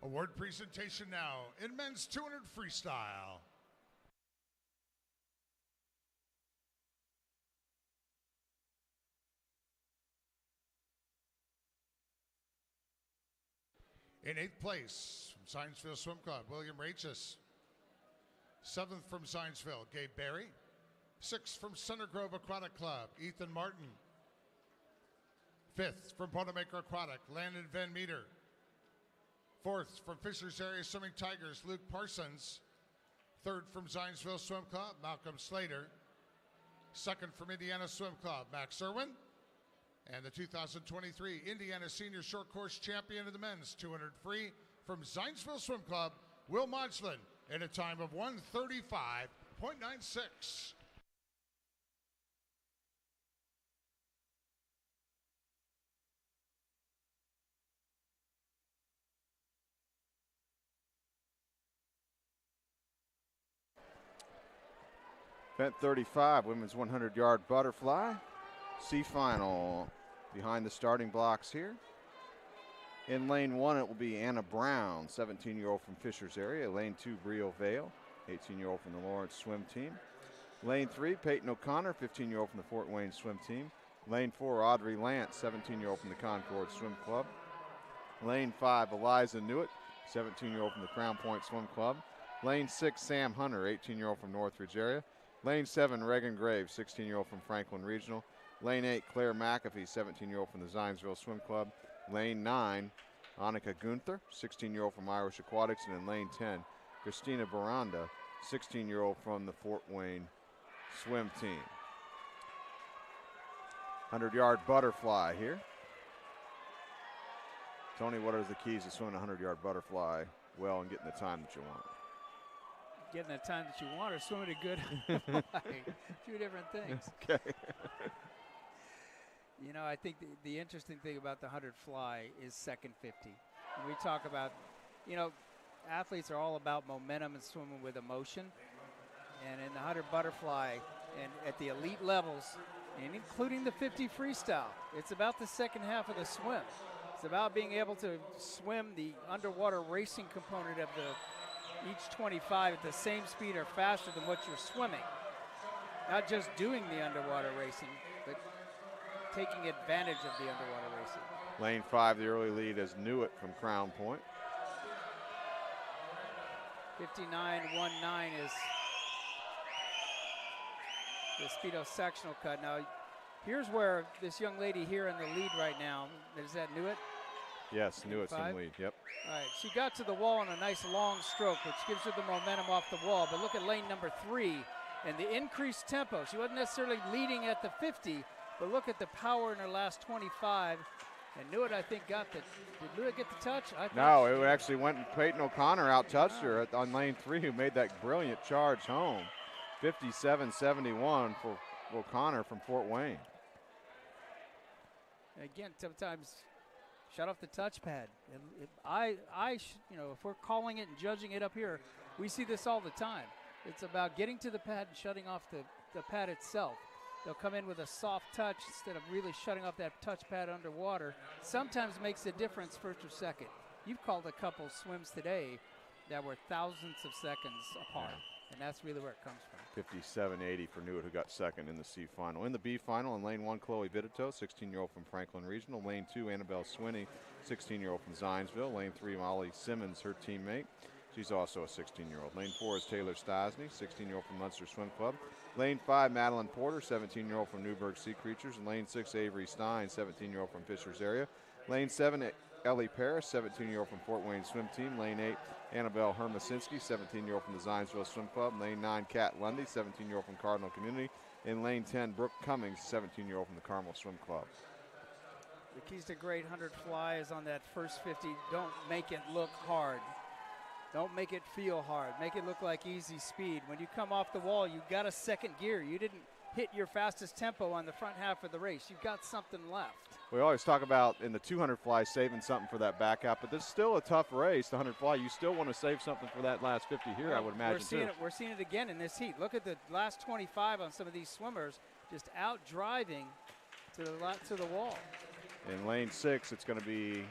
Speaker 1: Award presentation now in men's 200 freestyle. In 8th place from Zionsville Swim Club, William Rachis. 7th from Zionsville, Gabe Berry. 6th from Center Grove Aquatic Club, Ethan Martin. 5th from Boilermaker Aquatic, Landon Van Meter. 4th from Fishers Area Swimming Tigers, Luke Parsons. 3rd from Zionsville Swim Club, Malcolm Slater. 2nd from Indiana Swim Club, Max Irwin. And the 2023 Indiana Senior Short Course Champion of the men's 200 free from Zionsville Swim Club, Will Modglin, in a time of 1:35.96.
Speaker 2: Event 35, women's 100-yard butterfly. C final behind the starting blocks here. In lane 1, it will be Anna Brown, 17-year-old from Fishers area. Lane 2, Brio Vale, 18-year-old from the Lawrence swim team. Lane 3, Peyton O'Connor, 15-year-old from the Fort Wayne swim team. Lane 4, Audrey Lance, 17-year-old from the Concord Swim Club. Lane 5, Eliza Newitt, 17-year-old from the Crown Point Swim Club. Lane 6, Sam Hunter, 18-year-old from Northridge area. Lane 7, Reagan Graves, 16-year-old from Franklin Regional. Lane 8, Claire McAfee, 17-year-old from the Zionsville Swim Club. Lane 9, Annika Gunther, 16-year-old from Irish Aquatics. And in lane 10, Christina Baranda, 16-year-old from the Fort Wayne swim team. 100-yard butterfly here. Tony, what are the keys to swimming a 100-yard butterfly well and getting the time that you want?
Speaker 3: Getting the time that you want or swimming a good two different things.
Speaker 2: Okay.
Speaker 3: You know, I think the interesting thing about the 100 fly is second 50. When we talk about, you know, athletes are all about momentum and swimming with emotion. And in the 100 butterfly and at the elite levels, and including the 50 freestyle, it's about the second half of the swim. It's about being able to swim the underwater racing component of each 25 at the same speed or faster than what you're swimming. Not just doing the underwater racing, but taking advantage of the underwater racing.
Speaker 2: Lane 5, the early lead is Newitt from Crown Point.
Speaker 3: 59.19 is the Speedo sectional cut. Now, here's where this young lady here in the lead right now, is that Newitt?
Speaker 2: Yes, Newitt's in lead, yep.
Speaker 3: All right, she got to the wall in a nice long stroke, which gives her the momentum off the wall. But look at lane number 3 and the increased tempo. She wasn't necessarily leading at the 50, but look at the power in her last 25. And Newitt, I think, got the, did Newitt get the touch?
Speaker 2: No, it actually went and Peyton O'Connor out-touched her on lane 3, who made that brilliant charge home. 57.71 for O'Connor from Fort Wayne.
Speaker 3: Again, sometimes shut off the touchpad. You know, if we're calling it and judging it up here, we see this all the time. It's about getting to the pad and shutting off the pad itself. They'll come in with a soft touch instead of really shutting off that touchpad underwater. Sometimes makes a difference first or second. You've called a couple swims today that were thousandths of seconds apart, and that's really where it comes from.
Speaker 2: 57.80 for Newitt, who got second in the C final. In the B final, in lane 1, Chloe Bittito, 16-year-old from Franklin Regional. Lane 2, Annabelle Swinney, 16-year-old from Zionsville. Lane 3, Molly Simmons, her teammate. She's also a 16-year-old. Lane 4 is Taylor Stasny, 16-year-old from Munster Swim Club. Lane 5, Madeline Porter, 17-year-old from Newburgh Sea Creatures. And lane 6, Avery Stein, 17-year-old from Fishers area. Lane 7, Ellie Parrish, 17-year-old from Fort Wayne Swim Team. Lane 8, Annabelle Hermasinski, 17-year-old from the Zionsville Swim Club. Lane 9, Kat Lundy, 17-year-old from Cardinal Community. In lane 10, Brooke Cummings, 17-year-old from the Carmel Swim Club.
Speaker 3: The keys to great 100 fly is on that first 50. Don't make it look hard. Don't make it feel hard. Make it look like easy speed. When you come off the wall, you got a second gear. You didn't hit your fastest tempo on the front half of the race. You've got something left.
Speaker 2: We always talk about in the 200 fly saving something for that back half, but this is still a tough race, the 100 fly. You still want to save something for that last 50 here, I would imagine,
Speaker 3: We're seeing it again in this heat. Look at the last 25 on some of these swimmers just out driving to the wall.
Speaker 2: In lane 6, it's going to be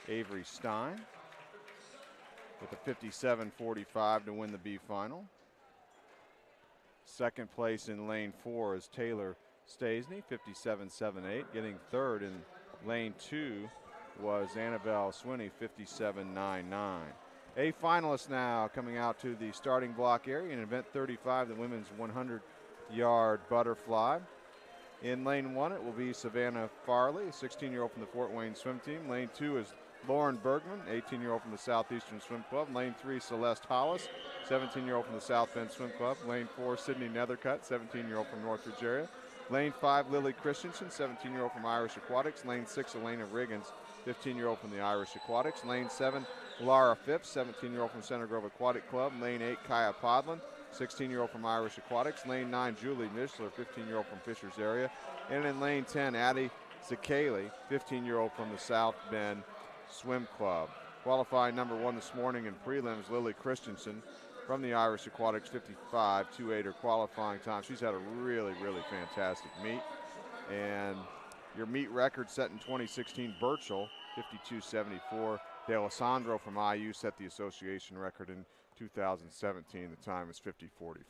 Speaker 2: Avery Stein. with a 57.45 to win the B final. Second place in lane 4 is Taylor Stasny, 57.78. Getting third in lane 2 was Annabelle Swinney, 57.99. A finalist now coming out to the starting block area in event 35, the women's 100-yard butterfly. In lane 1, it will be Savannah Farley, a 16-year-old from the Fort Wayne swim team. Lane 2 is Lauren Bergman, 18-year-old from the Southeastern Swim Club. Lane 3, Celeste Hollis, 17-year-old from the South Bend Swim Club. Lane 4, Sydney Nethercutt, 17-year-old from Northridge area. Lane 5, Lily Christensen, 17-year-old from Irish Aquatics. Lane 6, Elena Riggins, 15-year-old from the Irish Aquatics. Lane 7, Laura Phipps, 17-year-old from Center Grove Aquatic Club. Lane 8, Kaya Podlin, 16-year-old from Irish Aquatics. Lane 9, Julie Mishler, 15-year-old from Fishers area. And in lane 10, Addie Zakali, 15-year-old from the South Bend Swim Club. Qualifying number 1 this morning in prelims, Lily Christensen from the Irish Aquatics, 55.28 her qualifying time. She's had a really, really fantastic meet. And your meet record set in 2016, Birchall, 52.74. De Alessandro from IU set the association record in 2017. The time is 50.45.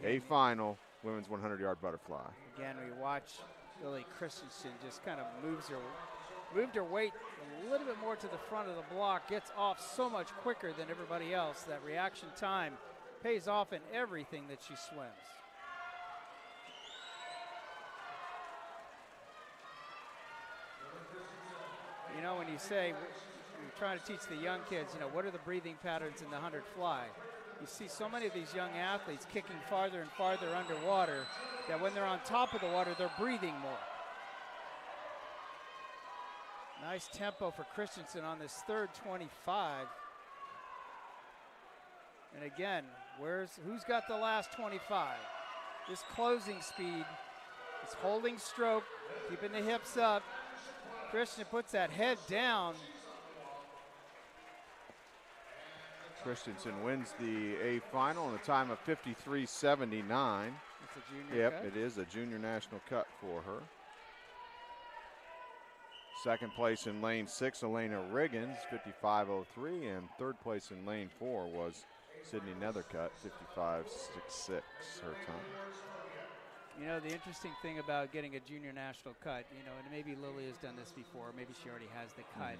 Speaker 2: A final women's 100-yard butterfly.
Speaker 3: Again, we watch Lily Christensen just kind of moved her weight a little bit more to the front of the block, gets off so much quicker than everybody else. That reaction time pays off in everything that she swims. You know, when you say, you're trying to teach the young kids, you know, what are the breathing patterns in the 100 fly? You see so many of these young athletes kicking farther and farther underwater that when they're on top of the water, they're breathing more. Nice tempo for Christensen on this third 25. And again, who's got the last 25? This closing speed is holding stroke, keeping the hips up. Christensen puts that head down.
Speaker 2: Christensen wins the A final in a time of 53.79.
Speaker 3: It's a junior cut.
Speaker 2: It is a junior national cut for her. Second place in lane 6, Elena Riggins, 55.03, and third place in lane 4 was Sydney Nethercutt, 55.66 her time.
Speaker 3: You know, the interesting thing about getting a junior national cut, you know, and maybe Lily has done this before, maybe she already has the cut,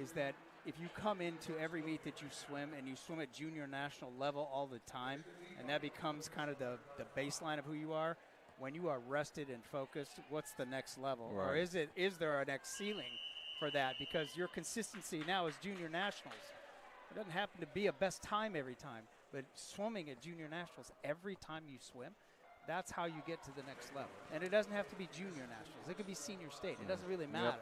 Speaker 3: is that if you come into every meet that you swim and you swim at junior national level all the time, and that becomes kind of the baseline of who you are, when you are rested and focused, what's the next level?
Speaker 2: Right.
Speaker 3: Or is there a next ceiling for that? Because your consistency now is junior nationals. It doesn't happen to be a best time every time, but swimming at junior nationals every time you swim, that's how you get to the next level. And it doesn't have to be junior nationals. It could be senior state. It doesn't really matter.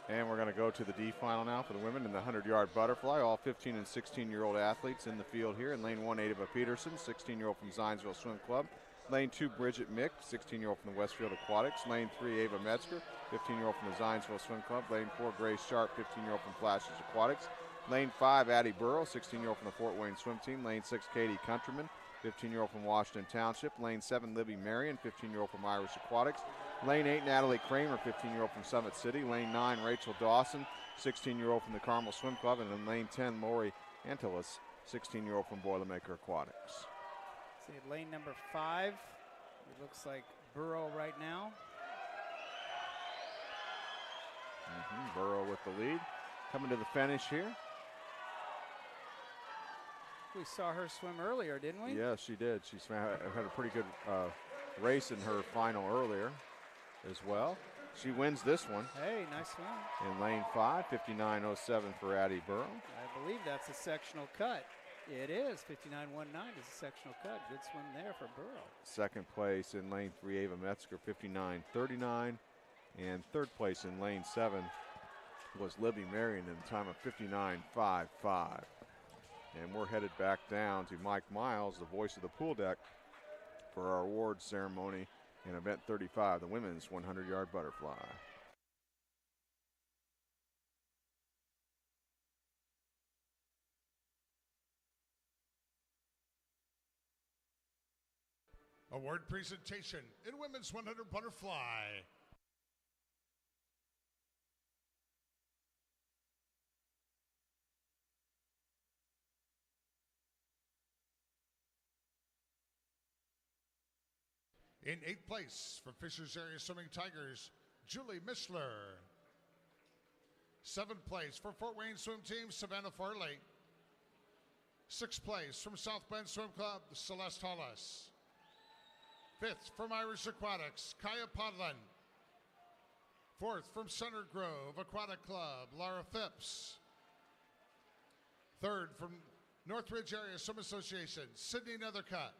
Speaker 2: Yep. And we're going to go to the D final now for the women in the 100-yard butterfly. All 15 and 16-year-old athletes in the field here. In lane 1, Ava Peterson, 16-year-old from Zionsville Swim Club. Lane 2, Bridget Mick, 16-year-old from the Westfield Aquatics. Lane 3, Ava Metzger, 15-year-old from the Zionsville Swim Club. Lane 4, Grace Sharp, 15-year-old from Flashes Aquatics. Lane 5, Addie Burrow, 16-year-old from the Fort Wayne Swim Team. Lane 6, Katie Countryman, 15-year-old from Washington Township. Lane 7, Libby Marion, 15-year-old from Irish Aquatics. Lane 8, Natalie Kramer, 15-year-old from Summit City. Lane 9, Rachel Dawson, 16-year-old from the Carmel Swim Club. And in lane 10, Lori Antelis, 16-year-old from Boilermaker Aquatics.
Speaker 3: See, at lane number 5, it looks like Burrow right now.
Speaker 2: Burrow with the lead. Coming to the finish here.
Speaker 3: We saw her swim earlier, didn't we?
Speaker 2: Yes, she did. She had a pretty good race in her final earlier as well. She wins this one.
Speaker 3: Hey, nice swim.
Speaker 2: In lane 5, 59.07 for Addie Burrow.
Speaker 3: I believe that's a sectional cut. It is. 59.19 is a sectional cut. Good swim there for Burrow.
Speaker 2: Second place in lane 3, Ava Metzger, 59.39. And third place in lane 7 was Libby Marion in a time of 59.55. And we're headed back down to Mike Miles, the voice of the pool deck, for our awards ceremony in event 35, the women's 100-yard butterfly.
Speaker 1: Award presentation in women's 100 butterfly. In 8th place from Fishers Area Swimming Tigers, Julie Mishler. 7th place from Fort Wayne Swim Team, Savannah Farley. 6th place from South Bend Swim Club, Celeste Hollis. 5th from Irish Aquatics, Kaya Podlin. 4th from Center Grove Aquatic Club, Laura Phipps. 3rd from Northridge Area Swim Association, Sydney Nethercutt.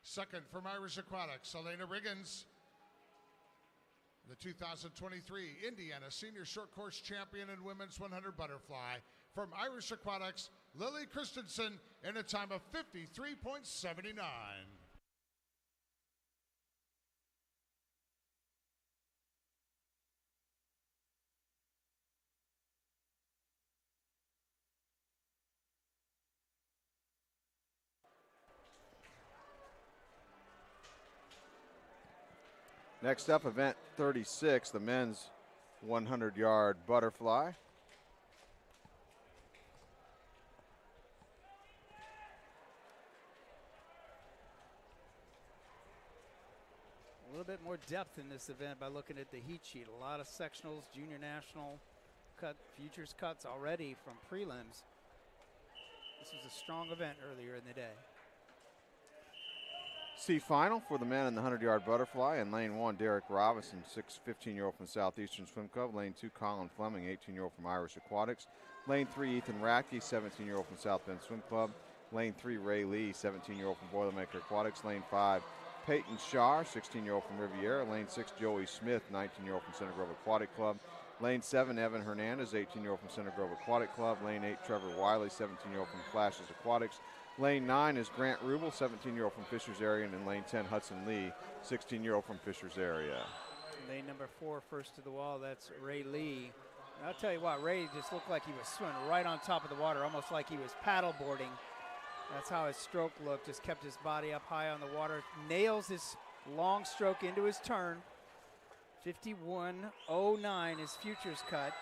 Speaker 1: 2nd from Irish Aquatics, Elena Riggins. The 2023 Indiana Senior Short Course Champion in Women's 100 Butterfly from Irish Aquatics, Lily Christensen, in a time of 53.79.
Speaker 2: Next up, event 36, the men's 100-yard butterfly.
Speaker 3: A little bit more depth in this event by looking at the heat sheet. A lot of sectionals, junior national cut, futures cuts already from prelims. This was a strong event earlier in the day.
Speaker 2: C final for the men in the 100-yard butterfly. In lane 1, Derek Robinson, 15-year-old from Southeastern Swim Club. Lane 2, Colin Fleming, 18-year-old from Irish Aquatics. Lane 3, Ethan Ratke, 17-year-old from South Bend Swim Club. Lane 3, Ray Lee, 17-year-old from Boilermaker Aquatics. Lane 5, Peyton Shar, 16-year-old from Riviera. Lane 6, Joey Smith, 19-year-old from Center Grove Aquatic Club. Lane 7, Evan Hernandez, 18-year-old from Center Grove Aquatic Club. Lane 8, Trevor Wiley, 17-year-old from Flashes Aquatics. Lane 9 is Grant Rubel, 17-year-old from Fishers Area, and in lane 10, Hudson Lee, 16-year-old from Fishers Area.
Speaker 3: Lane number 4, first to the wall, that's Ray Lee. And I'll tell you what, Ray just looked like he was swimming right on top of the water, almost like he was paddle boarding. That's how his stroke looked, just kept his body up high on the water. Nails his long stroke into his turn. 51.09 is futures cut.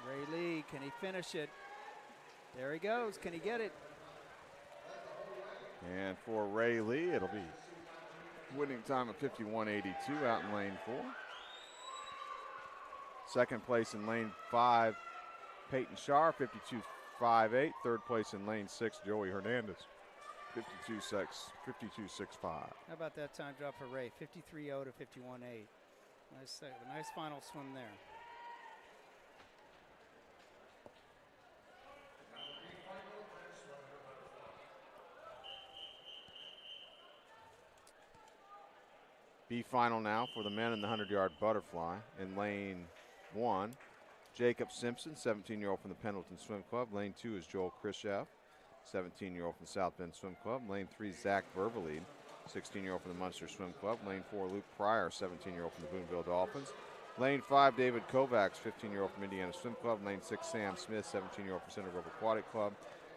Speaker 3: Ray Lee, can he finish it? There he goes, can he get it?
Speaker 2: And for Ray Lee, it'll be winning time of 51.82 out in lane 4. Second place in lane 5, Peyton Shar, 52.58. Third place in lane 6, Joey Hernandez, 52.65.
Speaker 3: How about that time drop for Ray? 53.0 to 51.8. Nice final swim there.
Speaker 2: B final now for the men in the 100-yard butterfly. In lane 1, Jacob Simpson, 17-year-old from the Pendleton Swim Club. Lane 2 is Joel Krishev, 17-year-old from South Bend Swim Club. Lane 3, Zach Verbeline, 16-year-old from the Munster Swim Club. Lane 4, Luke Pryor, 17-year-old from the Boonville Dolphins. Lane 5, David Kovacs, 15-year-old from Indiana Swim Club. Lane 6, Sam Smith, 17-year-old from Center Grove Aquatic Club.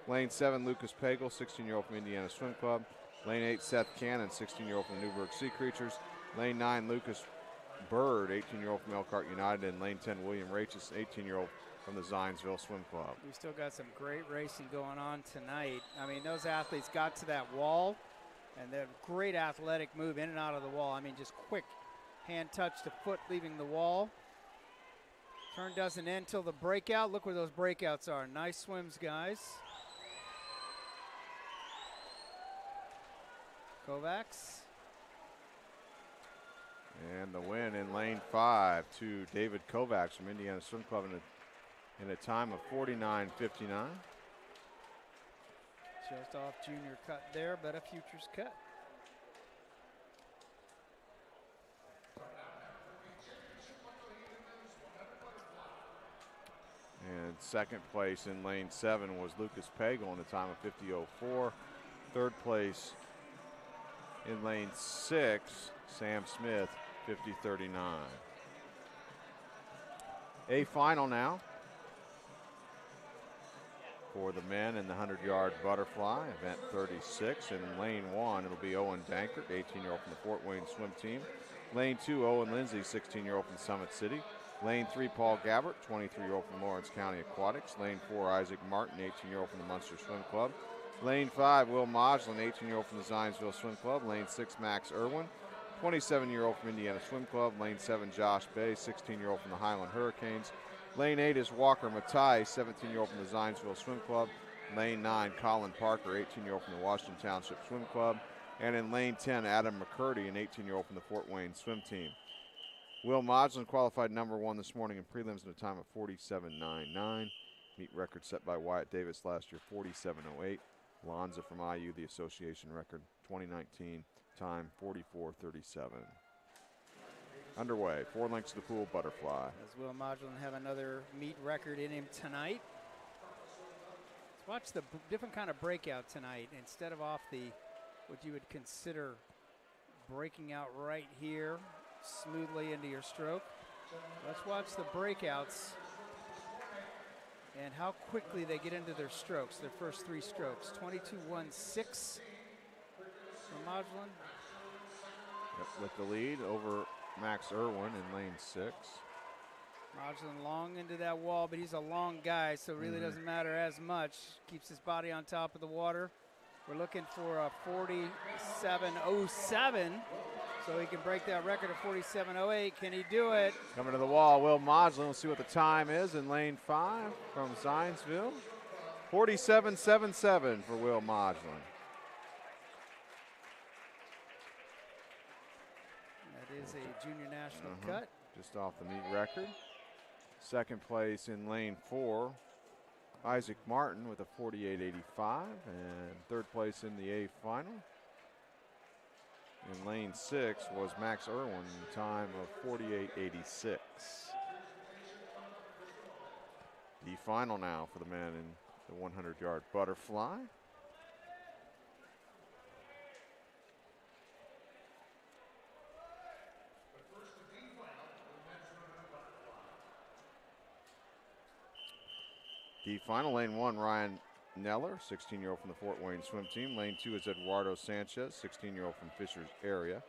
Speaker 2: Lane 7, Lucas Pagel, 16-year-old from Indiana Swim Club. Lane 8, Seth Cannon, 16-year-old from the Newburgh Sea Creatures. Lane 9, Lucas Bird, 18-year-old from Elkhart United. And lane 10, William Rachis, 18-year-old from the Zionsville Swim Club.
Speaker 3: We still got some great racing going on tonight. I mean, those athletes got to that wall, and they're great athletic move in and out of the wall. I mean, just quick hand touch to foot leaving the wall. Turn doesn't end till the breakout. Look where those breakouts are. Nice swims, guys. Kovacs.
Speaker 2: And the win in lane 5 to David Kovacs from Indiana Swim Club in a time of 49.59.
Speaker 3: Just off junior cut there, but a futures cut.
Speaker 2: And second place in lane 7 was Lucas Pagel in a time of 50.04. Third place in lane 6, Sam Smith, 50.39. A final now for the men in the 100-yard butterfly, event 36. In lane 1, it'll be Owen Dankert, 18-year-old from the Fort Wayne swim team. Lane 2, Owen Lindsay, 16-year-old from Summit City. Lane 3, Paul Gabbert, 23-year-old from Lawrence County Aquatics. Lane 4, Isaac Martin, 18-year-old from the Munster Swim Club. Lane 5, Will Modglin, 18-year-old from the Zionsville Swim Club. Lane 6, Max Irwin, 27-year-old from Indiana Swim Club. Lane 7, Josh Bay, 16-year-old from the Highland Hurricanes. Lane 8 is Walker Matai, 17-year-old from the Zionsville Swim Club. Lane 9, Colin Parker, 18-year-old from the Washington Township Swim Club. And in lane 10, Adam McCurdy, an 18-year-old from the Fort Wayne Swim Team. Will Modglin qualified number 1 this morning in prelims in a time of 47.99. Meet record set by Wyatt Davis last year, 47.08. Lanza from IU, the association record, 2019 time, 44.37. Underway, 4 lengths to the pool, butterfly.
Speaker 3: Does Will Modglin have another meet record in him tonight? Let's watch the different kind of breakout tonight. Instead of off the, what you would consider breaking out right here, smoothly into your stroke. Let's watch the breakouts and how quickly they get into their strokes, their first 3 strokes. 22.16 for Modglin.
Speaker 2: Yep, with the lead over Max Irwin in lane 6.
Speaker 3: Modglin long into that wall, but he's a long guy, so it really doesn't matter as much. Keeps his body on top of the water. We're looking for a 47.07, so he can break that record of 47.08. Can he do it?
Speaker 2: Coming to the wall, Will Modglin. We'll see what the time is in lane 5 from Zionsville. 47.77 for Will Modglin.
Speaker 3: That is a junior national cut.
Speaker 2: Just off the meet record. Second place in lane 4, Isaac Martin with a 48.85, and third place in the A final. In lane 6 was Max Irwin, time of 48.86. The final now for the men in the 100-yard butterfly. The final, lane 1, Ryan Neller, 16-year-old from the Fort Wayne Swim Team. Lane 2 is Eduardo Sanchez, 16-year-old from Fishers area.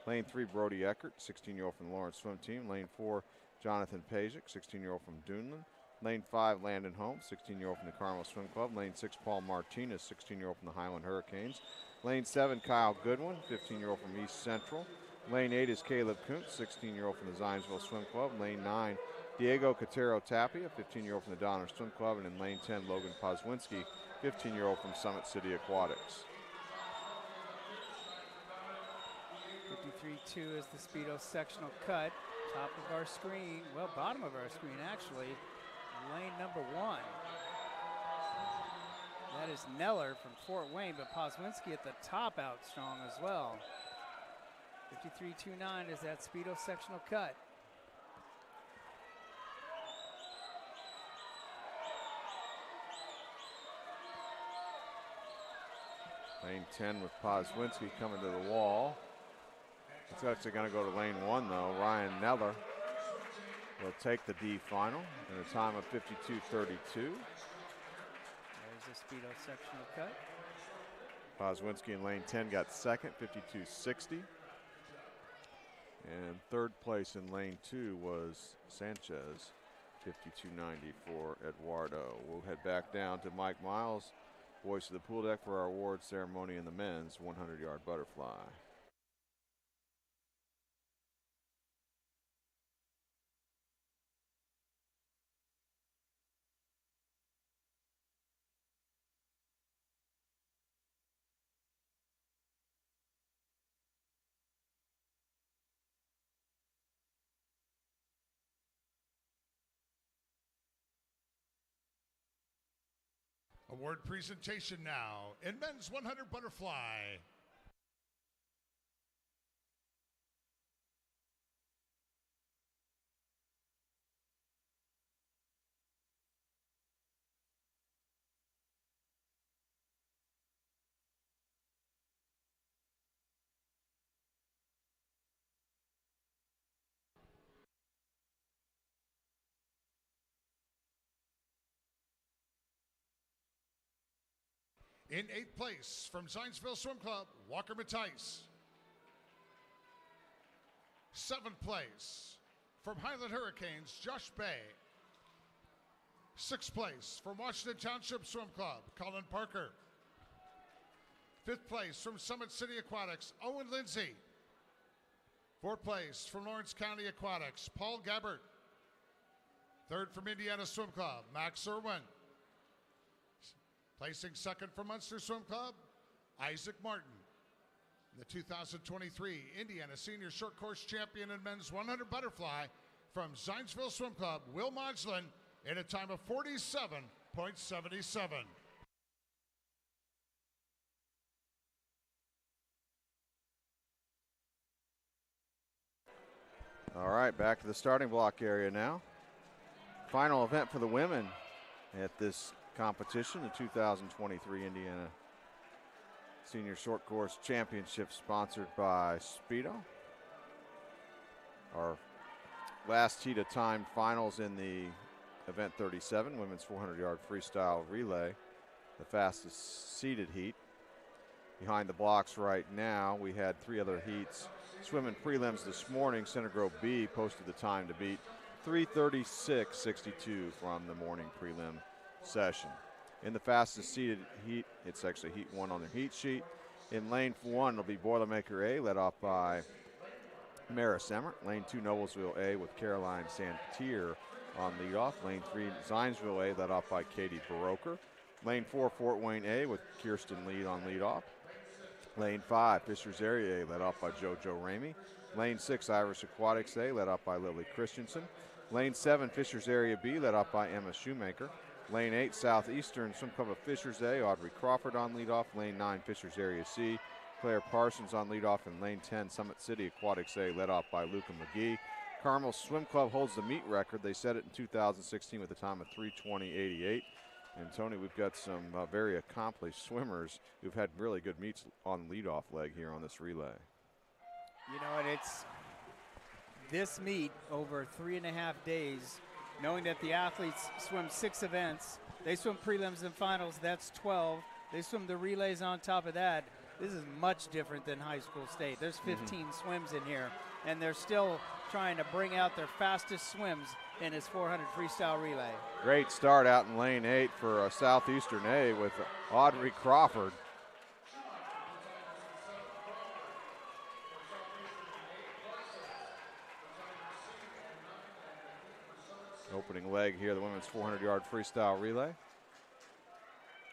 Speaker 2: Lane 3, Brody Eckert, 16-year-old from the Lawrence Swim Team. Lane 4, Jonathan Pajic, 16-year-old from Duneland. Lane 5, Landon Holmes, 16-year-old from the Carmel Swim Club. Lane 6, Paul Martinez, 16-year-old from the Highland Hurricanes. Lane 7, Kyle Goodwin, 15-year-old from East Central. Lane 8 is Caleb Kuntz, 16-year-old from the Zionsville Swim Club. Lane 9, Diego Cotero Tapia, 15-year-old from the Donner Swim Club. And in lane 10, Logan Pozwinski, 15-year-old from Summit City Aquatics.
Speaker 3: 53.2 is the Speedo sectional cut. Top of our screen, well, bottom of our screen actually, lane number 1. That is Neller from Fort Wayne, but Pozwinski at the top out strong as well. 53.29 is that Speedo sectional cut.
Speaker 2: Lane 10 with Pozwinski coming to the wall. It's actually going to go to lane 1 though. Ryan Neller will take the D final in a time of 52.32.
Speaker 3: There's the Speedo sectional cut.
Speaker 2: Pozwinski in lane 10 got second, 52.60. And third place in lane 2 was Sanchez, 52.90 for Eduardo. We'll head back down to Mike Miles, voice of the pool deck, for our award ceremony in the men's 100-yard butterfly.
Speaker 1: Award presentation now in men's 100 butterfly. In 8th place from Zionsville Swim Club, Walker Matthijs. 7th place from Highland Hurricanes, Josh Bay. 6th place from Washington Township Swim Club, Colin Parker. Fifth place from Summit City Aquatics, Owen Lindsay. Fourth place from Lawrence County Aquatics, Paul Gabbert. Third from Indiana Swim Club, Max Irwin. Placing second from Munster Swim Club, Isaac Martin. The 2023 Indiana Senior Short Course Champion in Men's 100 Butterfly from Zionsville Swim Club, Will Modglin, in a time of 47.77.
Speaker 2: All right, back to the starting block area now. Final event for the women at this competition, the 2023 Indiana Senior Short Course Championship, sponsored by Speedo. Our last heat of time finals in the event 37, women's 400-yard freestyle relay, the fastest seeded heat. Behind the blocks right now, we had three other heats. Swimming prelims this morning, Center Grove B posted the time to beat 3:36.62 from the morning prelim session. In the fastest seeded heat, it's actually heat one on the heat sheet. In lane one, it'll be Boilermaker A, led off by Maris Emmert. Lane 2, Noblesville A with Caroline Santier on leadoff. Lane 3, Zionsville A, led off by Katie Baroker. Lane 4, Fort Wayne A with Kirsten Lead on leadoff. Lane 5, Fishers Area A, led off by JoJo Ramey. Lane 6, Irish Aquatics A, led off by Lily Christensen. Lane 7, Fishers Area B, led off by Emma Shoemaker. Lane 8, Southeastern Swim Club of Fishers A, Audrey Crawford on leadoff. Lane 9, Fishers Area C, Claire Parsons on leadoff. And lane 10, Summit City Aquatics A, led off by Luca McGee. Carmel Swim Club holds the meet record. They set it in 2016 with a time of 3:20.88. And Tony, we've got some very accomplished swimmers who've had really good meets on leadoff leg here on this relay.
Speaker 3: You know, and it's this meet over 3.5 days, knowing that the athletes swim 6 events. They swim prelims and finals, that's 12. They swim the relays on top of that. This is much different than high school state. There's 15 swims in here, and they're still trying to bring out their fastest swims in his 400 freestyle relay.
Speaker 2: Great start out in lane 8 for Southeastern A with Audrey Crawford. Opening leg here, the women's 400-yard freestyle relay.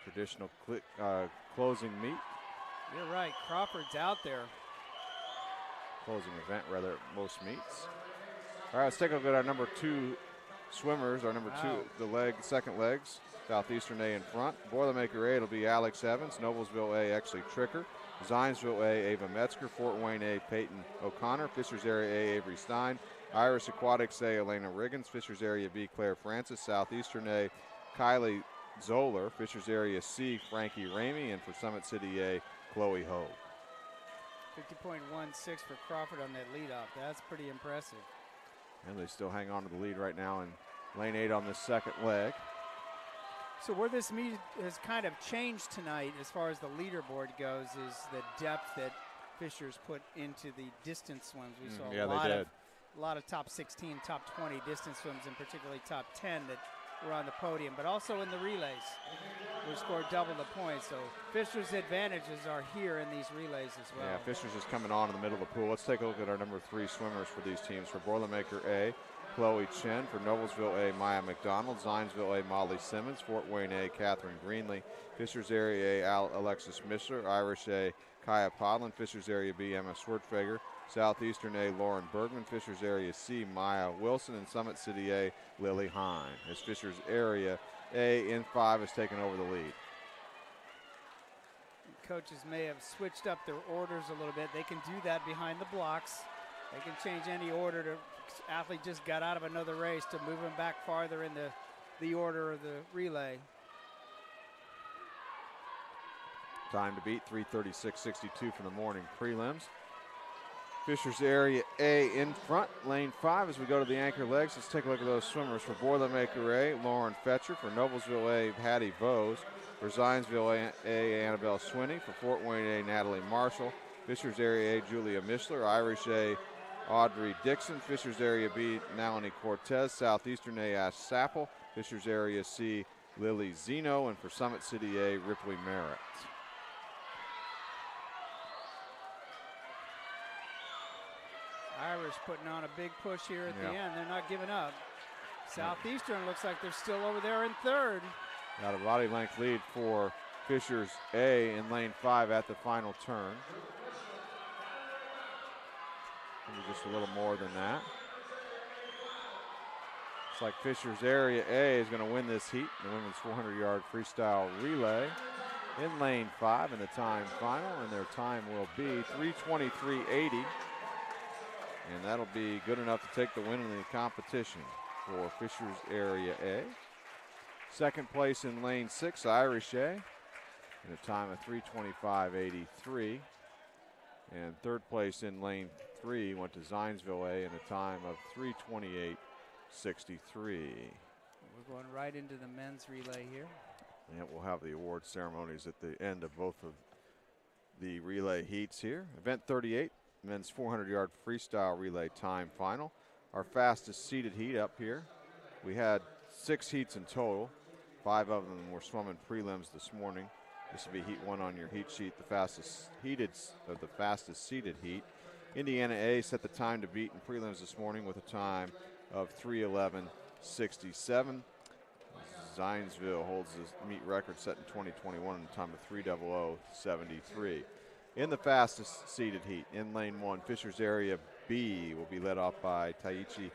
Speaker 2: Traditional closing meet.
Speaker 3: You're right, Crawford's out there.
Speaker 2: Closing event, rather, at most meets. All right, let's take a look at our number 2 swimmers, our number 2, the second legs. Southeastern A in front. Boilermaker A, it'll be Alex Evans. Noblesville A, Exley Tricker. Zionsville A, Ava Metzger. Fort Wayne A, Peyton O'Connor. Fishers Area A, Avery Stein. Irish Aquatics A, Elena Riggins. Fishers Area B, Claire Francis. Southeastern A, Kylie Zoller. Fishers Area C, Frankie Ramey. And for Summit City A, Chloe Hogue.
Speaker 3: 50.16 for Crawford on that leadoff. That's pretty impressive.
Speaker 2: And they still hang on to the lead right now in lane 8 on this second leg.
Speaker 3: So where this meet has kind of changed tonight as far as the leaderboard goes is the depth that Fishers put into the distance swims. We saw a lot of top 16, top 20 distance swims, and particularly top 10 that were on the podium, but also in the relays, we scored double the points. So Fishers' advantages are here in these relays as well.
Speaker 2: Yeah, Fishers is coming on in the middle of the pool. Let's take a look at our number 3 swimmers for these teams. For Boilermaker A, Chloe Chen. For Noblesville A, Maya McDonald. Zionsville A, Molly Simmons. Fort Wayne A, Catherine Greenlee. Fishers Area A, Alexis Mishler. Irish A, Kaya Podlin. Fishers Area B, Emma Swertfeger. Southeastern A, Lauren Bergman. Fishers Area C, Maya Wilson. And Summit City A, Lily Hine. As Fishers Area A in 5 has taken over the lead.
Speaker 3: Coaches may have switched up their orders a little bit. They can do that behind the blocks. They can change any order. To athlete just got out of another race to move him back farther in the order of the relay.
Speaker 2: Time to beat 3:36.62 from the morning prelims. Fishers Area A in front, lane 5 as we go to the anchor legs. Let's take a look at those swimmers. For Boilermaker A, Lauren Fetcher. For Noblesville A, Hattie Vose. For Zionsville A, Annabelle Swinney. For Fort Wayne A, Natalie Marshall. Fishers Area A, Julia Mishler. Irish A, Audrey Dixon. Fishers Area B, Nalini Cortez. Southeastern A, Ash Sapple. Fishers Area C, Lily Zeno. And for Summit City A, Ripley Merritt.
Speaker 3: Irish putting on a big push here at
Speaker 2: Yeah.
Speaker 3: the end. They're not giving up. Southeastern looks like they're still over there in third.
Speaker 2: Got a body length lead for Fishers A in lane 5 at the final turn. Maybe just a little more than that. Looks like Fishers Area A is going to win this heat, the women's 400-yard freestyle relay in lane 5 in the time final, and their time will be 3:23.80, and that'll be good enough to take the win in the competition for Fishers Area A. Second place in lane 6, Irish A, in a time of 3:25.83. And third place in lane 3 went to Zionsville A in a time of 3:28.63.
Speaker 3: We're going right into the men's relay here.
Speaker 2: And we'll have the award ceremonies at the end of both of the relay heats here. Event 38, men's 400-yard freestyle relay time final. Our fastest seeded heat up here. We had 6 heats in total. 5 of them were swum in prelims this morning. This will be heat 1 on your heat sheet, the fastest seeded heat. Indiana A set the time to beat in prelims this morning with a time of 3:11.67. Zionsville holds the meet record set in 2021 in a time of 3:00.73. In the fastest seeded heat, in lane 1, Fishers Area B will be led off by Taichi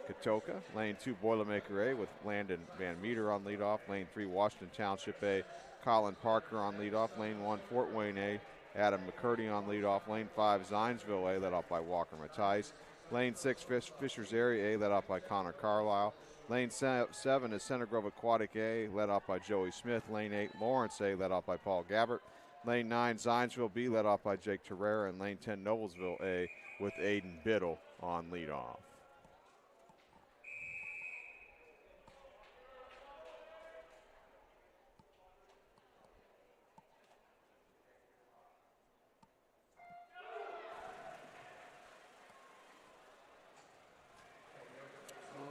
Speaker 2: Katoka. Lane 2, Boilermaker A with Landon Van Meter on leadoff. Lane 3, Washington Township A, Colin Parker on leadoff. Lane 1, Fort Wayne A, Adam McCurdy on leadoff. Lane 5, Zionsville A, led off by Walker Matthijs. Lane 6, Fishers Area A, led off by Connor Carlisle. Lane 7 is Center Grove Aquatic A, led off by Joey Smith. Lane 8, Lawrence A, led off by Paul Gabbert. Lane 9, Zionsville B, led off by Jake Terrera. And lane 10, Noblesville A, with Aiden Biddle on leadoff.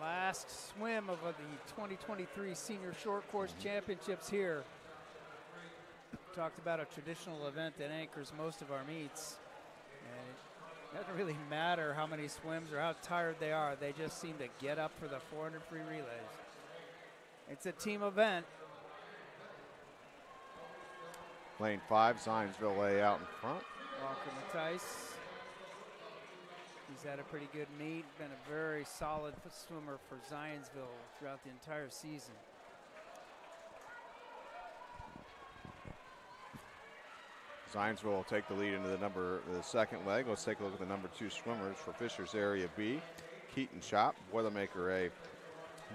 Speaker 3: Last swim of the 2023 Senior Short Course Championships here. Talked about a traditional event that anchors most of our meets. And it doesn't really matter how many swims or how tired they are. They just seem to get up for the 400 free relays. It's a team event.
Speaker 2: Lane 5, Zionsville A out in front.
Speaker 3: Walker Matthijs. He's had a pretty good meet, been a very solid swimmer for Zionsville throughout the entire season.
Speaker 2: Zionsville will take the lead into the second leg. Let's take a look at the number 2 swimmers for Fishers Area B. Keaton Shop, Boilermaker A,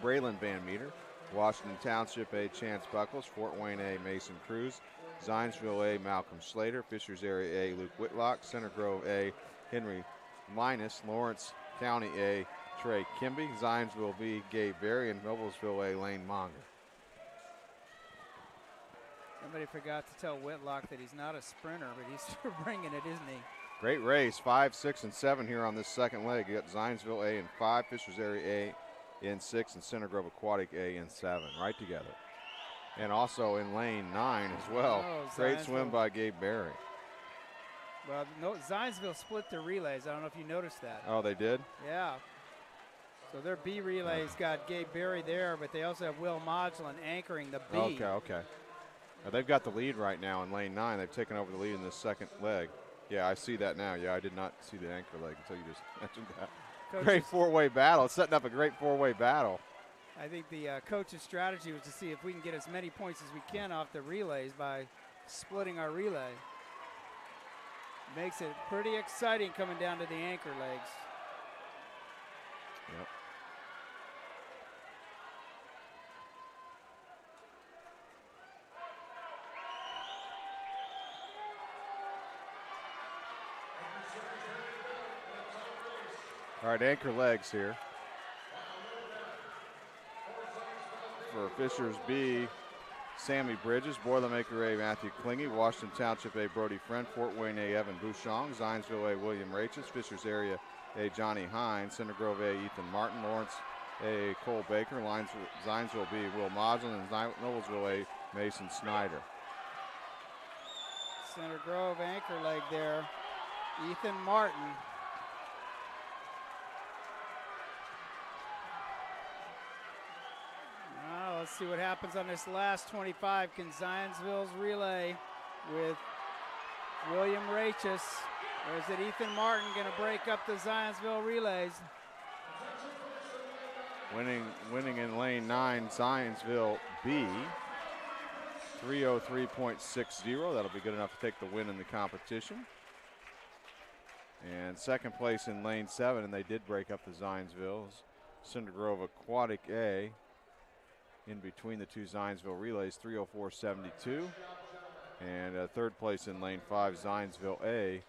Speaker 2: Braylon Van Meter, Washington Township A, Chance Buckles, Fort Wayne A, Mason Cruz, Zionsville A, Malcolm Slater, Fishers Area A, Luke Whitlock, Center Grove A, Henry Linus, Lawrence County A, Trey Kimby, Zionsville B, Gabe Berry, and Noblesville A, Lane Monger.
Speaker 3: Somebody forgot to tell Whitlock that he's not a sprinter, but he's still bringing it, isn't he?
Speaker 2: Great race, 5, 6, and 7 here on this second leg. You got Zionsville A in 5, Fishers Area A in 6, and Center Grove Aquatic A in 7, right together. And also in lane 9 as well.
Speaker 3: Oh,
Speaker 2: great swim by Gabe Berry.
Speaker 3: Well, no, Zionsville split their relays. I don't know if you noticed that.
Speaker 2: Oh, they did?
Speaker 3: Yeah. So their B relays got Gabe Berry there, but they also have Will Modulin anchoring the B.
Speaker 2: Okay. They've got the lead right now in lane 9. They've taken over the lead in this second leg. Yeah, I see that now. Yeah, I did not see the anchor leg until you just mentioned that.
Speaker 3: Coaches,
Speaker 2: great four-way battle. It's setting up a great four-way battle.
Speaker 3: I think the coach's strategy was to see if we can get as many points as we can off the relays by splitting our relay. Makes it pretty exciting coming down to the anchor legs.
Speaker 2: Yep. All right, anchor legs here. For Fishers B, Sammy Bridges, Boilermaker A, Matthew Klingy, Washington Township A, Brody Friend, Fort Wayne A, Evan Bouchong, Zionsville A, William Rachis, Fishers Area A, Johnny Hines, Center Grove A, Ethan Martin, Lawrence A, Cole Baker, Zionsville B, Will Modlin, and Noblesville A, Mason Snyder.
Speaker 3: Center Grove anchor leg there, Ethan Martin. see what happens on this last 25. Can Zionsville's relay with William Rachis, or is it Ethan Martin going to break up the Zionsville relays?
Speaker 2: Winning in lane 9, Zionsville B, 3:03.60. That'll be good enough to take the win in the competition. And second place in lane 7, and they did break up the Zionsvilles, Cinder Grove Aquatic A, in between the two Zionsville relays, 3:04.72. And third place in lane 5, Zionsville A,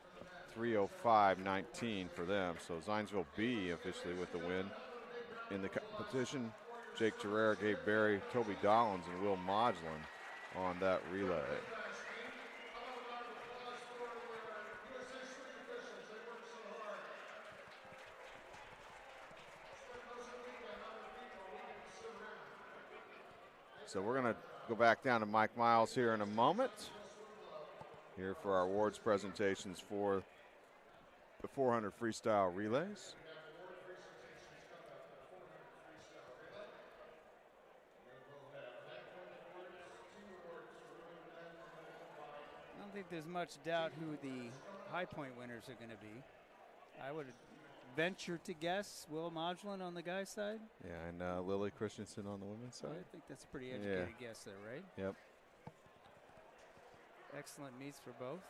Speaker 2: 3:05.19 for them. So Zionsville B officially with the win in the competition. Jake Terrera, Gabe Berry, Toby Dollins, and Will Modglin on that relay. So we're going to go back down to Mike Miles here in a moment. Here for our awards presentations for the 400 freestyle relays.
Speaker 3: I don't think there's much doubt who the high point winners are going to be. I would venture to guess Will Modglin on the guy's side.
Speaker 2: Yeah, and Lily Christensen on the women's side.
Speaker 3: I think that's a pretty educated guess there, right?
Speaker 2: Yep.
Speaker 3: Excellent meets for both.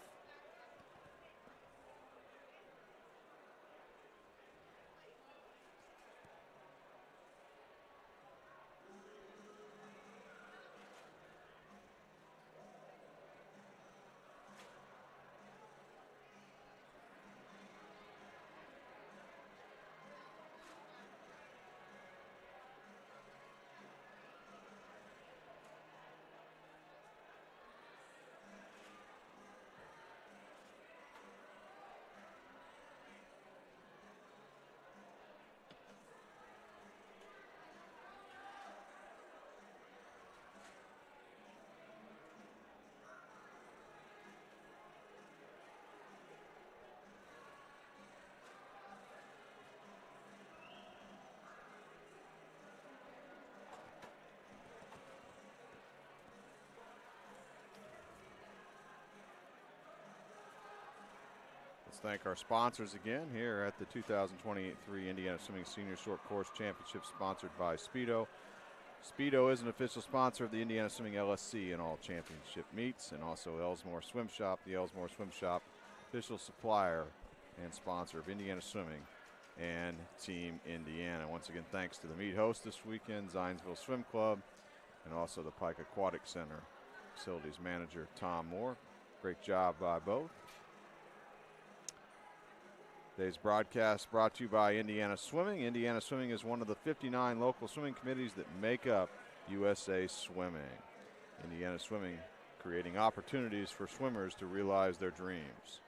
Speaker 2: Let's thank our sponsors again here at the 2023 Indiana Swimming Senior Short Course Championship, sponsored by Speedo. Speedo is an official sponsor of the Indiana Swimming LSC in all championship meets, and also Elsmore Swim Shop, the Elsmore Swim Shop, official supplier and sponsor of Indiana Swimming and Team Indiana. Once again, thanks to the meet host this weekend, Zionsville Swim Club, and also the Pike Aquatic Center facilities manager, Tom Moore. Great job by both. Today's broadcast brought to you by Indiana Swimming. Indiana Swimming is one of the 59 local swimming committees that make up USA Swimming. Indiana Swimming, creating opportunities for swimmers to realize their dreams.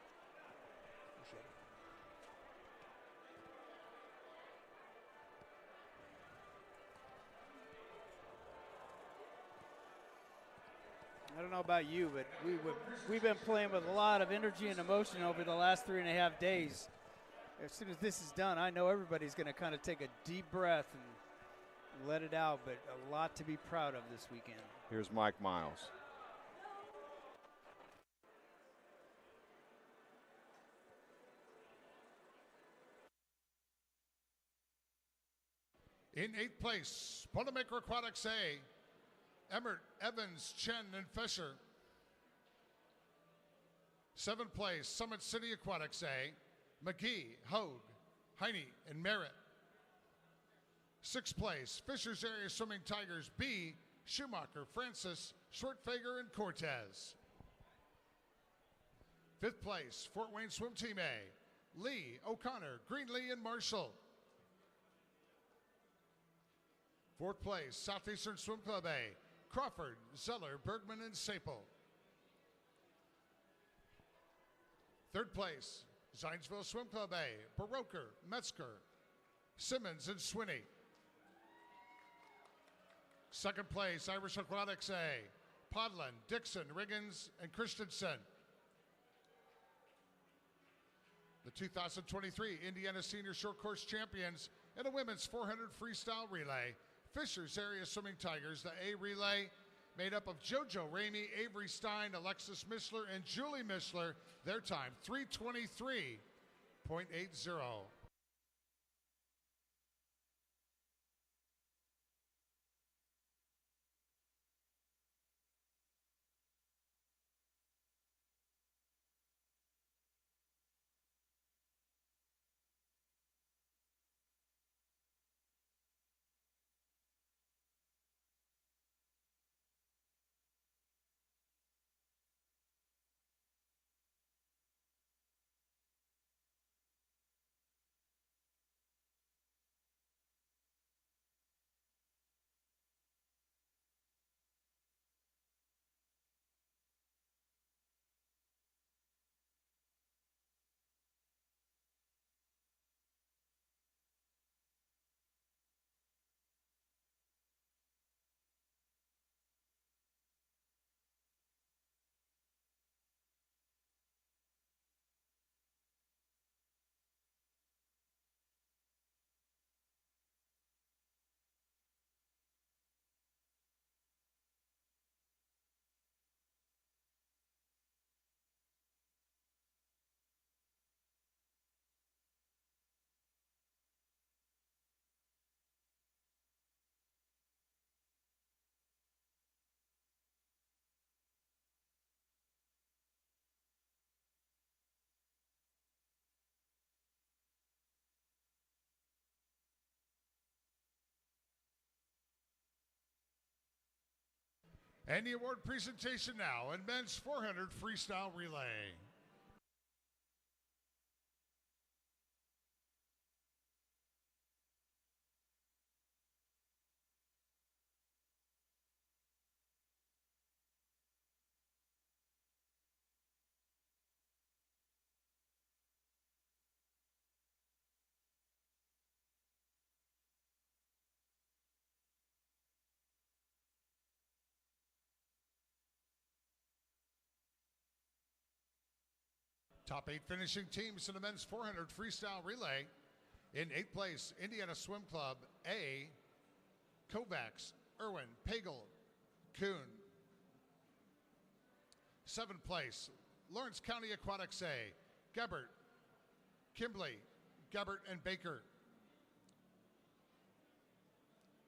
Speaker 3: I don't know about you, but we've been playing with a lot of energy and emotion over the last 3.5 days. As soon as this is done, I know everybody's going to kind of take a deep breath and let it out, but a lot to be proud of this weekend.
Speaker 2: Here's Mike Miles.
Speaker 1: In 8th place, Boilermaker Aquatics A, Emmert, Evans, Chen, and Fisher. 7th place, Summit City Aquatics A, McGee, Hogue, Heine, and Merritt. 6th place, Fishers Area Swimming Tigers B, Schumacher, Francis, Schwartfager, and Cortez. 5th place, Fort Wayne Swim Team A, Lee, O'Connor, Greenlee, and Marshall. 4th place, Southeastern Swim Club A, Crawford, Zeller, Bergman, and Sapel. 3rd place, Zionsville Swim Club A, Baroker, Metzger, Simmons, and Swinney. 2nd place, Irish Aquatics A, Podlin, Dixon, Riggins, and Christensen. The 2023 Indiana Senior Short Course Champions in the women's 400 freestyle relay, Fishers Area Swimming Tigers, the A relay, made up of JoJo Ramey, Avery Stein, Alexis Mishler, and Julie Mishler. Their time, 3:23.80. And the award presentation now in men's 400 freestyle relay. Top 8 finishing teams in the men's 400 freestyle relay. In 8th place, Indiana Swim Club A, Kovacs, Irwin, Pagel, Kuhn. 7th place, Lawrence County Aquatics A, Gebert, Kimbley, Gebert, and Baker.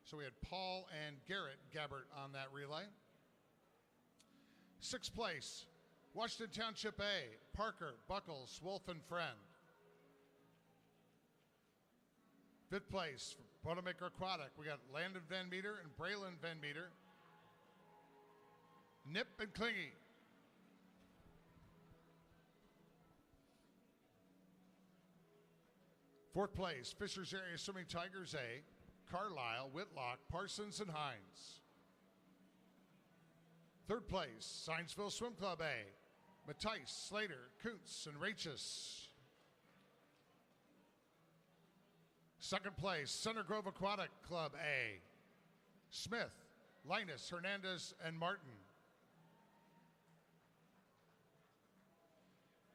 Speaker 1: So we had Paul and Garrett Gebert on that relay. 6th place, Washington Township A, Parker, Buckles, Wolf, and Friend. 5th place, Bodemaker Aquatic, we got Landon Van Meter and Braylon Van Meter. Nip and Klingy. 4th place, Fishers Area Swimming Tigers A, Carlisle, Whitlock, Parsons, and Hines. 3rd place, Zionsville Swim Club A, Mattice, Slater, Kuntz, and Rachis. 2nd place, Center Grove Aquatic Club A, Smith, Linus, Hernandez, and Martin.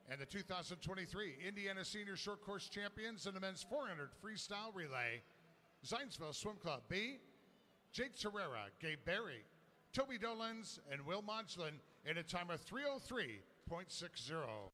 Speaker 1: And the 2023 Indiana Senior Short Course Champions in the men's 400 freestyle relay, Zionsville Swim Club B, Jake Terrera, Gabe Berry, Toby Dolans, and Will Modglin in a time of 3:03.60.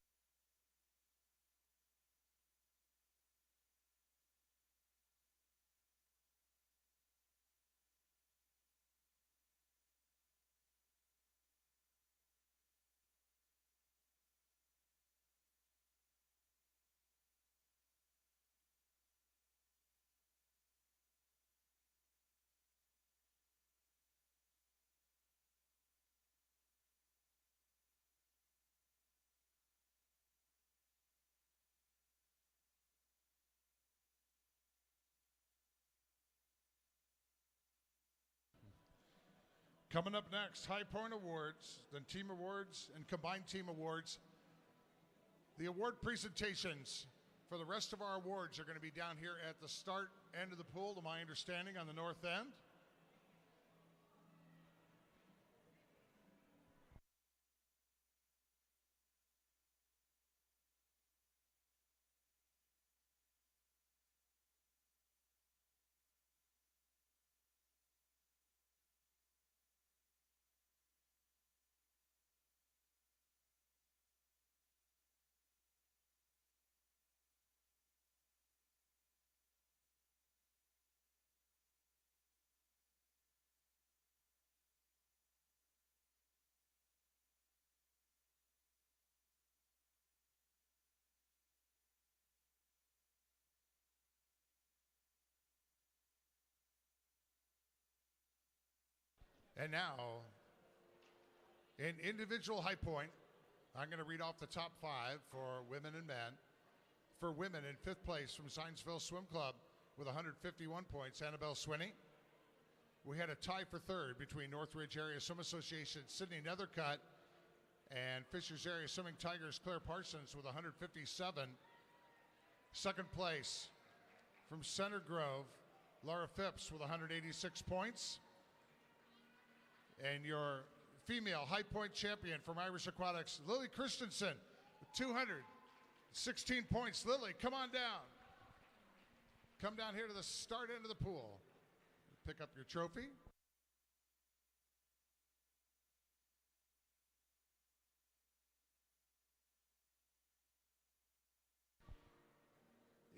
Speaker 1: Coming up next, High Point Awards, then Team Awards and Combined Team Awards. The award presentations for the rest of our awards are going to be down here at the start end of the pool, to my understanding, on the north end. And now, in individual high point, I'm going to read off the top 5 for women and men. For women, in 5th place from Zionsville Swim Club with 151 points, Annabelle Swinney. We had a tie for 3rd between Northridge Area Swim Association Sydney Nethercutt and Fishers Area Swimming Tigers Claire Parsons with 157. 2nd place from Center Grove, Laura Phipps with 186 points. And your female high point champion from Irish Aquatics, Lily Christensen, with 216 points. Lily, come on down. Come down here to the start end of the pool. Pick up your trophy.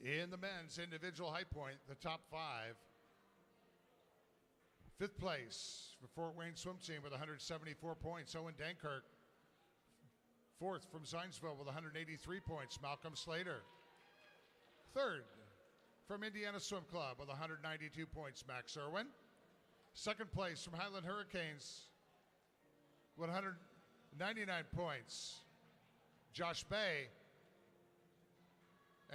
Speaker 1: In the men's individual high point, the top 5. 5th place for Fort Wayne Swim Team with 174 points, Owen Dankirk. 4th from Zionsville with 183 points, Malcolm Slater. 3rd from Indiana Swim Club with 192 points, Max Irwin. 2nd place from Highland Hurricanes with 199 points, Josh Bay.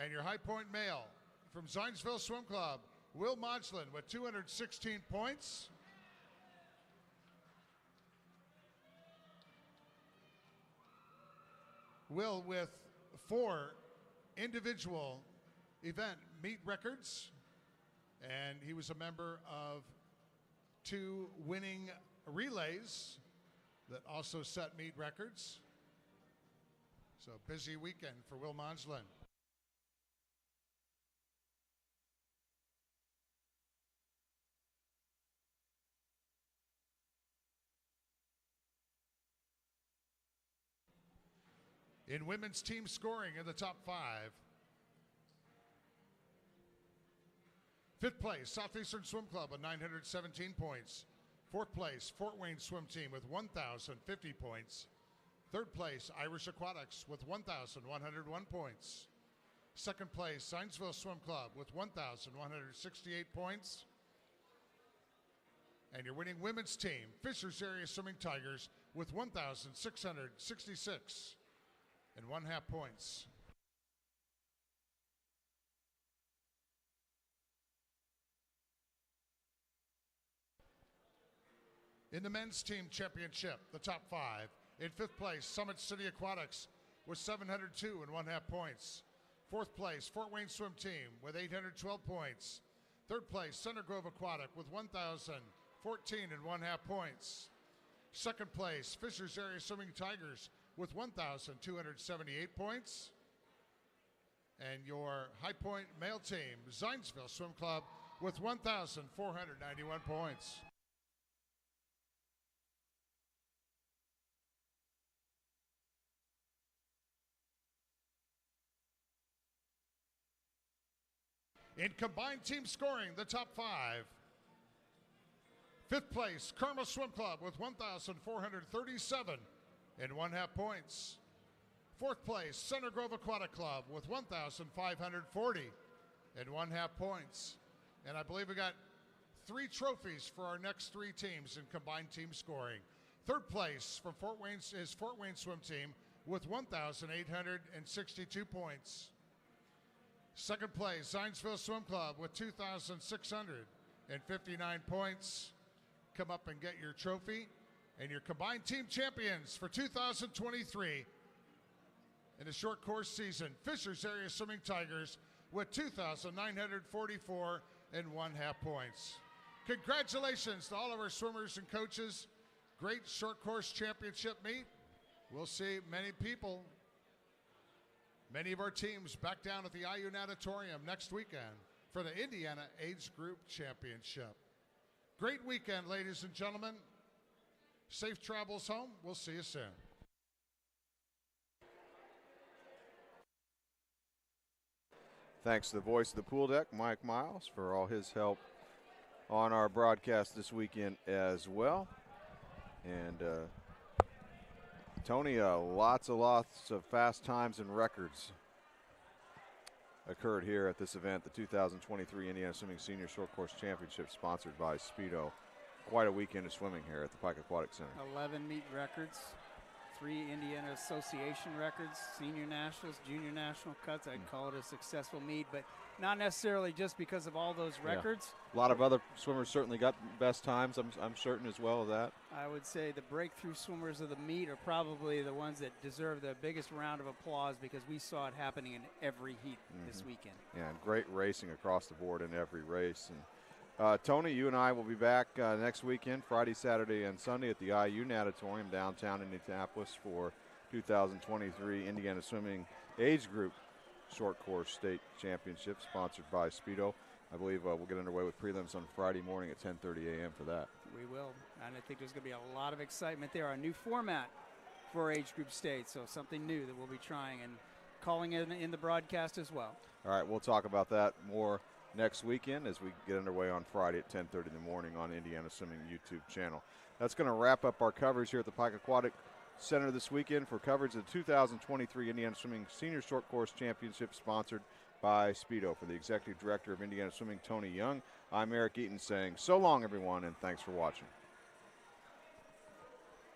Speaker 1: And your high point male from Zionsville Swim Club, Will Modglin with 216 points. Will with 4 individual event meet records, and he was a member of 2 winning relays that also set meet records. So busy weekend for Will Modglin. In women's team scoring in the top 5. 5th place, Southeastern Swim Club with 917 points. 4th place, Fort Wayne Swim Team with 1,050 points. 3rd place, Irish Aquatics with 1,101 points. 2nd place, Zionsville Swim Club with 1,168 points. And your winning women's team, Fishers Area Swimming Tigers with 1,666 and 1/2 points. In the men's team championship, the top 5. In 5th place, Summit City Aquatics with 702 and 1/2 points. 4th place, Fort Wayne Swim Team with 812 points. 3rd place, Center Grove Aquatic with 1,014 and 1/2 points. 2nd place, Fishers Area Swimming Tigers with 1,278 points. And your high point male team, Zionsville Swim Club, with 1,491 points. In combined team scoring, the top 5. 5th place, Carmel Swim Club with 1,437 and 1/2 points. 4th place, Center Grove Aquatic Club with 1,540 and 1/2 points. And I believe we got 3 trophies for our next 3 teams in combined team scoring. 3rd place from Fort Wayne is Fort Wayne Swim Team with 1,862 points. 2nd place, Zionsville Swim Club with 2,659 points. Come up and get your trophy. And your combined team champions for 2023 in the short course season, Fishers Area Swimming Tigers with 2,944 and 1/2 points. Congratulations to all of our swimmers and coaches. Great short course championship meet. We'll see many people, many of our teams back down at the IU Natatorium next weekend for the Indiana Age Group Championship. Great weekend, ladies and gentlemen. Safe travels home. We'll see you soon.
Speaker 2: Thanks to the voice of the pool deck, Mike Miles, for all his help on our broadcast this weekend as well. And Tony, lots of fast times and records occurred here at this event, the 2023 Indiana Swimming Senior Short Course Championship, sponsored by Speedo quite a weekend of swimming here at the Pike Aquatic Center.
Speaker 3: 11 meet records, 3 Indiana Association records, senior nationals, junior national cuts. I'd call it a successful meet, but not necessarily just because of all those records.
Speaker 2: A lot of other swimmers certainly got best times, I'm certain as well of that.
Speaker 3: I would say the breakthrough swimmers of the meet are probably the ones that deserve the biggest round of applause because we saw it happening in every heat this weekend.
Speaker 2: Yeah, and great racing across the board in every race. And Tony, you and I will be back next weekend, Friday, Saturday, and Sunday at the IU Natatorium downtown Indianapolis for 2023 Indiana Swimming Age Group Short Course State Championship, sponsored by Speedo. I believe we'll get underway with prelims on Friday morning at 10:30 a.m. for that.
Speaker 3: We will, and I think there's going to be a lot of excitement there. A new format for Age Group State, so something new that we'll be trying and calling in the broadcast as well.
Speaker 2: All right, we'll talk about that more next weekend as we get underway on Friday at 10:30 in the morning on Indiana Swimming YouTube channel. That's going to wrap up our coverage here at the Pike Aquatic Center this weekend for coverage of the 2023 Indiana Swimming Senior Short Course Championship, sponsored by Speedo. For the Executive Director of Indiana Swimming, Tony Young, I'm Eric Eaton saying so long, everyone, and thanks for watching.